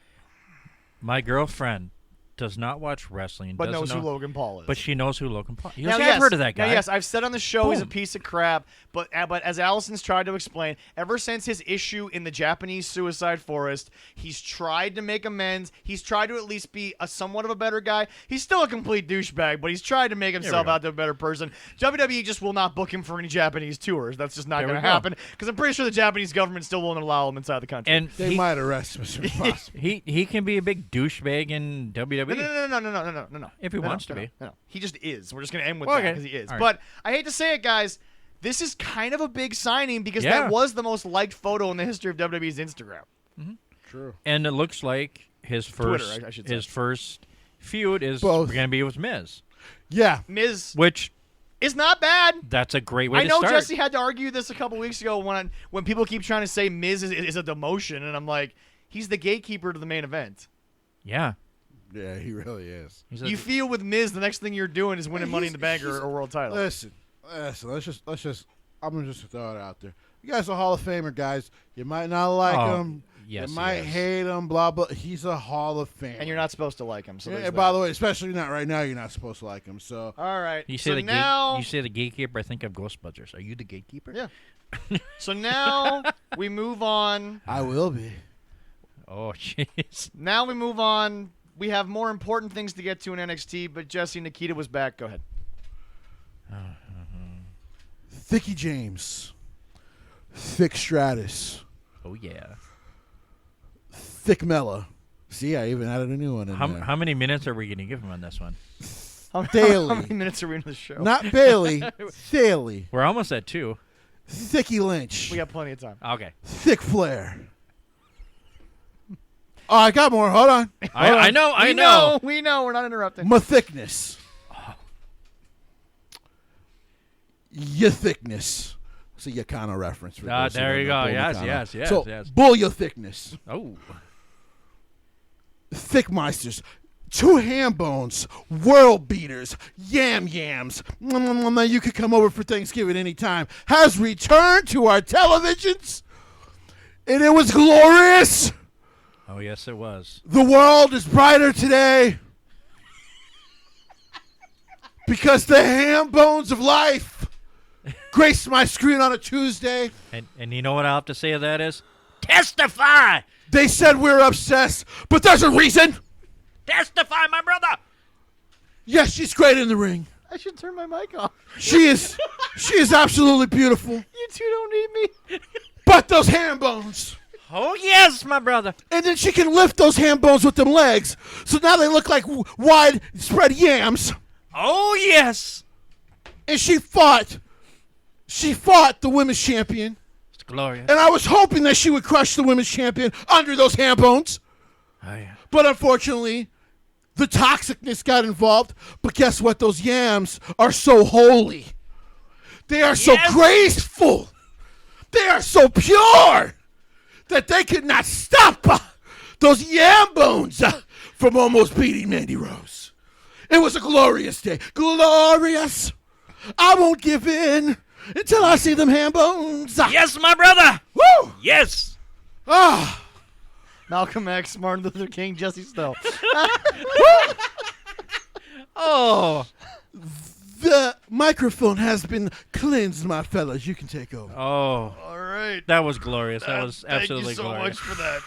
My girlfriend does not watch wrestling, but knows who Logan Paul is. But she knows who Logan Paul is. Now, I've heard of that guy. Now, yes, I've said on the show he's a piece of crap, but as Allison's tried to explain, ever since his issue in the Japanese suicide forest, he's tried to make amends. He's tried to at least be a somewhat of a better guy. He's still a complete douchebag, but he's tried to make himself out to a better person. WWE just will not book him for any Japanese tours. That's just not going to happen, because I'm pretty sure the Japanese government still won't allow him inside the country. And they might arrest him. He can be a big douchebag in WWE. No. If he wants to be. No. He just is. We're just going to end with that because he is. Right. But I hate to say it, guys. This is kind of a big signing because that was the most liked photo in the history of WWE's Instagram. Mm-hmm. True. And it looks like his first Twitter, I should say. His first feud is going to be with Miz. Yeah. Miz. Which is not bad. That's a great way to start. I know Jesse had to argue this a couple weeks ago when people keep trying to say Miz is a demotion, and I'm like, he's the gatekeeper to the main event. Yeah. Yeah, he really is. You feel with Miz, the next thing you're doing is winning Money in the Bank or a world title. Listen. Let's just. I'm gonna just throw it out there. You guys are Hall of Famer guys. You might not like him. Yes, you might hate him. Blah blah. He's a Hall of Famer, and you're not supposed to like him. So by the way, especially not right now, you're not supposed to like him. So all right. You say you say the gatekeeper. I think of Ghostbusters. Are you the gatekeeper? Yeah. So now we move on. I will be. Oh jeez. Now we move on. We have more important things to get to in NXT, but Jesse, Nikita was back. Go ahead. Thicky James. Thick Stratus. Oh, yeah. Thick Mella. See, I even added a new one in there. How many minutes are we going to give him on this one? Daily. How many minutes are we in the show? Not Bailey. Daily. We're almost at 2. Thicky Lynch. We got plenty of time. Okay. Thick Flair. Oh, I got more. Hold on. I know. We know. We're not interrupting. My thickness. Your thickness. It's a Yakana reference. For there you go. Yes. So, bull your thickness. Oh. Thick Meisters. 2 ham bones. World beaters. Yams. You could come over for Thanksgiving anytime. Has returned to our televisions. And it was glorious. Oh, yes, it was. The world is brighter today because the ham bones of life graced my screen on a Tuesday. And you know what I'll have to say to that is? Testify! They said we're obsessed, but there's a reason. Testify, my brother! Yes, she's great in the ring. I should turn my mic off. She is absolutely beautiful. You two don't need me. But those ham bones. Oh, yes, my brother. And then she can lift those ham bones with them legs. So now they look like wide spread yams. Oh, yes. And she fought the women's champion. It's glorious. And I was hoping that she would crush the women's champion under those ham bones. Oh, yeah. But unfortunately, the toxicness got involved. But guess what? Those yams are so holy. They are so graceful. They are so pure. that they could not stop those yam bones from almost beating Mandy Rose. It was a glorious day. Glorious. I won't give in until I see them ham bones. Yes, my brother. Woo! Yes. Ah. Malcolm X, Martin Luther King, Jesse Stowe. Oh. The microphone has been cleansed, my fellas. You can take over. Oh. All right. That was glorious. That was absolutely glorious. Thank you so glorious. much for that.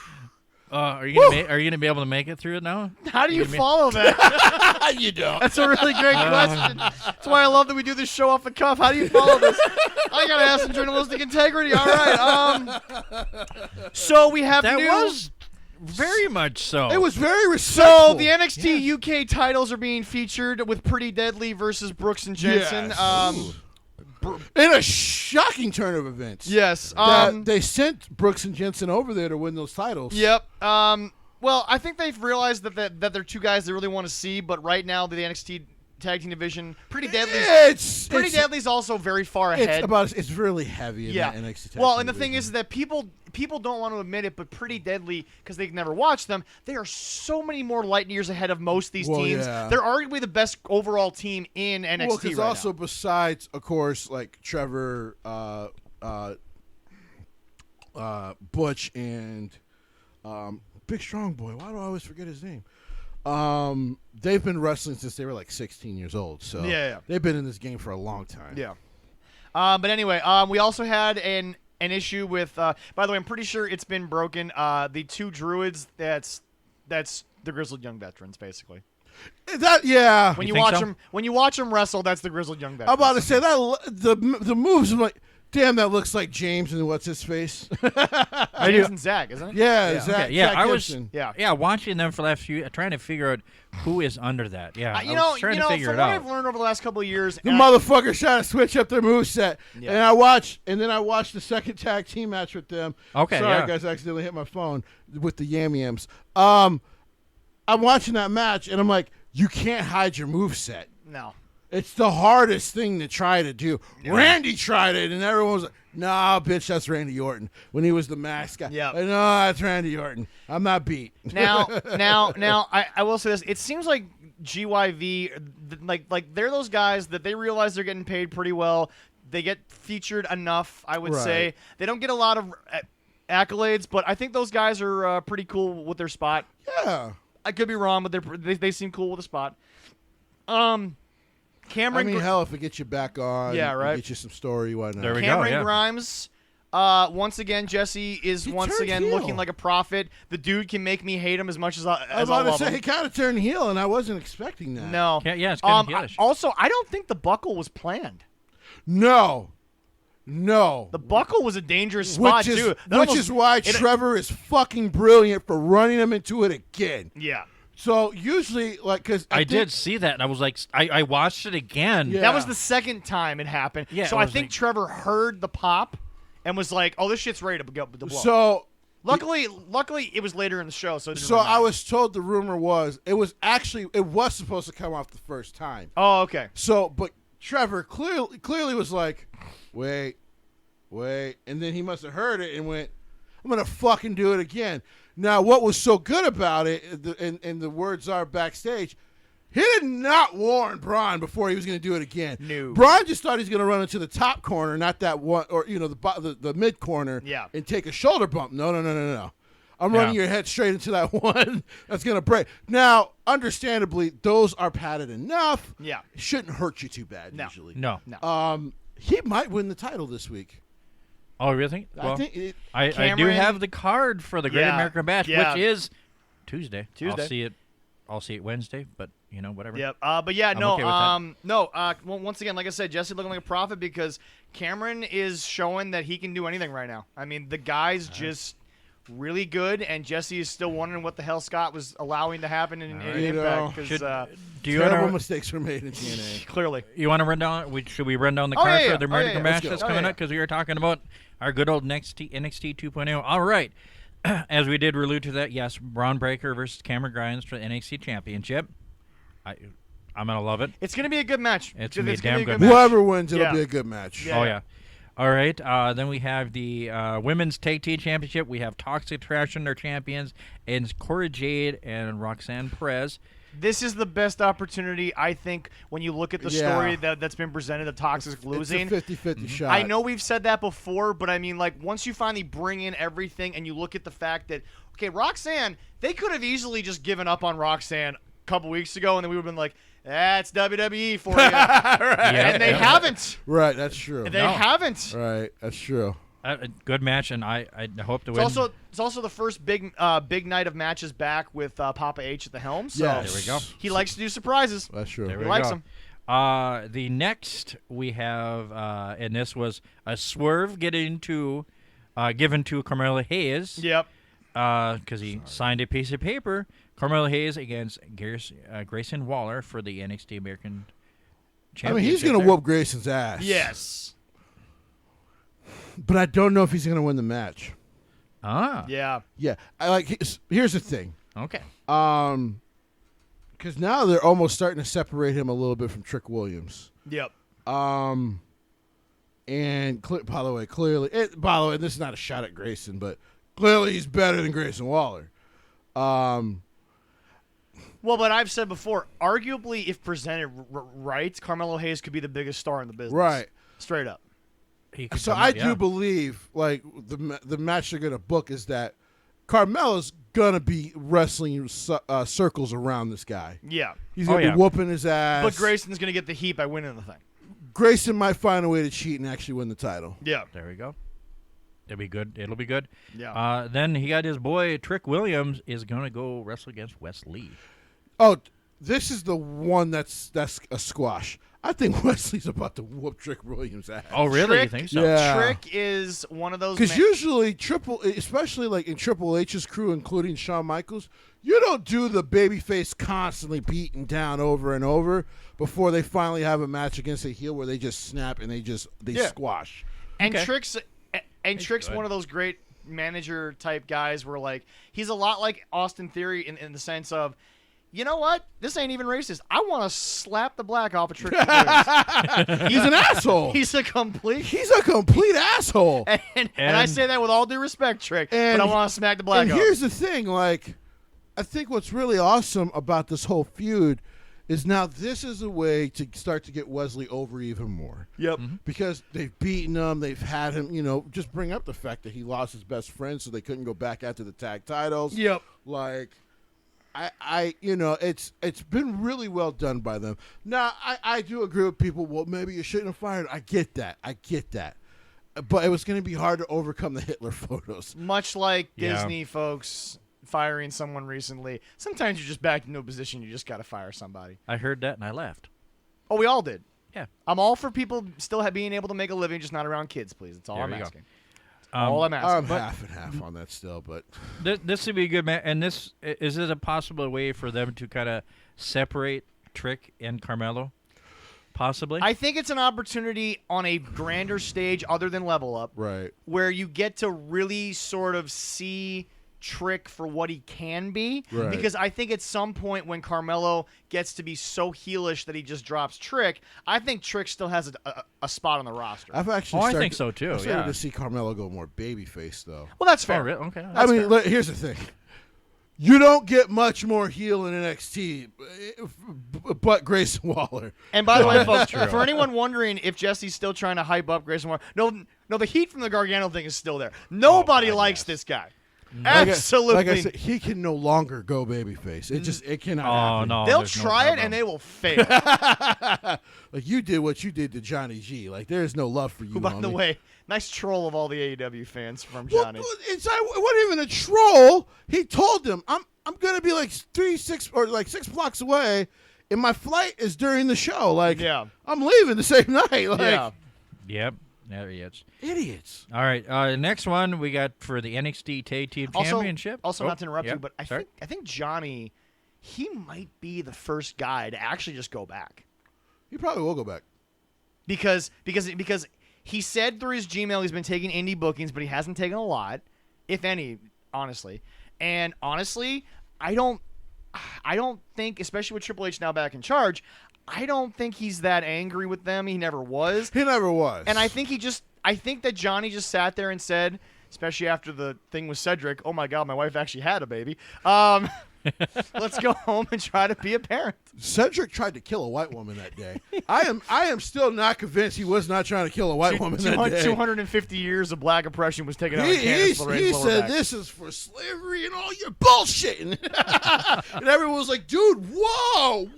Are you gonna be able to make it through it now? How do you follow that? You don't. That's a really great question. That's why I love that we do this show off the cuff. How do you follow this? I gotta have some journalistic integrity. All right. So we have That new. was very much so. It was very respectful. So the NXT UK titles are being featured with Pretty Deadly versus Brooks and Jensen. Yes. In a shocking turn of events. Yes. They sent Brooks and Jensen over there to win those titles. Yep. Well, I think they've realized that they're two guys they really want to see, but right now the NXT tag team division, Pretty Deadly's also very far ahead. It's really heavy in that NXT tag team Well, and the division. thing is that people don't want to admit it, but Pretty Deadly, because they've never watched them, they are so many more light years ahead of most of these teams. Yeah. They're arguably the best overall team in NXT Well, because right also now. besides, of course, like Trevor, Butch, and Big Strong Boy. Why do I always forget his name? They've been wrestling since they were like 16 years old. So they've been in this game for a long time. Yeah. But anyway, we also had an issue with. By the way, I'm pretty sure it's been broken. The two druids. That's the Grizzled Young Veterans, basically. When you watch them wrestle, that's the Grizzled Young Veterans. I'm about to say that the moves. I'm like, damn, that looks like James and what's his face. James and Zach, isn't it? Yeah, Zach. Okay, yeah, Zach I Gibson. was watching them for the last few, trying to figure out who is under that. Yeah, I was trying to figure from it what out. I've learned over the last couple of years, The motherfuckers trying to switch up their moveset. Yeah. And then I watched the second tag team match with them. Okay, Sorry, guys, I accidentally hit my phone with the Yam Yams. I'm watching that match, and I'm like, you can't hide your moveset. No. It's the hardest thing to try to do. Yeah. Randy tried it, and everyone was like, nah, bitch, that's Randy Orton. When he was the mask guy. Yeah. No, that's Randy Orton. I'm not beat. Now, I will say this. It seems like GYV, like they're those guys that they realize they're getting paid pretty well. They get featured enough, I would say. They don't get a lot of accolades, but I think those guys are pretty cool with their spot. Yeah. I could be wrong, but they seem cool with the spot. Cameron. I mean, hell, if it gets you back on, right. Get you some story, why not? There we Cameron go, yeah. Grimes. Once again, Jesse is He once turned again heel. looking like a prophet. The dude can make me hate him as much as I was about to love say, him. he kind of turned heel, and I wasn't expecting that. No. Yeah, it's kind of heelish. Also, I don't think the buckle was planned. No. The buckle was a dangerous spot, too. Which is why Trevor is fucking brilliant for running him into it again. Yeah. So usually, like, because I did see that, and I was like, I watched it again. Yeah. That was the second time it happened. Yeah, so I think Trevor heard the pop and was like, "Oh, this shit's ready to blow." So luckily, it was later in the show. So I was told the rumor was it was supposed to come off the first time. Oh, okay. So, but Trevor clearly was like, wait, and then he must have heard it and went, "I'm gonna fucking do it again." Now, what was so good about it, and the words are backstage, he did not warn Braun before he was going to do it again. No. Braun just thought he's going to run into the top corner, not that one, or the mid corner, and take a shoulder bump. No. I'm running your head straight into that one that's going to break. Now, understandably, those are padded enough. Yeah, it shouldn't hurt you too bad usually. No. He might win the title this week. Oh, really? Well, I do have the card for the Great American Bash, which is Tuesday. I'll see it Wednesday, but whatever. Yep. But yeah, I'm okay with once again, like I said, Jesse looking like a prophet because Cameron is showing that he can do anything right now. I mean, the guy's just really good, and Jesse is still wondering what the hell Scott was allowing to happen in Impact. Terrible mistakes were made in TNA. Clearly. You want to run down? Should we run down the card for the American Bash that's coming up? Because we were talking about our good old NXT 2.0. All right. As we did allude to that, yes, Braun Breaker versus Cameron Grimes for the NXT Championship. I'm going to love it. It's going to be a good match. It's going to be a damn good match. Whoever wins, it'll be a good match. Yeah. Oh, yeah. All right. Then we have the Women's Tag Team Championship. We have Toxic Trash and their champions, and Cora Jade and Roxanne Perez. This is the best opportunity, I think, when you look at the story that's been presented of Toxic losing. It's a 50-50 shot. I know we've said that before, but I mean, like, once you finally bring in everything and you look at the fact that, okay, Roxanne, they could have easily just given up on Roxanne a couple weeks ago, and then we would have been like, that's WWE for you. Right. And they haven't. Right, that's true. They haven't. Right, that's true. Good match, and I hope to win. It's also the first big night of matches back with Papa H at the helm. So There we go. He likes to do surprises. That's true. He likes them. The next we have, and this was a swerve given to Carmelo Hayes. Yep. Because he signed a piece of paper. Carmelo Hayes against Grayson Waller for the NXT American Championship. I mean, he's going to whoop Grayson's ass. Yes. But I don't know if he's going to win the match. Yeah. Yeah. Here's the thing. Okay. Because now they're almost starting to separate him a little bit from Trick Williams. Yep. And by the way, clearly, this is not a shot at Grayson, but clearly he's better than Grayson Waller. Well, but I've said before, arguably, if presented right, Carmelo Hayes could be the biggest star in the business. Right. Straight up. So I do believe, like, the match they're going to book is that Carmelo's going to be wrestling circles around this guy. Yeah. He's going to be whooping his ass. But Grayson's going to get the heat by winning the thing. Grayson might find a way to cheat and actually win the title. Yeah. There we go. It'll be good. It'll be good. Yeah. Then he got his boy, Trick Williams, is going to go wrestle against Wes Lee. Oh, this is the one that's a squash. I think Wesley's about to whoop Trick Williams' ass. Oh, really? Trick, You think so? Yeah. Trick is one of those. Because usually especially like in Triple H's crew, including Shawn Michaels, you don't do the babyface constantly beating down over and over before they finally have a match against a heel where they just snap and they squash. And Okay. Trick's one of those great manager type guys where, like, he's a lot like Austin Theory in the sense of, you know what? This ain't even racist. I want to slap the black off of Trick. He's an asshole. He's a complete asshole. And I say that with all due respect, Trick. But I want to smack the black and off. here's the thing, like, I think what's really awesome about this whole feud is now this is a way to start to get Wesley over even more. Yep. Mm-hmm. Because they've beaten him, they've had him, just bring up the fact that he lost his best friend so they couldn't go back after the tag titles. Yep. Like, it's been really well done by them. Now, I do agree with people, well, maybe you shouldn't have fired. I get that. But it was going to be hard to overcome the Hitler photos. Much like Disney folks firing someone recently. Sometimes you're just back into a position you just got to fire somebody. I heard that and I laughed. Oh, we all did. Yeah. I'm all for people still being able to make a living, just not around kids, please. That's all I'm asking. All I'm asking. I'm half and half on that still, but This would be a good match. And is it a possible way for them to kind of separate Trick and Carmelo? Possibly. I think it's an opportunity on a grander stage other than Level Up, right, where you get to really sort of see Trick for what he can be. Right. Because I think at some point when Carmelo gets to be so heelish that he just drops Trick, I think Trick still has a spot on the roster. I've actually I think so too. I started to see Carmelo go more babyface though. Well, that's fair. Oh, really? Okay. I mean, here's the thing. You don't get much more heel in NXT but Grayson Waller. And by the way, folks, for anyone wondering if Jesse's still trying to hype up Grayson Waller, no, the heat from the Gargano thing is still there. Nobody likes this guy. Absolutely. Like I said, he can no longer go babyface. It cannot happen. No, they'll try it and they will fail. Like you did what you did to Johnny G. Like there's no love for you. Who, by homie. the way, nice troll of all the AEW fans from Johnny. Well, it wasn't even a troll. He told them, I'm gonna be like 6 blocks away, and my flight is during the show. Like, I'm leaving the same night. Like, Yep. Idiots. All right. Next one we got for the NXT Tag Team Championship. Also, not to interrupt you, but I think Johnny, he might be the first guy to actually just go back. He probably will go back. Because he said through his Gmail he's been taking indie bookings, but he hasn't taken a lot, if any, honestly. And honestly, I don't think, especially with Triple H now back in charge, I don't think he's that angry with them. He never was. And I think I think that Johnny just sat there and said, especially after the thing with Cedric, oh my God, my wife actually had a baby. Let's go home and try to be a parent. Cedric tried to kill a white woman that day. I am still not convinced he was not trying to kill a white woman that day. 250 years of black oppression was taken out of Candace LeRae's He lower said back. this is for slavery and all your bullshit. And everyone was like, dude, whoa.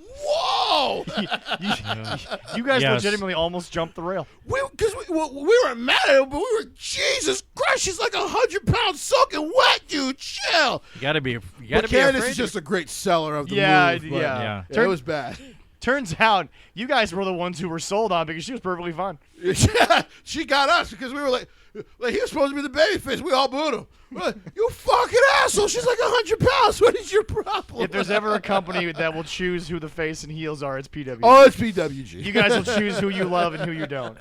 You guys legitimately almost jumped the rail. Because we were mad at him, but we were, Jesus Christ, she's like 100 pounds soaking wet, dude. Chill. You gotta be Candace is just a great seller of the move. Yeah. It was bad. Turns out you guys were the ones who were sold on because she was perfectly fine. She got us because we were like he was supposed to be the babyface. We all booed him. We're like, you fucking asshole. She's like 100 pounds. What is your problem? If there's ever a company that will choose who the face and heels are, it's PWG. Oh, it's PWG. You guys will choose who you love and who you don't.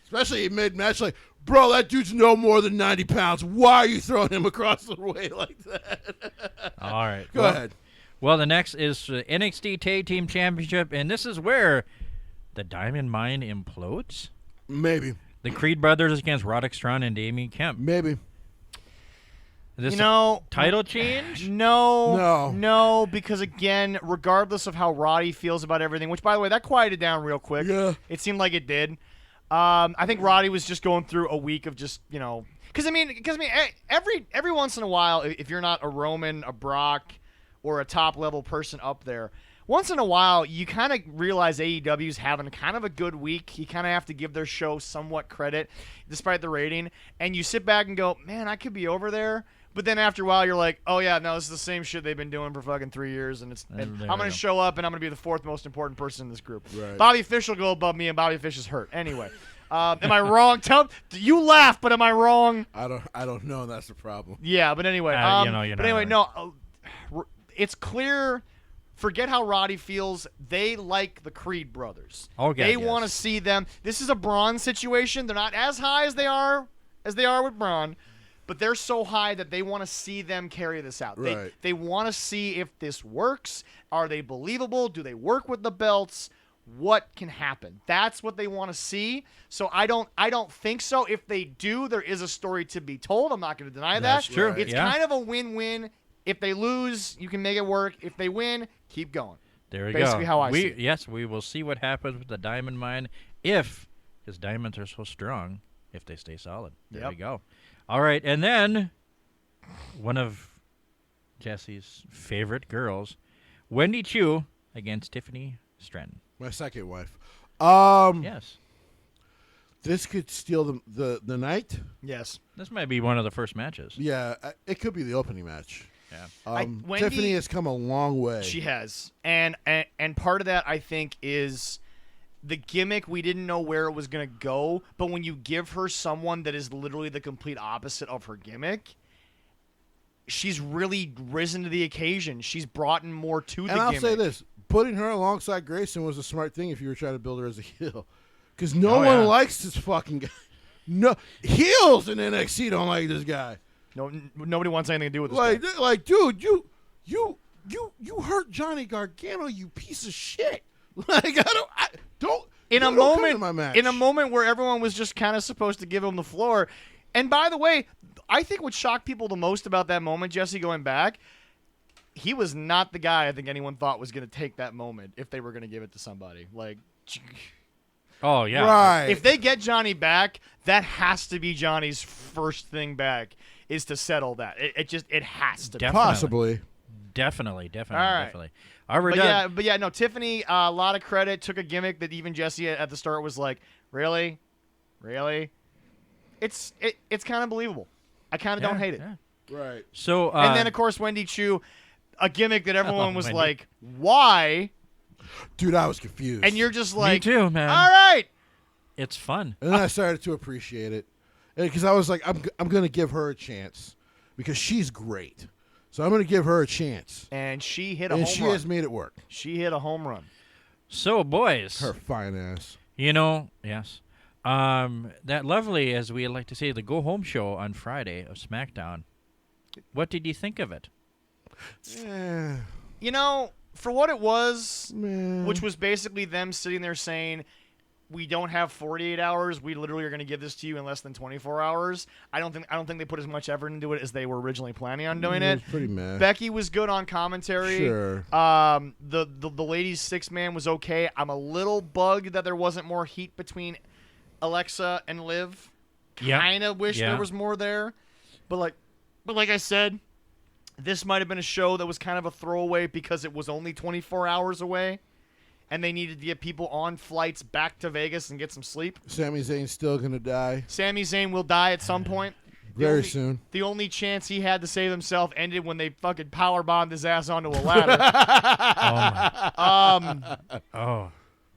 Especially mid-match, like, bro, that dude's no more than 90 pounds. Why are you throwing him across the way like that? All right. Go ahead. Well, the next is NXT Tag Team Championship, and this is where the Diamond Mine implodes. Maybe. The Creed brothers against Roderick Strong and Damian Kemp. Maybe. Is this a title change? No, because again, regardless of how Roddy feels about everything, which by the way, that quieted down real quick. Yeah. It seemed like it did. I think Roddy was just going through a week of just, because every once in a while, if you're not a Roman, a Brock, or a top level person up there, once in a while you kind of realize AEW's having kind of a good week. You kind of have to give their show somewhat credit, despite the rating, and you sit back and go, man, I could be over there. But then after a while, you're like, oh, yeah, no, this is the same shit they've been doing for fucking 3 years, and I'm going to show up, and I'm going to be the fourth most important person in this group. Right. Bobby Fish will go above me, and Bobby Fish is hurt. Anyway, am I wrong? You laugh, but am I wrong? I don't know. That's the problem. Yeah, but anyway. It's clear. Forget how Roddy feels. They like the Creed brothers. Okay, they want to see them. This is a Braun situation. They're not as high as they are with Braun. But they're so high that they want to see them carry this out. Right. They want to see if this works. Are they believable? Do they work with the belts? What can happen? That's what they want to see. So I don't think so. If they do, there is a story to be told. I'm not going to deny that. That's true. It's kind of a win-win. If they lose, you can make it work. If they win, keep going. There we go. Basically how I see it. Yes, we will see what happens with the Diamond Mine if his diamonds are so strong, if they stay solid. There we go. All right, and then one of Jesse's favorite girls, Wendy Chu against Tiffany Stratton. My second wife. Yes. This could steal the night. Yes. This might be one of the first matches. Yeah, it could be the opening match. Yeah. Tiffany has come a long way. She has. And part of that, I think, is the gimmick. We didn't know where it was going to go, but when you give her someone that is literally the complete opposite of her gimmick, she's really risen to the occasion. She's brought in more to the gimmick. And I'll say this. Putting her alongside Grayson was a smart thing if you were trying to build her as a heel. Because no one likes this fucking guy. No heels in NXT don't like this guy. No, nobody wants anything to do with this guy. Like, dude, you hurt Johnny Gargano, you piece of shit. Like, don't in a moment where everyone was just kind of supposed to give him the floor. And by the way, I think what shocked people the most about that moment, Jesse, going back, he was not the guy I think anyone thought was going to take that moment if they were going to give it to somebody. Like, oh yeah, right. If they get Johnny back, that has to be Johnny's first thing back is to settle that. It has to. Definitely. Possibly. Definitely. All right. Definitely. All right, but yeah, no. Tiffany, a lot of credit. Took a gimmick that even Jesse at the start was like, really. It's kind of believable. I kind of don't hate it. Yeah. Right. So and then of course Wendy Chu, a gimmick that everyone was like, why? Dude, I was confused. And you're just like, me too, man. All right. It's fun. And then I started to appreciate it because I was like, I'm going to give her a chance because she's great. So I'm going to give her a chance. And she hit a home run. And she has made it work. She hit a home run. So, boys. Her fine ass. Yes. That lovely, as we like to say, the Go Home show on Friday of SmackDown. What did you think of it? For what it was, Man. which was basically them sitting there saying, we don't have 48 hours. We literally are going to give this to you in less than 24 hours. I don't think they put as much effort into it as they were originally planning on doing it. It was pretty meh. Becky was good on commentary. Sure. The ladies' 6-man was okay. I'm a little bugged that there wasn't more heat between Alexa and Liv. Kind of wish there was more there. But like I said, this might have been a show that was kind of a throwaway because it was only 24 hours away. And they needed to get people on flights back to Vegas and get some sleep. Sami Zayn's still going to die. Sami Zayn will die at some point. Very soon. The only chance he had to save himself ended when they fucking powerbombed his ass onto a ladder.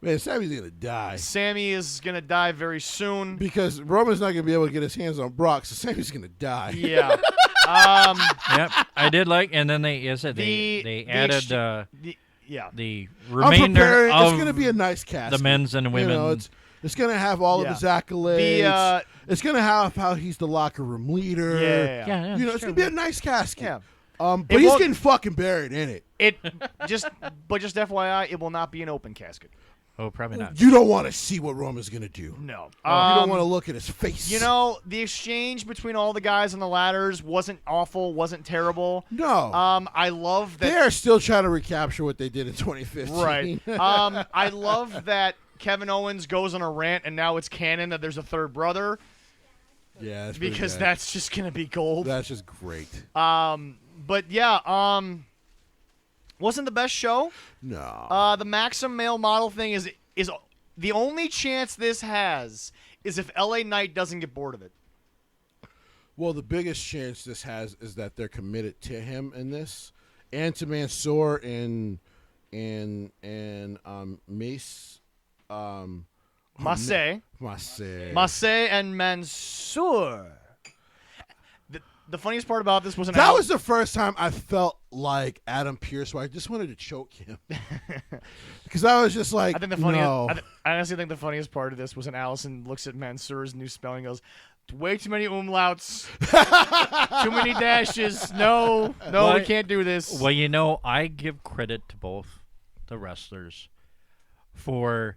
Man, Sami's going to die. Sami is going to die very soon. Because Roman's not going to be able to get his hands on Brock, so Sami's going to die. Yeah. Yep, I did like, and then they added the remainder of it's going to be a nice cast. The men's and women. You know, it's going to have all of his accolades. It's going to have how he's the locker room leader. Yeah. You know, it's going to be a nice casket. Yeah. But he's getting fucking buried in it. Just FYI, it will not be an open casket. Oh, probably not. You don't want to see what Roman's going to do. No. You don't want to look at his face. You know, the exchange between all the guys on the ladders wasn't awful, wasn't terrible. No. I love that. They are still trying to recapture what they did in 2015. Right. I love that Kevin Owens goes on a rant, and now it's canon that there's a third brother. Yeah, that's because that's just going to be gold. That's just great. But yeah, wasn't the best show. No. The Maxim male model thing is the only chance this has is if LA Knight doesn't get bored of it. Well, the biggest chance this has is that they're committed to him in this, and to Mansoor and Mace. Mace and Mansoor. The funniest part about this was that was the first time I felt like Adam Pearce, where I just wanted to choke him. Because I was just like, I honestly think the funniest part of this was when Allison looks at Mansoor's new spelling and goes, way too many umlauts, too many dashes. No, we can't do this. Well, you know, I give credit to both the wrestlers for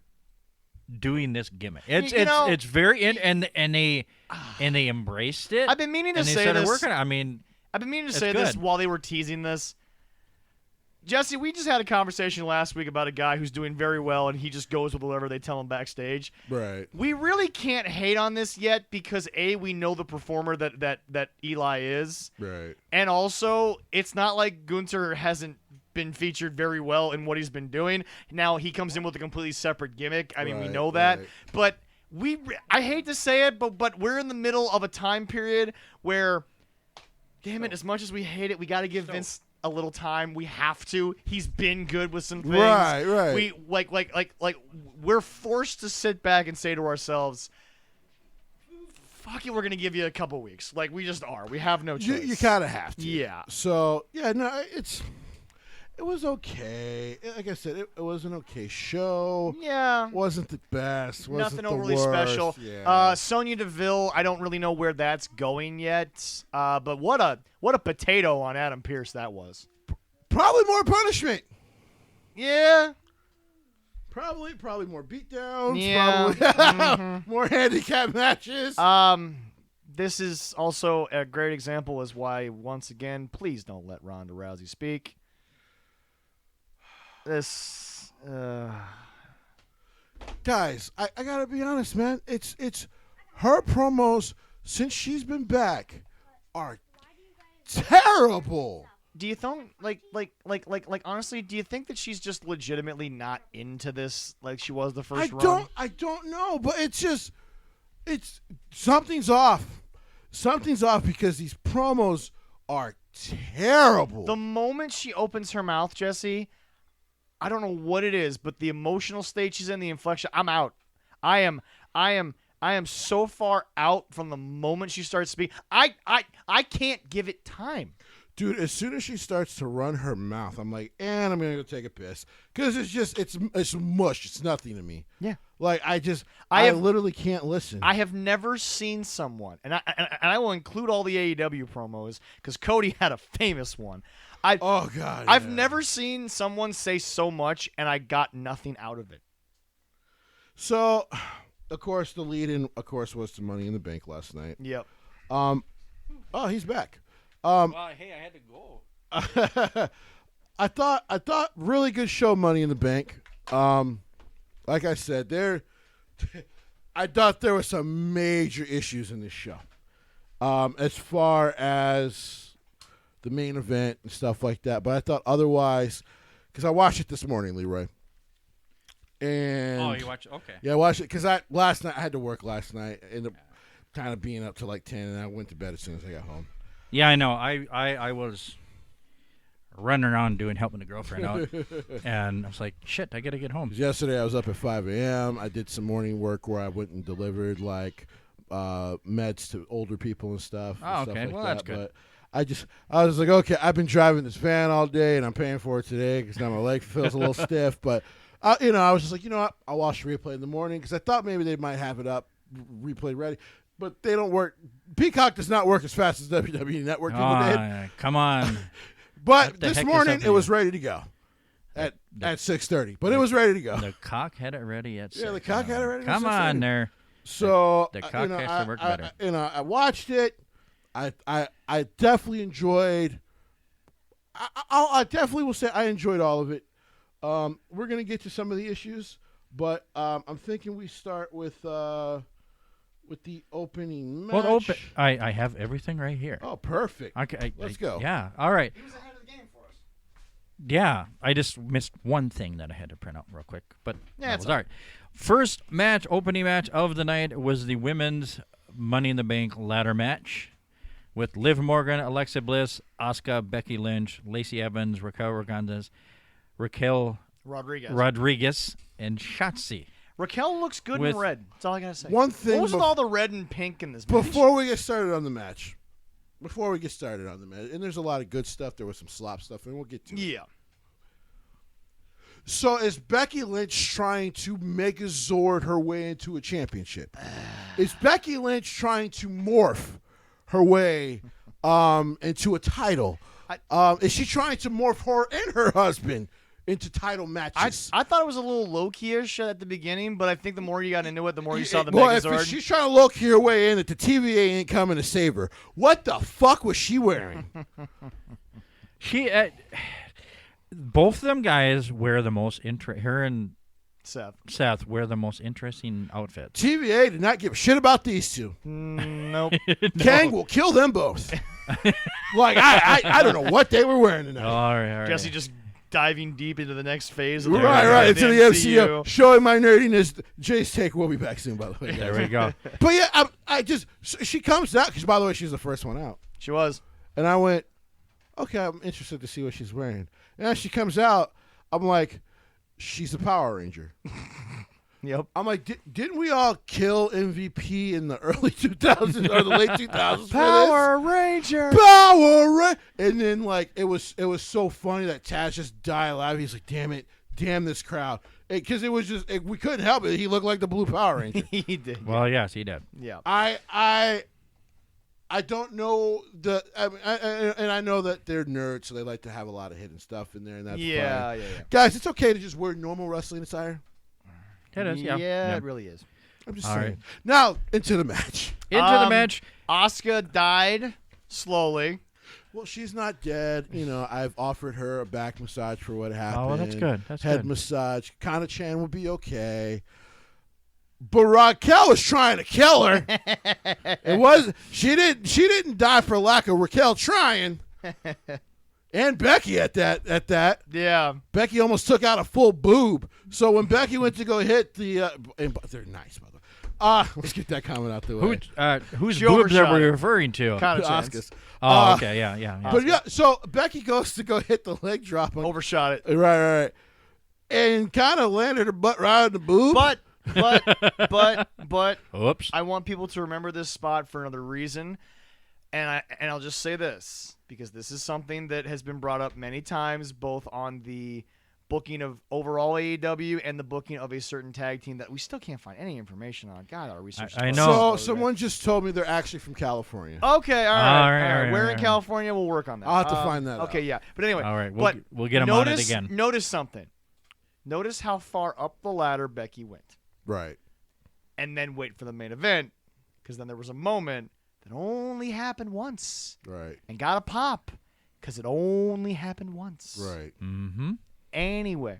doing this gimmick. It's very and they embraced it. I've been meaning to say this. I've been meaning to say this while they were teasing this. Jesse, we just had a conversation last week about a guy who's doing very well, and he just goes with whatever they tell him backstage. Right. We really can't hate on this yet because we know the performer that Eli is. Right. And also, it's not like Gunther hasn't been featured very well in what he's been doing. Now he comes in with a completely separate gimmick. I mean, we know that. Right. But I hate to say it, but we're in the middle of a time period where, damn it, as much as we hate it, we got to give Vince a little time. We have to. He's been good with some things. Right. We like we're forced to sit back and say to ourselves, fuck it, we're gonna give you a couple weeks. Like, we just are. We have no choice. You kind of have to. Yeah. So it was okay. Like I said, it was an okay show. Yeah. Wasn't the best. Nothing overly worst. special. Yeah. Sonya Deville, I don't really know where that's going yet. But what a potato on Adam Pearce that was. Probably more punishment. Yeah. Probably more beatdowns. Yeah. Probably more handicap matches. This is also a great example as why, once again, please don't let Ronda Rousey speak. This, guys, I gotta be honest, man. It's her promos since she's been back are terrible. Do you think, like, honestly, do you think that she's just legitimately not into this like she was the first run? I don't know, but it's something's off. Something's off because these promos are terrible. The moment she opens her mouth, Jesse, I don't know what it is, but the emotional state she's in, the inflection, I'm out. I am so far out from the moment she starts speaking. I can't give it time. Dude, as soon as she starts to run her mouth, I'm like, and I'm gonna go take a piss because it's mush. It's nothing to me. Yeah, like I literally can't listen. I have never seen someone, and I will include all the AEW promos because Cody had a famous one. I've never seen someone say so much and I got nothing out of it. So, of course, the lead-in, was the Money in the Bank last night. Yep. Oh, he's back. Well, hey, I had to go. I thought really good show, Money in the Bank. Like I said, I thought there were some major issues in this show. As far as the main event and stuff like that. But I thought otherwise, because I watched it this morning, Leroy. And you watched? Okay. Yeah, I watched it because last night I had to work last night, ended up kind of being up to like 10, and I went to bed as soon as I got home. Yeah, I know. I was running around helping the girlfriend out, and I was like, shit, I gotta get home. Yesterday I was up at 5 a.m. I did some morning work where I went and delivered like meds to older people and stuff. Oh, and okay. Stuff like Well, that. that's good. But I was like, okay, I've been driving this van all day, and I'm paying for it today because now my leg feels a little stiff. But I was just like, you know what? I'll watch the replay in the morning because I thought maybe they might have it up, replay ready. But they don't work. Peacock does not work as fast as WWE Network did. Come on. But this morning it was ready to go at 6:30. But it was ready to go. The cock had it ready at 6. Yeah, the cock had it ready. Come on there. So the cock has to work better. I watched it. I definitely enjoyed. I definitely will say I enjoyed all of it. We're gonna get to some of the issues, but I'm thinking we start with the opening match. Well, I have everything right here. Oh, perfect. Okay, let's go. Yeah. All right. He was ahead of the game for us. Yeah, I just missed one thing that I had to print out real quick, but yeah, it's all right. First match, opening match of the night was the women's Money in the Bank ladder match with Liv Morgan, Alexa Bliss, Asuka, Becky Lynch, Lacey Evans, Raquel Rodriguez, and Shotzi. Raquel looks good in red. That's all I gotta say. One thing. What was with all the red and pink in this match? Before we get started on the match, and there's a lot of good stuff. There was some slop stuff, and we'll get to it. Yeah. So is Becky Lynch trying to Megazord her way into a championship? Is Becky Lynch trying to morph her way into a title? Is she trying to morph her and her husband into title matches? I thought it was a little low-key-ish at the beginning, but I think the more you got into it, the more you saw the Megazord. If she's trying to low-key her way in, that the TVA ain't coming to save her. What the fuck was she wearing? Both of them guys wear the most her and Seth wear the most interesting outfits. TVA did not give a shit about these two. Nope. Kang will kill them both. Like I don't know what they were wearing tonight. All right. Jesse just diving deep into the next phase. Of right into the MCU. Showing my nerdiness. Jay's take will be back soon, by the way. There we go. But yeah, she comes out because, by the way, she's the first one out. She was, and I went, okay, I'm interested to see what she's wearing. And as she comes out, I'm like, she's a Power Ranger. Yep. I'm like, didn't we all kill MVP in the early 2000s or the late 2000s? Power Ranger. And then it was so funny that Taz just died alive. He's like, damn this crowd, because it was just we couldn't help it. He looked like the Blue Power Ranger. He did. Well, yes, he did. Yeah. I don't know and I know that they're nerds, so they like to have a lot of hidden stuff in there, and that's fine. Yeah. Guys, it's okay to just wear normal wrestling attire. It is, yeah, it really is. I'm just saying. Right. Now, into the match. Asuka died slowly. Well, she's not dead. I've offered her a back massage for what happened. Oh, that's good. Head massage. Kana-chan will be okay. But Raquel was trying to kill her. She didn't die for lack of Raquel trying. And Becky at that. Yeah. Becky almost took out a full boob. So when Becky went to go hit they're nice, by the way. Let's get that comment out the way. Whose boobs are we referring to? Asuka's. Oh, okay, yeah. But yeah, so Becky goes to go hit the leg drop. Overshot it. Right. And kind of landed her butt right on the boob. But oops. I want people to remember this spot for another reason. And I'll just say this, because this is something that has been brought up many times, both on the booking of overall AEW and the booking of a certain tag team that we still can't find any information on. God, our research. I know. So someone just told me they're actually from California. Okay, all right. We're in California. We'll work on that. I'll have to find that out. Okay, yeah. But anyway. All right, we'll get them on it again. Notice something. Notice how far up the ladder Becky went. Right. And then wait for the main event, because then there was a moment that only happened once. Right. And got a pop, because it only happened once. Right. Mm-hmm. Anyway,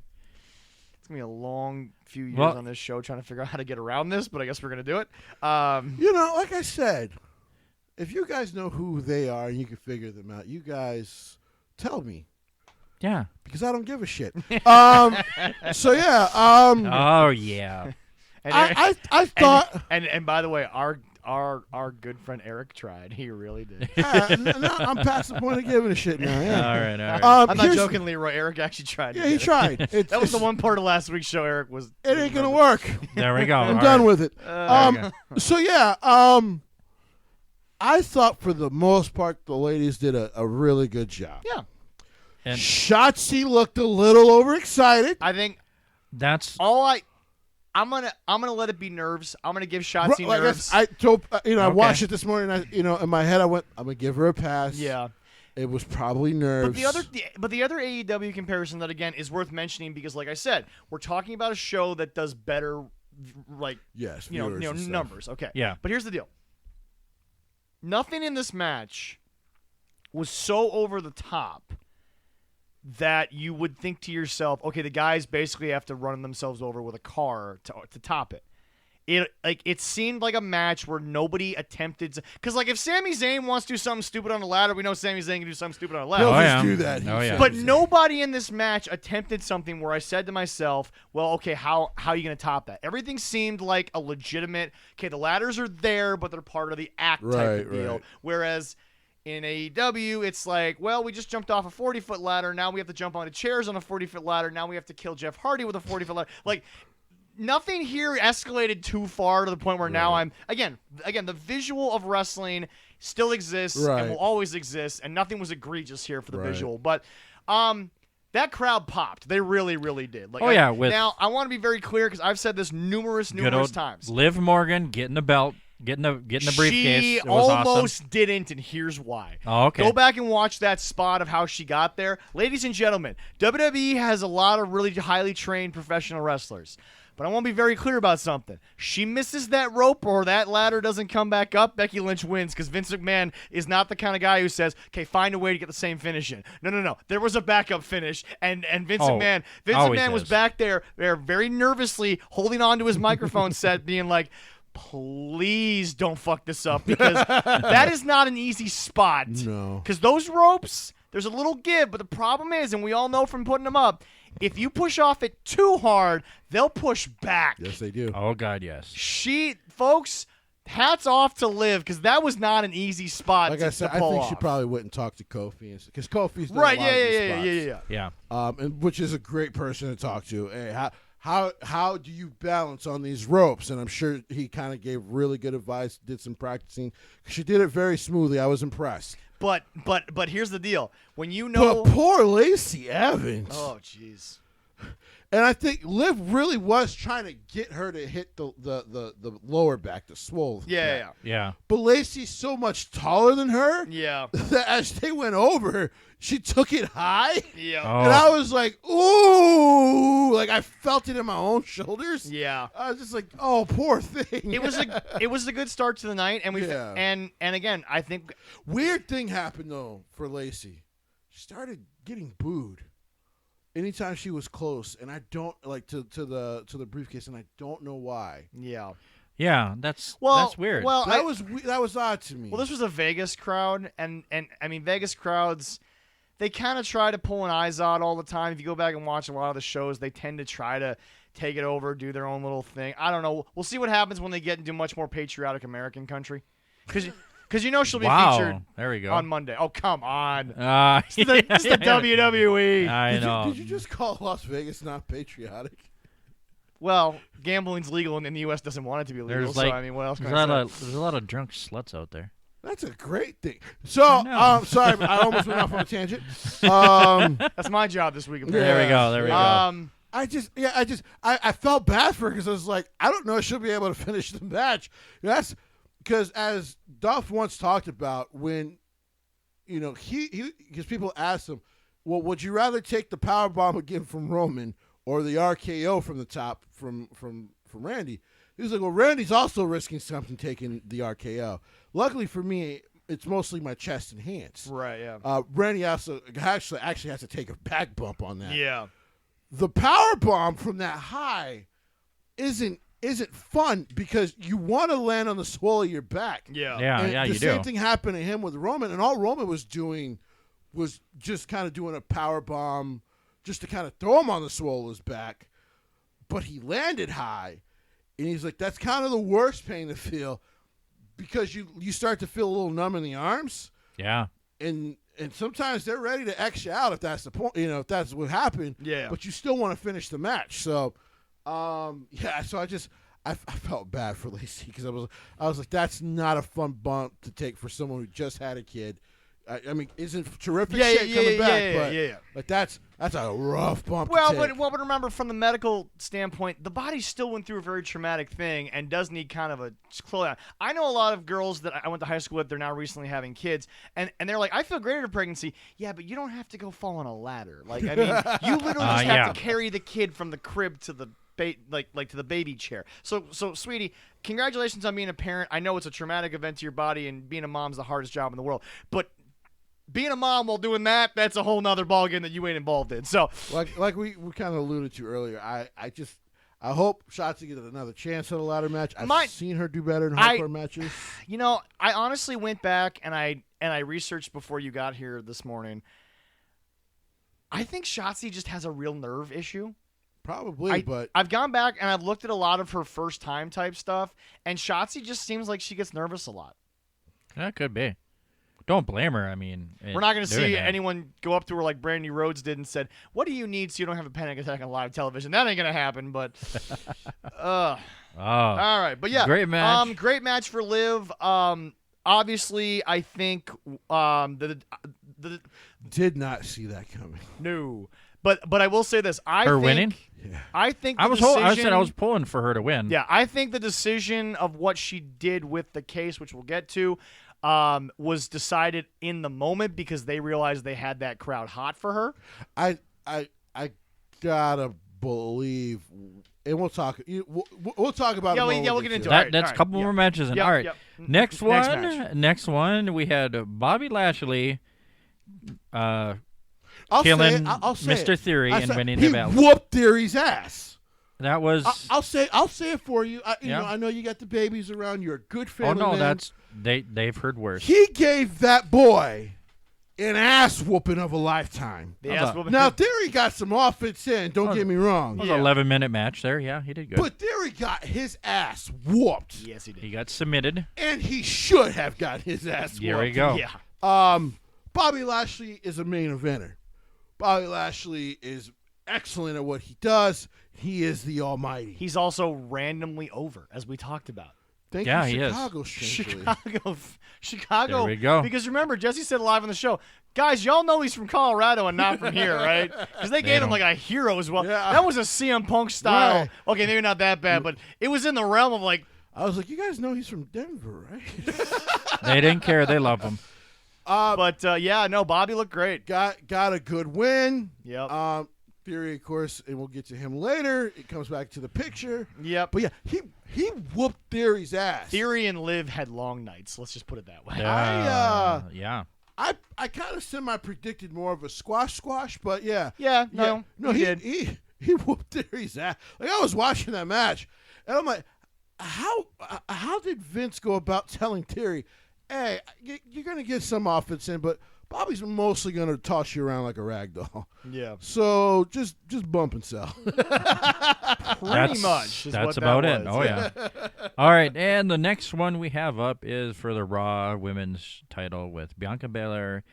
it's going to be a long few years on this show trying to figure out how to get around this, but I guess we're going to do it. Like I said, if you guys know who they are and you can figure them out, you guys tell me. Yeah. Because I don't give a shit. So, yeah. Oh, yeah. I thought... And by the way, our good friend Eric tried. He really did. I'm past the point of giving a shit now. Yeah. All right. I'm not joking, Leroy. Eric actually tried. Yeah, he tried. That was the one part of last week's show Eric was... It ain't going to work. There we go. I'm done with it. So, yeah, I thought for the most part the ladies did a really good job. Yeah. And Shotzi looked a little overexcited. I think that's all I'm gonna let it be nerves. I'm gonna give Shotzi nerves. I watched it this morning. In my head I went, I'm gonna give her a pass. Yeah. It was probably nerves. But the other AEW comparison that again is worth mentioning because, like I said, we're talking about a show that does better, numbers. Okay. Yeah. But here's the deal. Nothing in this match was so over the top that you would think to yourself, okay, the guys basically have to run themselves over with a car to top it. It seemed like a match where nobody attempted to, because if Sami Zayn wants to do something stupid on the ladder, we know Sami Zayn can do something stupid on the ladder. He'll just do that. Oh, yeah. But nobody in this match attempted something where I said to myself, well, okay, how are you going to top that? Everything seemed like a legitimate, okay, the ladders are there, but they're part of the act type of deal. Right. Whereas in AEW, it's like, well, we just jumped off a 40-foot ladder. Now we have to jump onto chairs on a 40-foot ladder. Now we have to kill Jeff Hardy with a 40-foot ladder. Nothing here escalated too far to the point where now I'm again the visual of wrestling still exists and will always exist, and nothing was egregious here for the visual. But that crowd popped. They really, really did. Now I want to be very clear because I've said this numerous times. Liv Morgan getting the belt. Getting the briefcase. She it was almost awesome. didn't, and here's why. Oh, okay. Go back and watch that spot of how she got there. Ladies and gentlemen, WWE has a lot of really highly trained professional wrestlers. But I want to be very clear about something. She misses that rope or that ladder doesn't come back up, Becky Lynch wins because Vince McMahon is not the kind of guy who says, okay, find a way to get the same finish in. No. There was a backup finish, and Vince McMahon was back there very nervously holding on to his microphone set being like, please don't fuck this up because that is not an easy spot. No. Because those ropes, there's a little give, but the problem is, and we all know from putting them up, if you push off it too hard, they'll push back. Yes, they do. Oh, God, yes. Folks, hats off to Liv because that was not an easy spot to pull off. I think she probably wouldn't talk to Kofi because Kofi's done right. a lot of these spots. Yeah. And which is a great person to talk to. Hey, how do you balance on these ropes? And I'm sure he kind of gave really good advice, did some practicing. She did it very smoothly. I was impressed. But here's the deal. When you know... But poor Lacey Evans. Oh, jeez. And I think Liv really was trying to get her to hit the lower back, the swole. Yeah. But Lacey's so much taller than her. Yeah. That as they went over, she took it high. Yeah. And I was like, ooh, I felt it in my own shoulders. Yeah. I was just like, oh, poor thing. It was a good start to the night, and and again, I think weird thing happened though for Lacey. She started getting booed anytime she was close, and I don't to the briefcase, and I don't know why. Yeah, that's weird. Well, that was odd to me. Well, this was a Vegas crowd, and I mean Vegas crowds, they kind of try to pull an Izod all the time. If you go back and watch a lot of the shows, they tend to try to take it over, do their own little thing. I don't know. We'll see what happens when they get into much more patriotic American country, because she'll be featured there we go. on Monday. Oh, come on. It's the WWE. I know. Did you just call Las Vegas not patriotic? Well, gambling's legal, and the U.S. doesn't want it to be legal. So I mean, what else can I say? There's a lot of drunk sluts out there. That's a great thing. So, sorry, I almost went off on a tangent. That's my job this week. Apparently. There we go. I felt bad for her because I was like, I don't know if she'll be able to finish the match. That's because as Duff once talked about, when because people asked him, well, would you rather take the powerbomb again from Roman or the RKO from the top from from Randy. He was like, well, Randy's also risking something taking the RKO. Luckily for me, it's mostly my chest and hands. Right, yeah. Randy also actually has to take a back bump on that. Yeah. The power bomb from that high isn't fun because you want to land on the swell of your back. Yeah. And you the do. same thing happened to him with Roman, and all Roman was doing was just kind of doing a power bomb just to kind of throw him on the swell of his back. But he landed high, and he's like, that's kind of the worst pain to feel because you start to feel a little numb in the arms. Yeah. And sometimes they're ready to X you out if that's the point, if that's what happened. Yeah. But you still want to finish the match. So, so I felt bad for Lacey because I was like, that's not a fun bump to take for someone who just had a kid. I mean, isn't terrific shit coming back, but that's a rough bump. Well, to take. but remember, from the medical standpoint, the body still went through a very traumatic thing and does need kind of a slow down. I know a lot of girls that I went to high school with. They're now recently having kids, and they're like, I feel great at pregnancy. Yeah, but you don't have to go fall on a ladder. Like, I mean, you literally just have to carry the kid from the crib to the to the baby chair. So sweetie, congratulations on being a parent. I know it's a traumatic event to your body, and being a mom's the hardest job in the world, but being a mom while doing that's a whole nother ballgame that you ain't involved in. So, like we kind of alluded to earlier, I hope Shotzi gets another chance at a ladder match. I've seen her do better in hardcore matches. I honestly went back and I researched before you got here this morning. I think Shotzi just has a real nerve issue. Probably, but I've gone back and I've looked at a lot of her first time type stuff, and Shotzi just seems like she gets nervous a lot. That could be. Don't blame her. I mean, we're not going to see anyone go up to her like Brandy Rhodes did and said, "What do you need so you don't have a panic attack on live television?" That ain't going to happen. But, all right. But yeah, great match. Great match for Liv. Obviously, I think did not see that coming. No, but I will say this: winning. Yeah. I think I was pulling for her to win. Yeah, I think the decision of what she did with the case, which we'll get to, was decided in the moment because they realized they had that crowd hot for her. I gotta believe, and we'll talk. We'll talk about. Yeah, we'll get into that. It. That's a couple more matches. All right, next one, we had Bobby Lashley. Killing Mr. Theory and winning the battle. He whooped Theory's ass. That was. I'll say it for you. I know you got the babies around. You're a good family man. That's they've heard worse. He gave that boy an ass whooping of a lifetime. Now Theory got some offense in. Don't get me wrong. It was an 11-minute match there. Yeah, he did good. But Theory got his ass whooped. Yes, he did. He got submitted, and he should have got his ass whooped. Here we go. Yeah. Bobby Lashley is a main eventer. Bobby Lashley is excellent at what he does. He is the almighty. He's also randomly over, as we talked about. Thank you, Chicago. Chicago. There we go. Because remember, Jesse said live on the show, guys, y'all know he's from Colorado and not from here, right? Because they gave him like a hero as well. Yeah. That was a CM Punk style. Right. Okay, maybe not that bad, but it was in the realm of like. I was like, you guys know he's from Denver, right? They didn't care. They love him. Bobby looked great. Got a good win. Yep. Theory, of course, and we'll get to him later. It comes back to the picture. Yep. But yeah, he whooped Theory's ass. Theory and Liv had long nights. Let's just put it that way. I kind of semi-predicted more of a squash, but yeah. Yeah, no, he did. He whooped Theory's ass. Like, I was watching that match, and I'm like, how did Vince go about telling Theory, hey, you're going to get some offense in, but Bobby's mostly going to toss you around like a rag doll. Yeah. So just bump and sell. Pretty much. That's about it. Oh, yeah. All right. And the next one we have up is for the Raw Women's title with Bianca Belair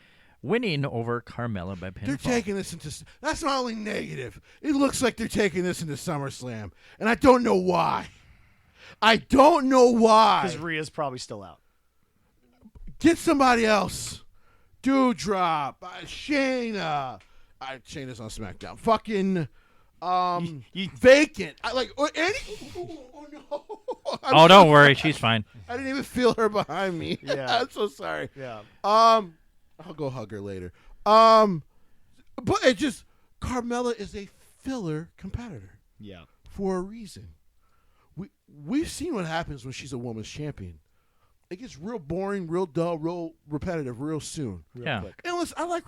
winning over Carmella by pinfall. They're taking this into – that's not only negative. It looks like they're taking this into SummerSlam, and I don't know why. Because Rhea's probably still out. Get somebody else. Doudrop, Shayna. Shayna's on SmackDown. Fucking Vacant. No. Don't worry. She's fine. I didn't even feel her behind me. Yeah. I'm so sorry. Yeah. I'll go hug her later. But it just, Carmella is a filler competitor. Yeah. For a reason. we've seen what happens when she's a woman's champion. It gets real boring, real dull, real repetitive, real soon. Yeah. Quick. And listen, I like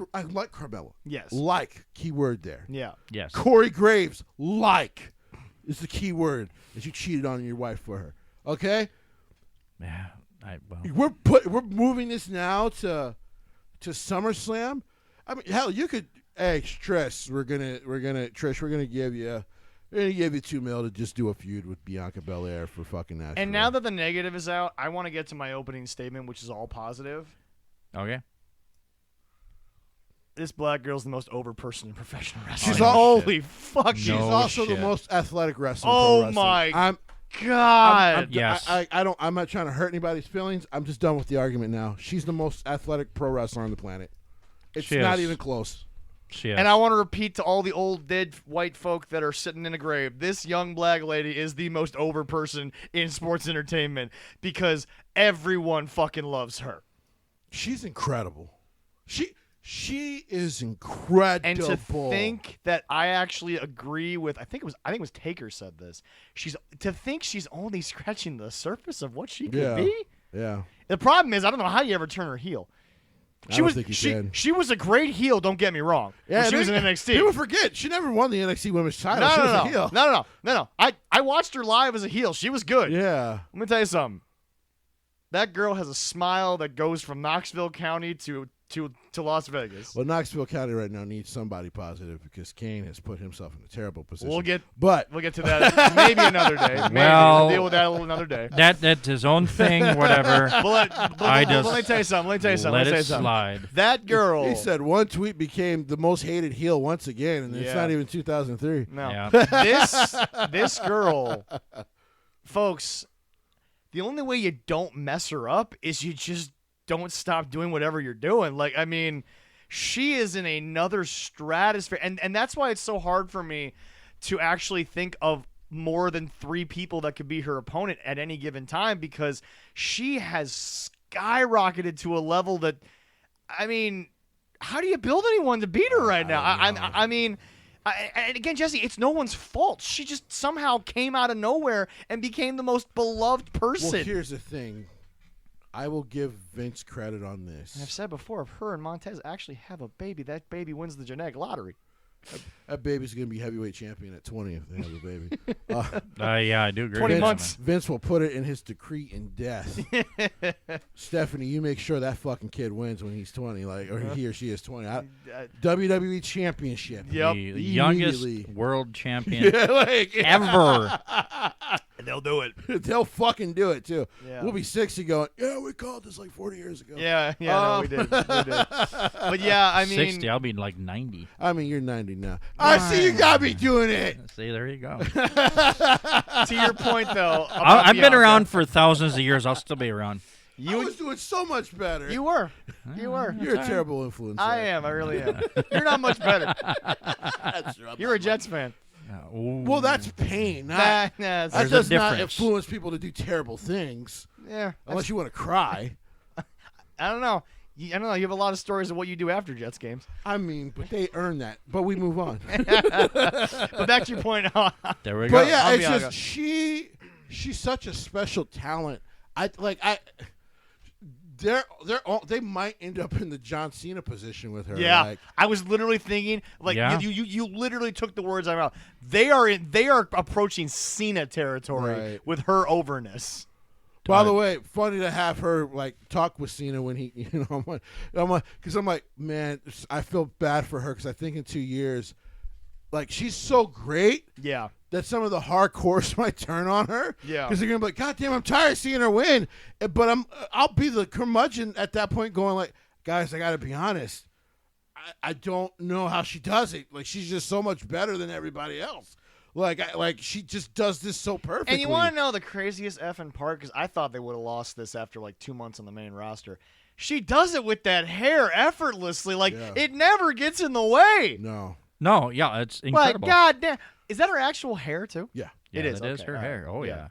Carmella. Yes. Like, key word there. Yeah. Yes. Corey Graves, like, is the key word that you cheated on your wife for her. Okay? Yeah. We're moving this now to SummerSlam. I mean, hell, you could. Hey, Trish, we're gonna give you $2 million to just do a feud with Bianca Belair for fucking Nash. And now that the negative is out, I want to get to my opening statement, which is all positive. Okay. This black girl's the most over person in professional wrestling. She's holy fuck. She's also the most athletic wrestler. Oh my God. Yes. I'm not trying to hurt anybody's feelings. I'm just done with the argument now. She's the most athletic pro wrestler on the planet. It's not even close. And I want to repeat to all the old dead white folk that are sitting in a grave, this young black lady is the most over person in sports entertainment because everyone fucking loves her. She's incredible. She is incredible. And to think that I actually agree with, I think it was Taker said this. To think she's only scratching the surface of what she could be. Yeah. The problem is I don't know how you ever turn her heel. She was a great heel, don't get me wrong. Yeah, she was in NXT. People forget she never won the NXT Women's title. She was a heel. No. I watched her live as a heel. She was good. Yeah. Let me tell you something. That girl has a smile that goes from Knoxville County to Las Vegas. Well, Knoxville County right now needs somebody positive because Kane has put himself in a terrible position. We'll get to that maybe another day. Maybe. Well, we'll deal with that another day. That's his own thing. Whatever. Let me tell you something. Let it slide. That girl. He said one tweet became the most hated heel once again, and it's not even 2003. No. Yeah. This girl, folks. The only way you don't mess her up is you just don't stop doing whatever you're doing. Like, I mean, she is in another stratosphere. And that's why it's so hard for me to actually think of more than 3 people that could be her opponent at any given time because she has skyrocketed to a level that, I mean, how do you build anyone to beat her right now? I mean... and again, Jesse, it's no one's fault. She just somehow came out of nowhere and became the most beloved person. Well, here's the thing. I will give Vince credit on this. I've said before, if her and Montez actually have a baby, that baby wins the genetic lottery. That baby's going to be heavyweight champion at 20 if they have a baby. Yeah, I do agree. 20 months. Vince will put it in his decree in death. Stephanie, you make sure that fucking kid wins when he's 20, or he or she is 20. WWE Championship. Yep. The youngest world champion ever. And they'll do it. They'll fucking do it, too. Yeah. We'll be 60 going, yeah, we called this like 40 years ago. Yeah, no, we did. But yeah, I mean... 60, I'll be like 90. I mean, you're 90 now. I see you got me doing it. See, there you go. To your point, though. I've been around for thousands of years. I'll still be around. I was doing so much better. You were. You're a terrible influence. I am. I really am. You're not much better. You're a Jets fan. Well, that's pain. That does not influence people to do terrible things. Yeah. Unless you want to cry. I don't know. You have a lot of stories of what you do after Jets games. I mean, but they earn that. But we move on. But back to your point. There we go. But yeah, it's just she's such a special talent. They might end up in the John Cena position with her. Yeah, I was literally thinking, you literally took the words out of my mouth. They are approaching Cena territory with her overness. By the way, funny to have her talk with Cena when he, because I'm like, man, I feel bad for her because I think in 2 years, she's so great. Yeah. That some of the hardcores might turn on her. Yeah. Because they're gonna be like, God damn, I'm tired of seeing her win. But I'll be the curmudgeon at that point, going guys, I gotta be honest, I don't know how she does it. She's just so much better than everybody else. She just does this so perfectly. And you want to know the craziest effing part? Because I thought they would have lost this after 2 months on the main roster. She does it with that hair effortlessly. It never gets in the way. No, yeah, it's incredible. God damn. Is that her actual hair, too? Yeah. It is. It is her hair. Oh, yeah.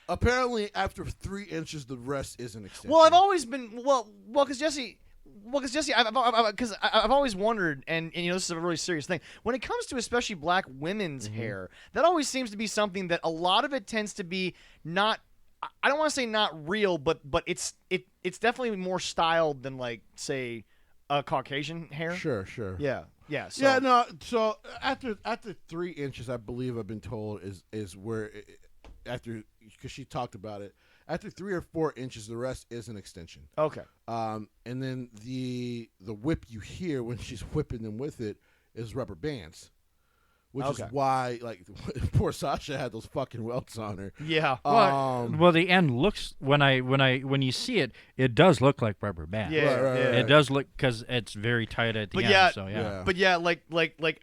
Apparently, after 3 inches, the rest isn't extension. Well, I've always been... Well, because Jesse... Well, because Jesse, I've always wondered, and this is a really serious thing. When it comes to especially black women's hair, that always seems to be something that a lot of it tends to be not. I don't want to say not real, but it's definitely more styled than like say a Caucasian hair. Sure. Yeah. So. Yeah. No. So after 3 inches, I believe I've been told is where after because she talked about it. After 3 or 4 inches, the rest is an extension. Okay. And then the whip you hear when she's whipping them with it is rubber bands, which is why like poor Sasha had those fucking welts on her. Yeah. Well, the end looks when you see it, it does look like rubber band. Yeah. Right. It does look because it's very tight at the end. Yeah, so yeah. But yeah, like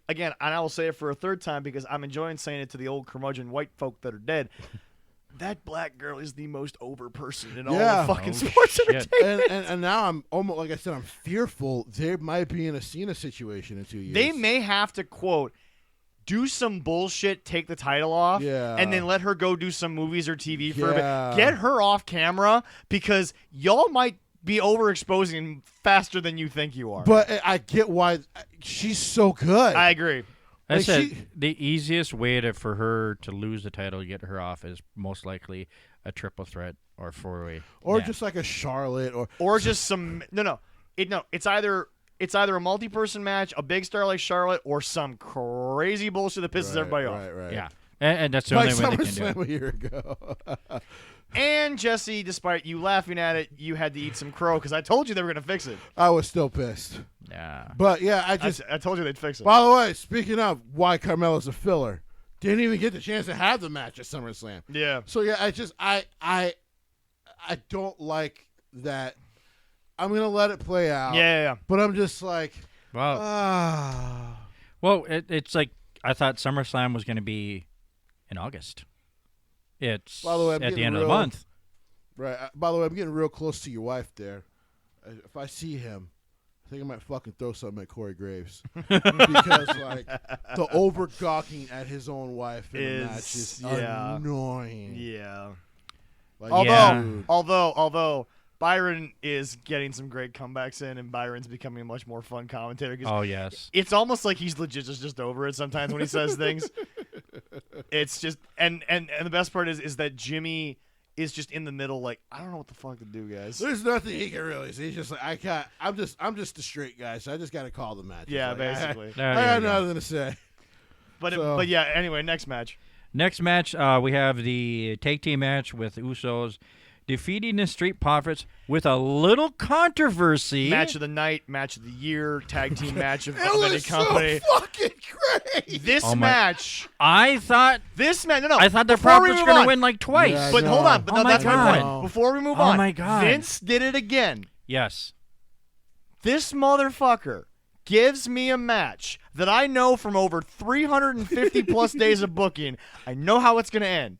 again, and I will say it for a third time because I'm enjoying saying it to the old curmudgeon white folk that are dead. That black girl is the most over person in all of fucking sports entertainment. And now I'm almost, like I said, I'm fearful there might be an Cena situation in 2 years. They may have to, quote, do some bullshit, take the title off, and then let her go do some movies or TV for a bit. Get her off camera because y'all might be overexposing faster than you think you are. But I get why she's so good. I agree. I said the easiest way for her to lose the title, to get her off, is most likely a triple threat or 4-way, or just like a Charlotte, or just some It's either a multi-person match, a big star like Charlotte, or some crazy bullshit that pisses everybody off. Right. Yeah, and that's the only way they can do it. a year ago. And Jesse, despite you laughing at it, you had to eat some crow because I told you they were going to fix it. I was still pissed. Yeah. But yeah, I told you they'd fix it. By the way, speaking of why Carmella's a filler, didn't even get the chance to have the match at SummerSlam. Yeah. So yeah, I don't like that. I'm gonna let it play out. Yeah. But I'm just like, well, it's like I thought SummerSlam was going to be in August. It's by the way, at the end of the month. Right. By the way, I'm getting real close to your wife there. If I see him, I think I might fucking throw something at Corey Graves. Because, like, the over-gawking at his own wife in the match is annoying. Yeah. Like, Although Byron is getting some great comebacks in, and Byron's becoming a much more fun commentator. Oh, yes. It's almost like he's legit just over it sometimes when he says things. It's just and the best part is that Jimmy is just in the middle, like, I don't know what the fuck to do, guys. There's nothing he can really say. He's just like, I'm just a straight guy, so I just got to call the match. Yeah, like, basically. I got nothing to say. But yeah, anyway, next match. Next match, we have the tag team match with Usos defeating the Street Profits with a little controversy. Match of the night, match of the year, tag team match of any company. So fucking great. This match. I thought I thought the Profits were going to win like twice. Yeah, but hold on, that's my point. Before we move on, my God. Vince did it again. Yes. This motherfucker gives me a match that I know from over 350 plus days of booking. I know how it's going to end,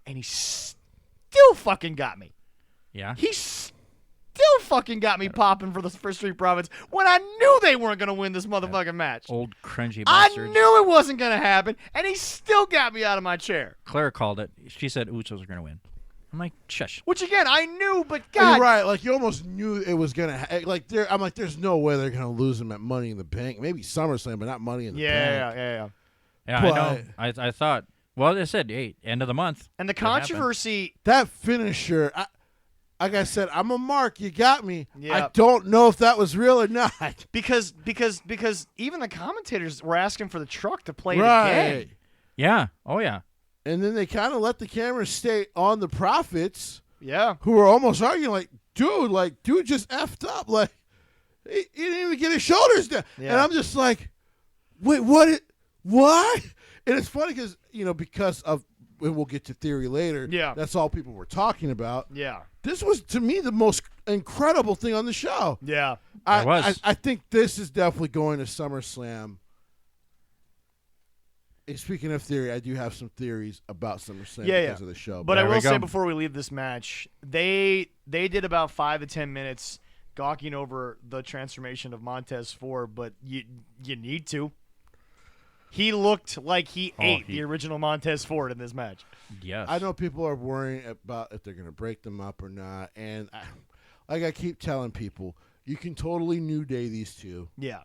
and he still fucking got me. Yeah. He still fucking got me popping for Street Profits when I knew they weren't going to win this motherfucking match. Old cringy bastards. I knew it wasn't going to happen, and he still got me out of my chair. Claire called it. She said Usos are going to win. I'm like, shush. Which, again, I knew, but God. You're right. Like, you almost knew it was going to I'm like, there's no way they're going to lose him at Money in the Bank. Maybe SummerSlam, but not Money in the Bank. Yeah, but, I know. I thought, well, they said, hey, end of the month. And the controversy. That finisher, like I said, I'm a mark. You got me. Yeah. I don't know if that was real or not. Because even the commentators were asking for the truck to play it again. Yeah. Oh, yeah. And then they kind of let the camera stay on the Profits. Yeah. Who were almost arguing, dude just effed up. Like, he didn't even get his shoulders down. Yeah. And I'm just like, wait, what? What? And it's funny because of, and we'll get to theory later. Yeah. That's all people were talking about. Yeah. This was, to me, the most incredible thing on the show. Yeah. I think this is definitely going to SummerSlam. And speaking of theory, I do have some theories about SummerSlam because of the show. But I will say before we leave this match, they did about 5 to 10 minutes gawking over the transformation of Montez Ford, but you need to. He looked like he ate the original Montez Ford in this match. Yes. I know people are worrying about if they're going to break them up or not. And I keep telling people, you can totally New Day these two. Yeah.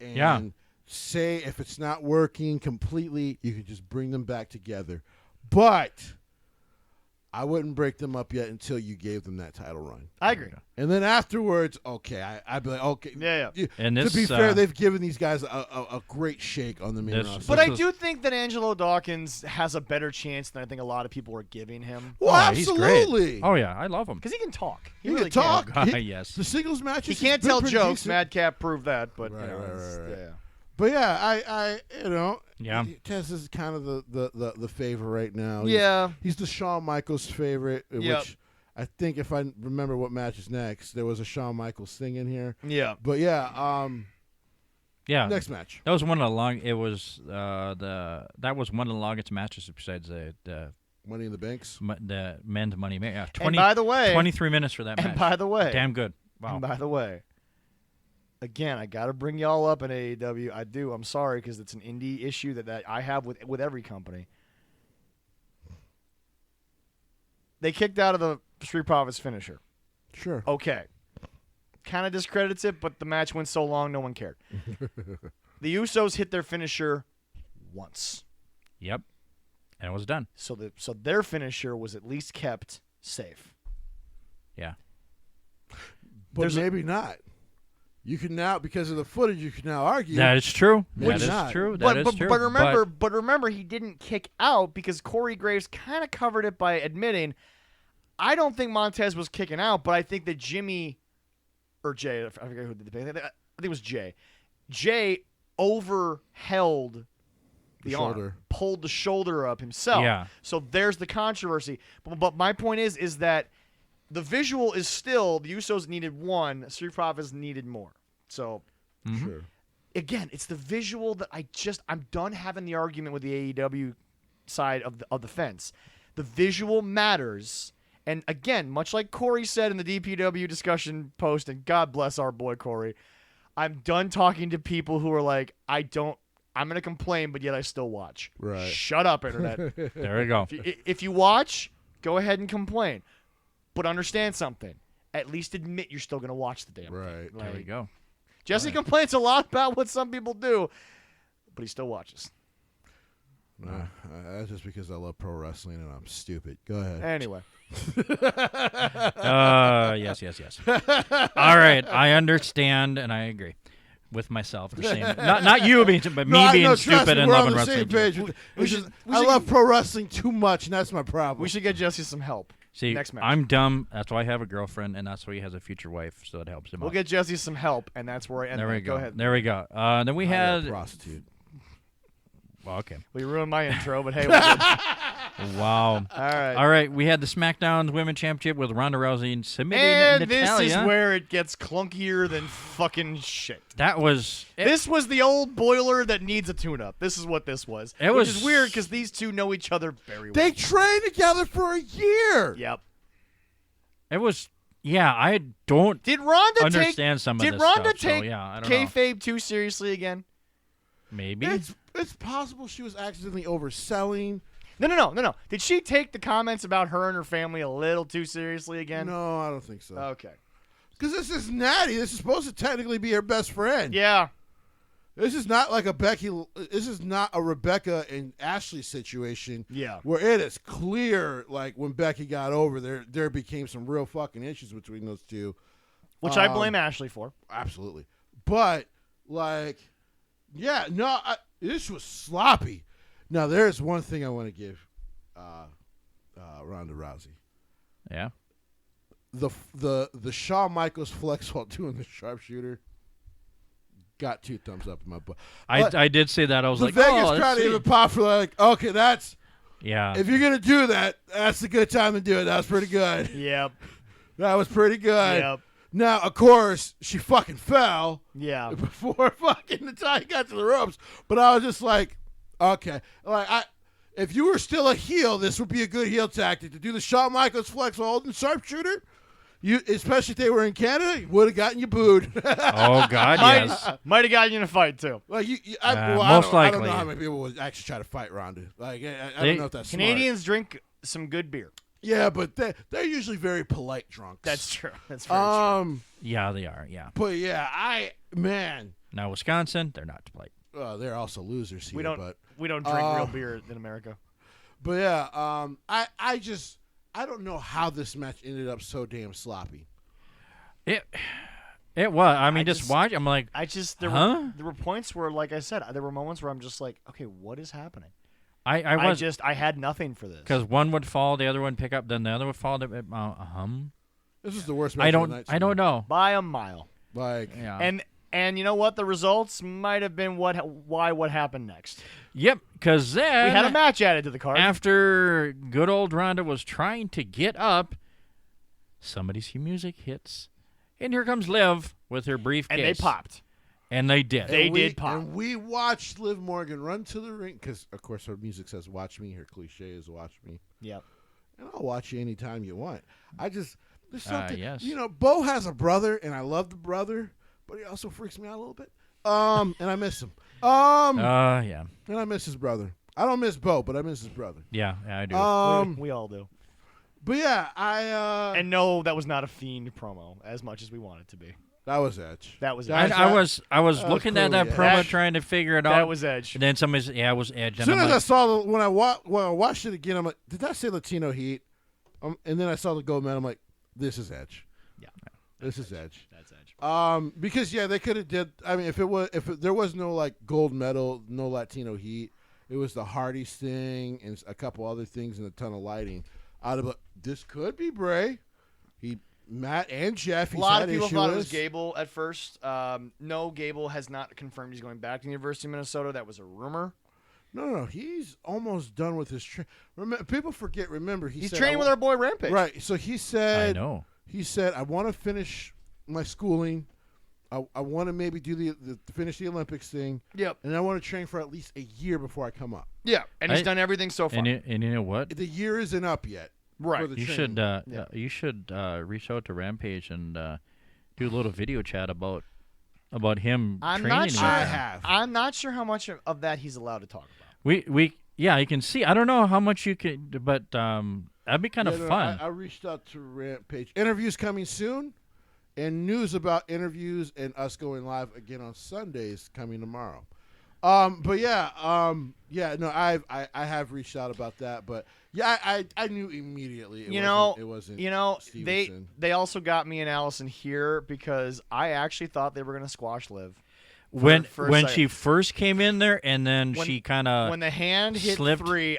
And say if it's not working completely, you can just bring them back together. But I wouldn't break them up yet until you gave them that title run. I agree. And then afterwards, okay, I'd be like, okay. Yeah. And to be fair, they've given these guys a great shake on the main roster. But I do think that Angelo Dawkins has a better chance than I think a lot of people are giving him. Well, absolutely. He's great. Oh, yeah, I love him. Because he can talk. He really can talk. Yes. The singles matches. He can't tell jokes. Decent. Madcap proved that. But, right. Yeah. But yeah, I Yeah. Tess is kind of the favorite right now. He's the Shawn Michaels favorite, which I think if I remember what match is next, there was a Shawn Michaels thing in here. Yeah. But next match. That was one of the long. It was that was one of the longest matches besides the Money in the Banks. The men's Money. Yeah. 20, and by the way, 23 minutes for that match. And by the way, damn good. Wow. And by the way. Again, I got to bring y'all up in AEW. I do. I'm sorry because it's an indie issue that I have with every company. They kicked out of the Street Profits finisher. Sure. Okay. Kind of discredits it, but the match went so long, no one cared. The Usos hit their finisher once. Yep. And it was done. So their finisher was at least kept safe. Yeah. But maybe not. You can now, because of the footage, you can now argue. That is true. Maybe that is not. true. But remember, he didn't kick out because Corey Graves kind of covered it by admitting, I don't think Montez was kicking out, but I think that Jimmy or Jay, I forget who did the I think it was Jay. Jay overheld the arm, pulled the shoulder up himself. Yeah. So there's the controversy. But my point is that the visual is still the Usos needed one, Street Profits needed more. So, Sure. Again, it's the visual that I'm done having the argument with the AEW side of the fence. The visual matters, and again, much like Corey said in the DPW discussion post, and God bless our boy Corey, I'm done talking to people who are like, I'm going to complain, but yet I still watch. Right. Shut up, Internet. There we go. If you watch, go ahead and complain. But understand something. At least admit you're still going to watch the damn thing. There we go. Jesse complains a lot about what some people do, but he still watches. That's just because I love pro wrestling and I'm stupid. Go ahead. Anyway. Yes. All right. I understand and I agree with myself. The same. Not you being, but me being stupid and loving wrestling. I love pro wrestling too much, and that's my problem. We should get Jesse some help. See, next match. I'm dumb. That's why I have a girlfriend, and that's why he has a future wife, so it helps him out. We'll get Jesse some help, and that's where I end. There we go. Go ahead. There we go. Then we had a prostitute. Well, okay. We ruined my intro, but hey, wow. All right. We had the SmackDown Women's Championship with Ronda Rousey submitting and Natalya. This is where it gets clunkier than fucking shit. This was the old boiler that needs a tune-up. This is what this was. Which is weird because these two know each other very well. They trained together for a year. Yep. It was. Yeah, I don't understand some of this stuff. Did Ronda take I don't kayfabe too seriously again? Maybe. It's possible she was accidentally overselling. No. Did she take the comments about her and her family a little too seriously again? No, I don't think so. Okay. Because this is Natty. This is supposed to technically be her best friend. Yeah. This is not like a Becky. This is not a Rebecca and Ashley situation. Yeah. Where it is clear, like when Becky got over, there became some real fucking issues between those two. Which I blame Ashley for. Absolutely. But, this was sloppy. Now, there's one thing I want to give Ronda Rousey. Yeah. The Shawn Michaels flex while doing the sharpshooter got 2 thumbs up in my book. I did say that. I was like, Vegas crowd even popped for okay, that's. Yeah. If you're going to do that, that's a good time to do it. That was pretty good. Yep. That was pretty good. Yep. Now, of course, she fucking fell. Yeah. Before fucking Natalya got to the ropes. But I was just like, okay. If you were still a heel, this would be a good heel tactic to do the Shawn Michaels flex while holding sharpshooter. Especially if they were in Canada, would have gotten you booed. Oh God, yes. Might have gotten you in a fight too. Like most likely. I don't know how many people would actually try to fight Ronda. I don't know if that's Canadians smart. drink some good beer. Yeah, but they're usually very polite drunks. That's true. That's very true. Yeah, they are. Yeah. But yeah, Now Wisconsin, they're not polite. They're also losers here. We don't drink real beer in America. But yeah, I don't know how this match ended up so damn sloppy. It was. I mean, just watch. I'm like, there were points where, like I said, there were moments where I'm just like, okay, what is happening? I had nothing for this. Because one would fall, the other one pick up, then the other would fall. This is the worst match of the night. I don't know. By a mile. Yeah. And you know what? The results might have been what happened next. Yep, because then we had a match added to the card. After good old Ronda was trying to get up, somebody's music hits, and here comes Liv with her briefcase. And they popped. And they did. They did pop. And we watched Liv Morgan run to the ring because, of course, her music says "Watch me." Her cliche is "Watch me." Yep. And I'll watch you anytime you want. There's something. Yes. Bo has a brother, and I love the brother, but he also freaks me out a little bit. And I miss him. Yeah. And I miss his brother. I don't miss Bo, but I miss his brother. Yeah, I do. We all do. But yeah, and no, that was not a Fiend promo as much as we want it to be. That was Edge. That was Edge. I was looking at that promo trying to figure it out. That was Edge. And then somebody said, it was Edge. As soon as I saw when I watched it again, I'm like, did that say Latino Heat? And then I saw the gold medal. I'm like, this is Edge. Yeah. This is Edge. That's Edge. Because they could have did. I mean, if there was no like gold medal, no Latino Heat, it was the Hardys thing and a couple other things and a ton of lighting. I'd have this could be Bray. Matt and Jeff. A lot of people thought it was Gable at first. No, Gable has not confirmed he's going back to the University of Minnesota. That was a rumor. No. He's almost done with his people forget. Remember, he's training with our boy Rampage. Right. So he said. I know. He said, "I want to finish my schooling. I want to maybe do the finish the Olympics thing. Yep. And I want to train for at least a year before I come up. Yeah. And he's done everything so far. And you know what? The year isn't up yet. Right. You should reach out to Rampage and do a little video chat about him training. Not sure. I have. I'm not sure how much of that he's allowed to talk about. You can see. I don't know how much you can, but that'd be kind of fun. I reached out to Rampage. Interviews coming soon, and news about interviews and us going live again on Sundays coming tomorrow. But I have reached out about that, but yeah, I knew immediately it wasn't Stevenson. They also got me and Allison here because I actually thought they were going to squash Liv. When she first came in there, and then she kind of when the hand hit slipped. 3,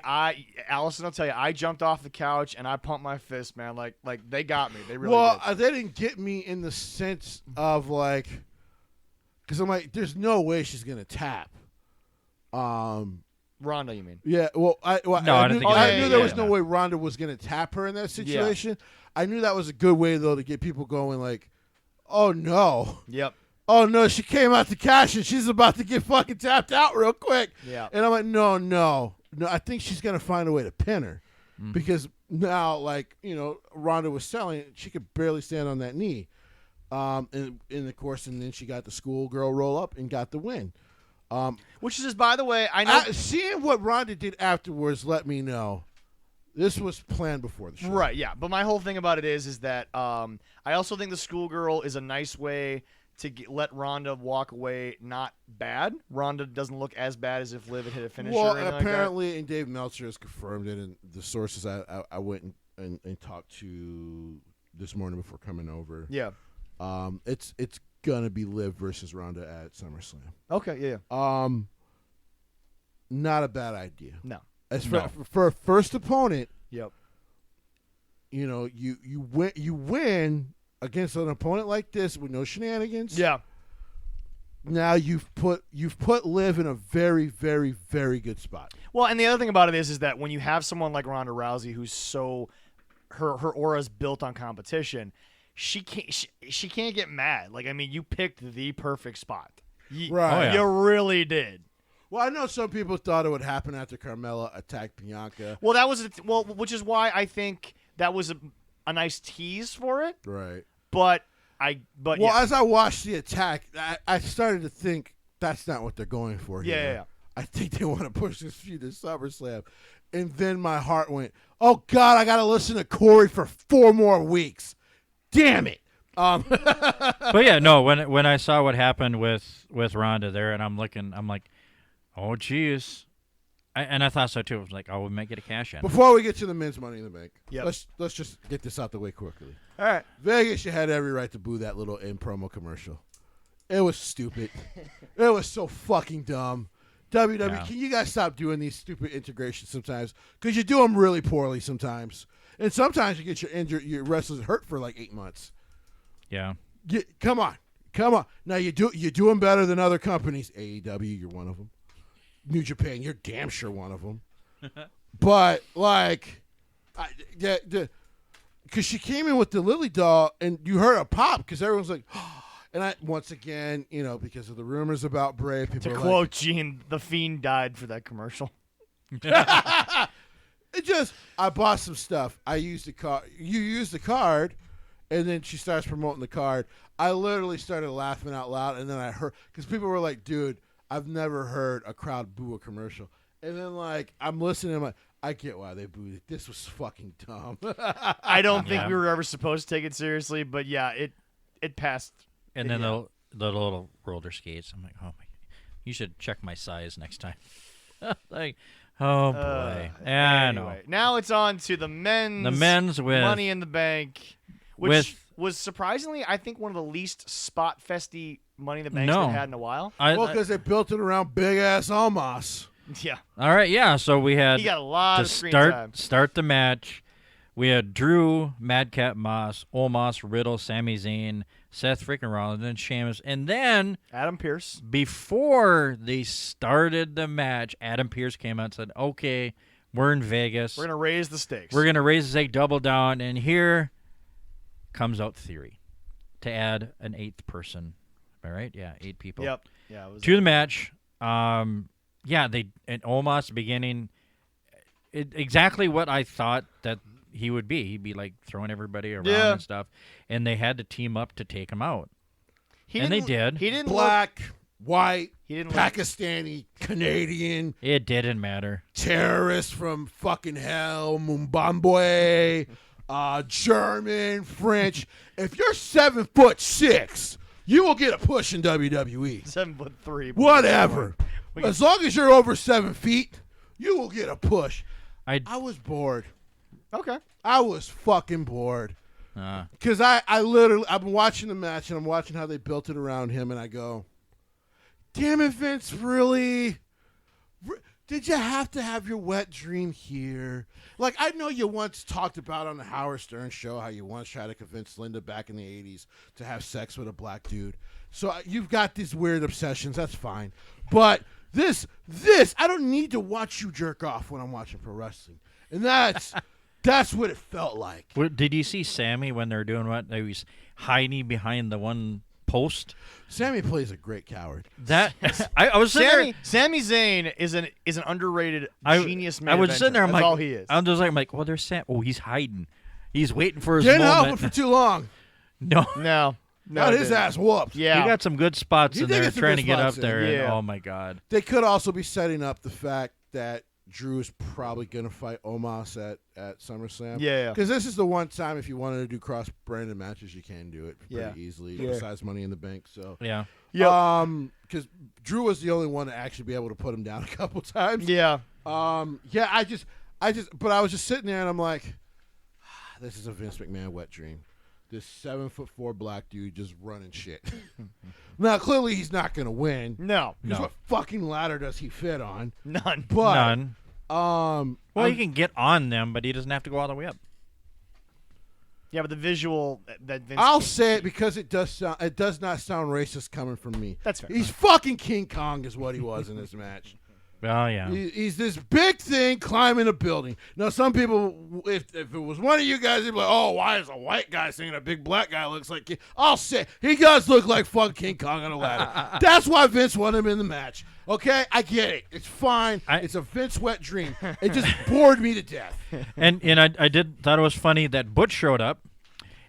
Allison, I'll tell you, I jumped off the couch and I pumped my fist, man. Like they got me. They really did. They didn't get me in the sense of like, because I'm like, there's no way she's gonna tap. Ronda, you mean? Yeah. Well, I knew there was no way Ronda was gonna tap her in that situation. Yeah. I knew that was a good way though to get people going. Like, oh no. Yep. Oh, no, she came out to cash, and she's about to get fucking tapped out real quick. Yeah. And I'm like, no, I think she's going to find a way to pin her. Because now, like, Ronda was selling, she could barely stand on that knee. And of course, and then she got the schoolgirl roll up and got the win. Which is, by the way, I know. Seeing what Ronda did afterwards let me know this was planned before the show. Right, yeah. But my whole thing about it is that I also think the schoolgirl is a nice way to let Ronda walk away not bad. Ronda doesn't look as bad as if Liv had hit a finisher. Well, or apparently, like that. And Dave Meltzer has confirmed it, and the sources I went and talked to this morning before coming over. Yeah. It's going to be Liv versus Ronda at SummerSlam. Okay, yeah. Not a bad idea. No. As for a first opponent, yep. You win against an opponent like this with no shenanigans. Yeah. Now you've put Liv in a very, very, very good spot. Well, and the other thing about it is that when you have someone like Ronda Rousey who's so her aura is built on competition, she can't get mad. Like, I mean, you picked the perfect spot. Right. You really did. Well, I know some people thought it would happen after Carmella attacked Bianca. Well, which is why I think that was a nice tease for it. Right. But as I watched the attack, I started to think that's not what they're going for here. Yeah. I think they want to push this feud to SummerSlam. And then my heart went, oh, God, I got to listen to Corey for 4 more weeks. Damn it. But yeah, no, when I saw what happened with Ronda there, and I'm like, oh, geez. And I thought so, too. I was like, oh, we might get a cash in. Before we get to the men's Money in the Bank, yep. let's just get this out the way quickly. All right. Vegas, you had every right to boo that little in-promo commercial. It was stupid. It was so fucking dumb. WWE, can you guys stop doing these stupid integrations sometimes? Because you do them really poorly sometimes. And sometimes you get your wrestlers hurt for like 8 months. Yeah. Come on. Now you do them better than other companies. AEW, you're one of them. New Japan, you're damn sure one of them. But like, because she came in with the Lily doll, and you heard a pop because everyone's like, and once again, because of the rumors about Bray, people to are quote like, Gene, the Fiend died for that commercial. I bought some stuff. I used the card. You used the card, and then she starts promoting the card. I literally started laughing out loud, and then I heard, because people were like, dude, I've never heard a crowd boo a commercial. And then, like, I'm listening, I'm like, I get why they booed it. This was fucking dumb. I don't think we were ever supposed to take it seriously, but yeah, it passed. And then the little roller skates. I'm like, oh my, you should check my size next time. Like, oh boy. Anyway, now it's on to the men's. The men's with Money in the Bank, which was surprisingly, I think, one of the least spot festy Money in the Banks they've had in a while. Because they built it around big ass Omos. Yeah. All right. Yeah. So we had he got a lot of screen time. Start the match. We had Drew, Madcap Moss, Omos, Riddle, Sami Zayn, Seth freaking Rollins, and Sheamus, and then Adam Pearce. Before they started the match, Adam Pearce came out and said, "Okay, we're in Vegas. We're gonna raise the stakes. We're gonna raise the stakes, double down." And here comes out Theory to add an 8th person. Am I right? Yeah, 8 people. Yep. Yeah. It was to the match. They at Omos beginning exactly what I thought that he would be. He'd be like throwing everybody around and stuff, and they had to team up to take him out. They did. He didn't black, white, he didn't Pakistani, Canadian. It didn't matter. Terrorist from fucking hell, Mumbai, German, French. If you're 7'6", you will get a push in WWE. 7'3". Whatever. As long as you're over 7 feet, you will get a push. I was bored. Okay. I was fucking bored. Because I've been watching the match, and I'm watching how they built it around him, and I go, damn it, Vince, really? Did you have to have your wet dream here? Like, I know you once talked about on the Howard Stern show how you once tried to convince Linda back in the 80s to have sex with a black dude. So you've got these weird obsessions. That's fine. But this, I don't need to watch you jerk off when I'm watching pro wrestling. And that's what it felt like. Did you see Sammy when they're doing what? He was hiding behind the one post. Sammy plays a great coward. That I was sitting there. Sami Zayn is an underrated genius man. I was sitting there. I'm That's like, all he is. I'm just like, well, there's Sam. Oh, he's hiding. He's waiting for his Didn't moment. help him for too long. No. Got his ass whooped. Yeah, he got some good spots in there trying to get up there. Yeah. And, oh my God. They could also be setting up the fact that Drew is probably going to fight Omos at SummerSlam. Yeah. Because this is the one time if you wanted to do cross-branded matches, you can do it pretty easily. Besides Money in the Bank. So yeah. Because Drew was the only one to actually be able to put him down a couple times. Yeah. But I was just sitting there and I'm like, this is a Vince McMahon wet dream. This 7'4" black dude just running shit. Now clearly he's not going to win. No. What fucking ladder does he fit on? None. But, None. Well, he can get on them, but he doesn't have to go all the way up. Yeah, but the visual that Vince. I'll say it because it does not sound racist coming from me. That's fair. He's fucking King Kong is what he was in this match. Oh, yeah. He's this big thing climbing a building. Now, some people, if it was one of you guys, they'd be like, oh, why is a white guy saying a big black guy looks like King? I'll say, he does look like fucking King Kong on a ladder. That's why Vince wanted him in the match. Okay? I get it. It's fine. It's a Vince wet dream. It just bored me to death. And I thought it was funny that Butch showed up,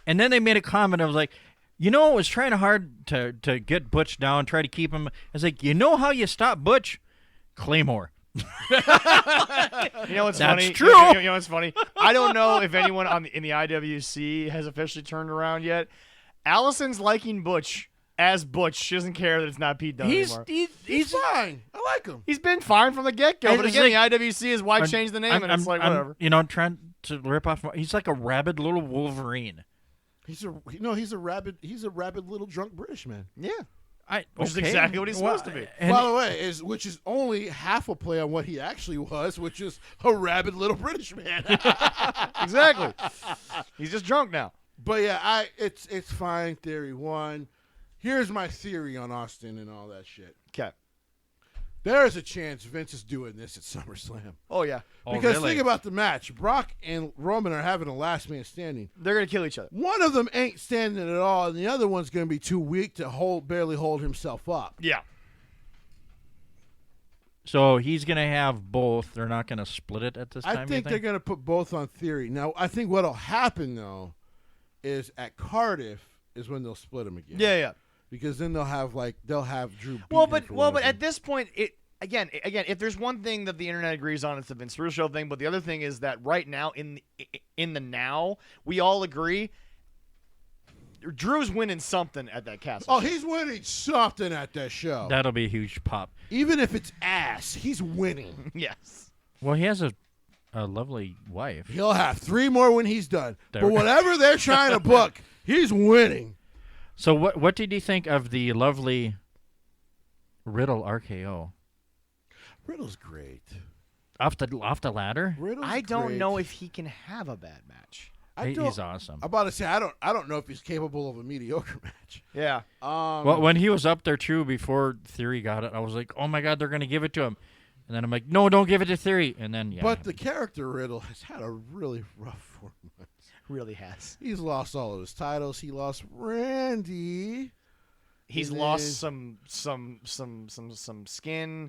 and then they made a comment. I was like, it was trying hard to get Butch down, try to keep him. I was like, you know how you stop Butch? Claymore. You know what's That's funny? true. You know what's funny? I don't know if anyone in the IWC has officially turned around yet. Allison's liking Butch as Butch. She doesn't care that it's not Pete Dunne anymore. He's fine. I like him. He's been fine from the get-go. But again, the IWC is why change the name, and it's like, whatever. Trying to rip off. He's like a rabid little Wolverine. He's a rabid little drunk British man. Yeah. Which is exactly what he's supposed to be. By the way, which is only half a play on what he actually was, which is a rabid little British man. Exactly. He's just drunk now. But yeah, it's fine. Theory 1. Here's my theory on Austin and all that shit. Okay. There is a chance Vince is doing this at SummerSlam. Oh, yeah. Because think about the match. Brock and Roman are having a last man standing. They're going to kill each other. One of them ain't standing at all, and the other one's going to be too weak to barely hold himself up. Yeah. So he's going to have both. They're not going to split it at this time, I think they're going to put both on Theory. Now, I think what will happen, though, is at Cardiff is when they'll split them again. Yeah. Because then they'll have Drew. But at this point, again, if there's one thing that the internet agrees on, it's the Vince Russo thing. But the other thing is that right now, in the now, we all agree Drew's winning something at that castle. Oh, he's winning something at that show. That'll be a huge pop. Even if it's ass, he's winning. Yes. Well, he has a lovely wife. He'll have 3 more when he's done. But whatever they're trying to book, he's winning. So what did you think of the lovely Riddle RKO? Riddle's great. Off the ladder? I don't know if he can have a bad match. He's awesome. I'm about to say I don't know if he's capable of a mediocre match. Yeah. Well, when he was up there too before Theory got it, I was like, oh my God, they're gonna give it to him. And then I'm like, no, don't give it to Theory. And then But the character Riddle has had a really rough 4 months. Really has. He's lost all of his titles. He lost Randy. He's lost some skin,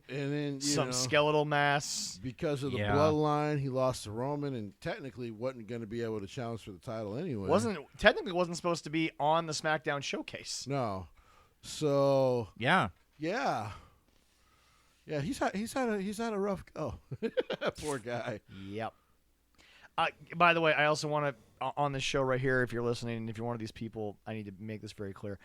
and then some skeletal mass because of the bloodline. He lost to Roman, and technically wasn't going to be able to challenge for the title anyway. Wasn't supposed to be on the SmackDown showcase. No, so yeah. He's had a rough go. Poor guy. Yep. By the way, I also want to on this show right here, if you're listening, and if you're one of these people, I need to make this very clear.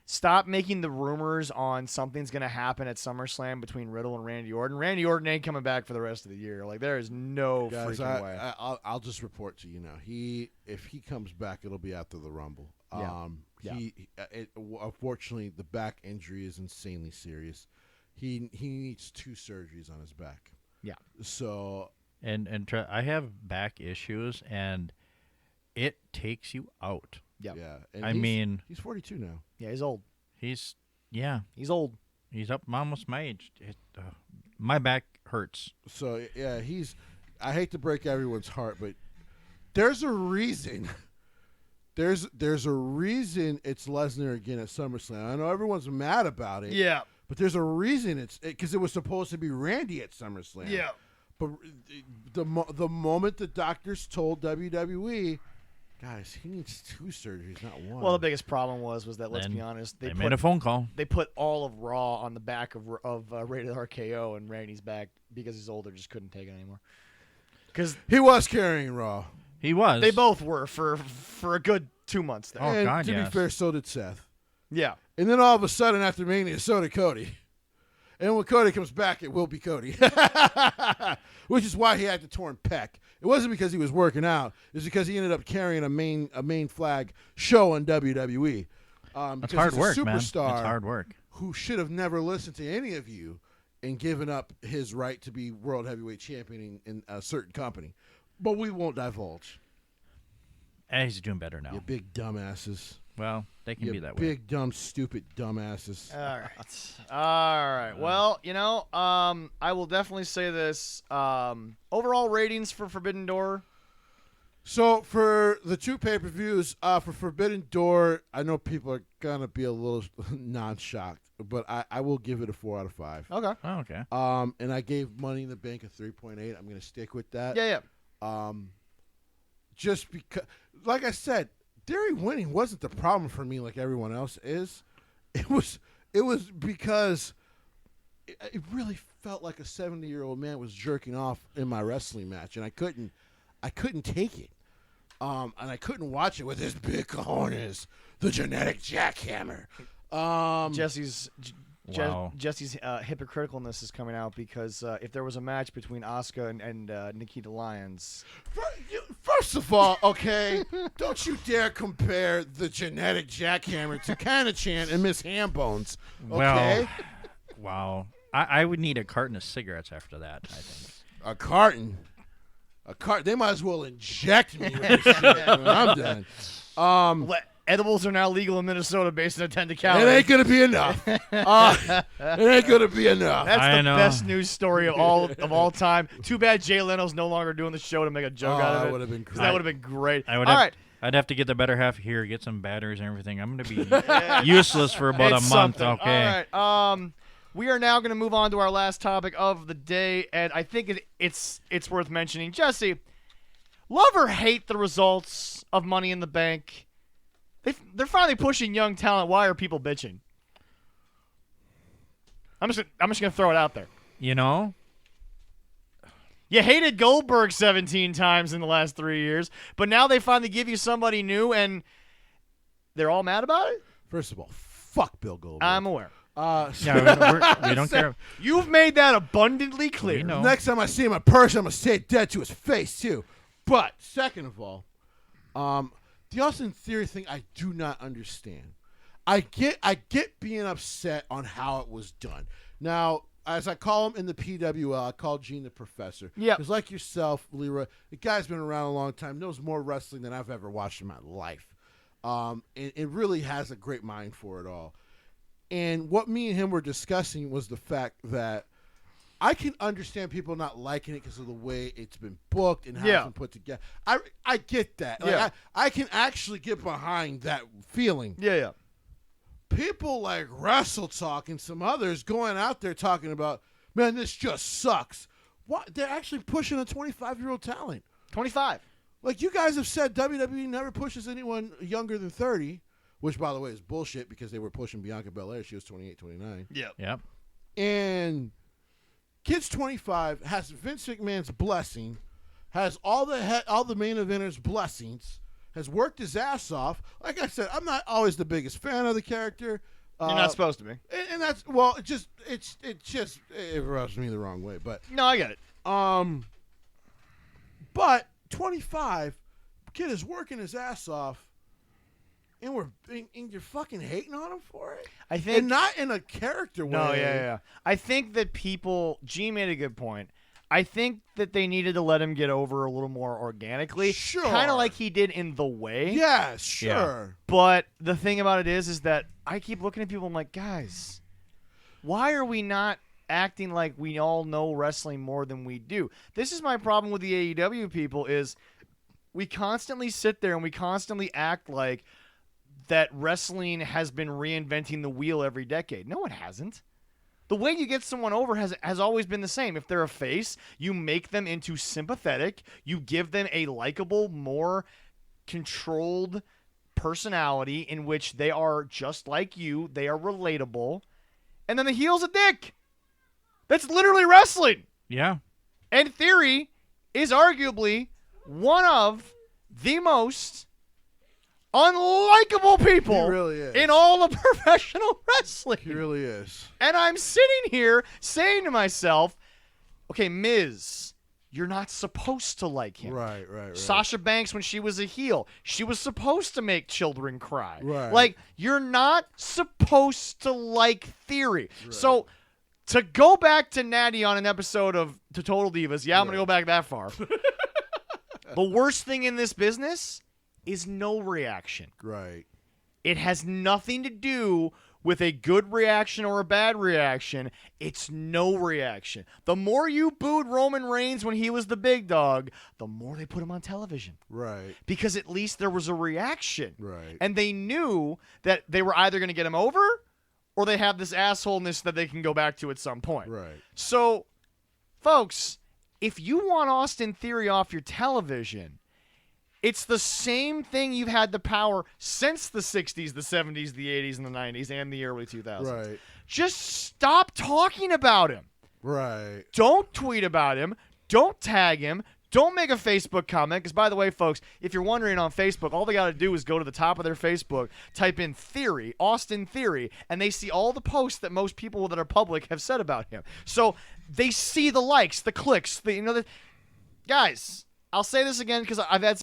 Stop making the rumors on something's going to happen at SummerSlam between Riddle and Randy Orton. Randy Orton ain't coming back for the rest of the year. Like, there is no freaking way. I'll just report to you now. If he comes back, it'll be after the Rumble. Unfortunately, the back injury is insanely serious. He needs 2 surgeries on his back. Yeah. So and I have back issues, and it takes you out. Yeah. And he's 42 now. Yeah, he's old. He's old. He's up almost my age. My back hurts. So yeah, I hate to break everyone's heart, but there's a reason. There's a reason it's Lesnar again at SummerSlam. I know everyone's mad about it. Yeah. But there's a reason because it was supposed to be Randy at SummerSlam. Yeah. But the moment the doctors told WWE, guys, he needs 2 surgeries, not 1. Well, the biggest problem was that, let's be honest, they made a phone call. They put all of Raw on the back of Rated RKO, and Randy's back because he's older, just couldn't take it anymore. Because he was carrying Raw. He was. They both were for a good 2 months there. And to be fair, so did Seth. Yeah. And then all of a sudden, after Mania, so did Cody. And when Cody comes back, it will be Cody. Which is why he had the torn pec. It wasn't because he was working out. It was because he ended up carrying a main flag show on WWE. That's hard work, man. It's hard work. Who should have never listened to any of you and given up his right to be World Heavyweight Champion in a certain company. But we won't divulge. And he's doing better now. You big dumbasses. Well, they can be that way. Big, dumb, stupid dumbasses. All right. Well, I will definitely say this. Overall ratings for Forbbiden Door. So, for the 2 pay-per-views, for Forbbiden Door, I know people are going to be a little non-shocked, but I will give it a 4 out of 5. Okay. Oh, okay. And I gave Money in the Bank a 3.8. I'm going to stick with that. Yeah. Just because, like I said, Theory winning wasn't the problem for me like everyone else is. It was because it really felt like a 70-year-old man was jerking off in my wrestling match, and I couldn't take it. And I couldn't watch it with his big cojones, the genetic jackhammer. Jesse's Wow. Jesse's hypocriticalness is coming out because if there was a match between Asuka and Nikita Lyons. First of all, okay, don't you dare compare the genetic jackhammer to Kana-chan and Miss Hambones. Okay? Well, wow. I would need a carton of cigarettes after that, I think. A carton. They might as well inject me with this shit when I'm done. Edibles are now legal in Minnesota based on 10 It calories. ain't gonna be enough. It ain't gonna be enough. That's the best news story of all time. Too bad Jay Leno's no longer doing the show to make a joke out of it. That would have been great. That would have been great. I'd have to get the better half here, get some batteries and everything. I'm going to be useless for about a month. Something. Okay. All right. We are now going to move on to our last topic of the day, and I think it's worth mentioning. Jesse, love or hate the results of Money in the Bank? They're finally pushing young talent. Why are people bitching? I'm just gonna throw it out there. You know, you hated Goldberg 17 times in the last 3 years, but now they finally give you somebody new, and they're all mad about it. First of all, fuck Bill Goldberg. I'm aware. we don't care. You've made that abundantly clear. Next time I see him in person, I'm gonna say it dead to his face too. But second of all, the Austin Theory thing, I do not understand. I get being upset on how it was done. Now, as I call him in the PWL, I call Gene the Professor. Yeah. Because like yourself, Leroy, the guy's been around a long time, knows more wrestling than I've ever watched in my life. And it really has a great mind for it all. And what me and him were discussing was the fact that I can understand people not liking it because of the way it's been booked and how it's been put together. I get that. Like, I can actually get behind that feeling. Yeah. People like Wrestle Talk and some others going out there talking about, man, this just sucks. What? They're actually pushing a 25-year-old talent. 25. Like you guys have said, WWE never pushes anyone younger than 30, which, by the way, is bullshit because they were pushing Bianca Belair. She was 28, 29. Yep. And kid's 25, has Vince McMahon's blessing, has all the main eventers' blessings, has worked his ass off. Like I said, I'm not always the biggest fan of the character. You're not supposed to be. And that's it rubs me the wrong way. But no, I get it. But 25, kid is working his ass off, and you're fucking hating on him for it. I think, and not in a character way. No, yeah. I think that G made a good point. I think that they needed to let him get over a little more organically. Sure. Kind of like he did in The Way. Yeah, sure. Yeah. But the thing about it is that I keep looking at people and I'm like, guys, why are we not acting like we all know wrestling more than we do? This is my problem with the AEW people is we constantly sit there and we constantly act like that wrestling has been reinventing the wheel every decade. No, it hasn't. The way you get someone over has always been the same. If they're a face, you make them into sympathetic. You give them a likable, more controlled personality in which they are just like you. They are relatable. And then the heel's a dick. That's literally wrestling. Yeah. And Theory is arguably one of the most unlikable people in all of professional wrestling. He really is. And I'm sitting here saying to myself, okay, Miz, you're not supposed to like him. Right. Sasha Banks, when she was a heel, she was supposed to make children cry. Right. Like, you're not supposed to like Theory. Right. So, to go back to Natty on an episode of To Total Divas, I'm going to go back that far. The worst thing in this business is no reaction. Right. It has nothing to do with a good reaction or a bad reaction. It's no reaction. The more you booed Roman Reigns when he was the big dog, the more they put him on television. Right. Because at least there was a reaction. Right. And they knew that they were either going to get him over or they have this assholeness that they can go back to at some point. Right. So, folks, if you want Austin Theory off your television, it's the same thing you've had the power since the 60s, the 70s, the 80s, and the 90s, and the early 2000s. Right. just stop talking about him. Right. Don't tweet about him. Don't tag him. Don't make a Facebook comment. Because, by the way, folks, if you're wondering on Facebook, all they got to do is go to the top of their Facebook, type in Theory, Austin Theory, and they see all the posts that most people that are public have said about him. So they see the likes, the clicks, guys, I'll say this again because I've had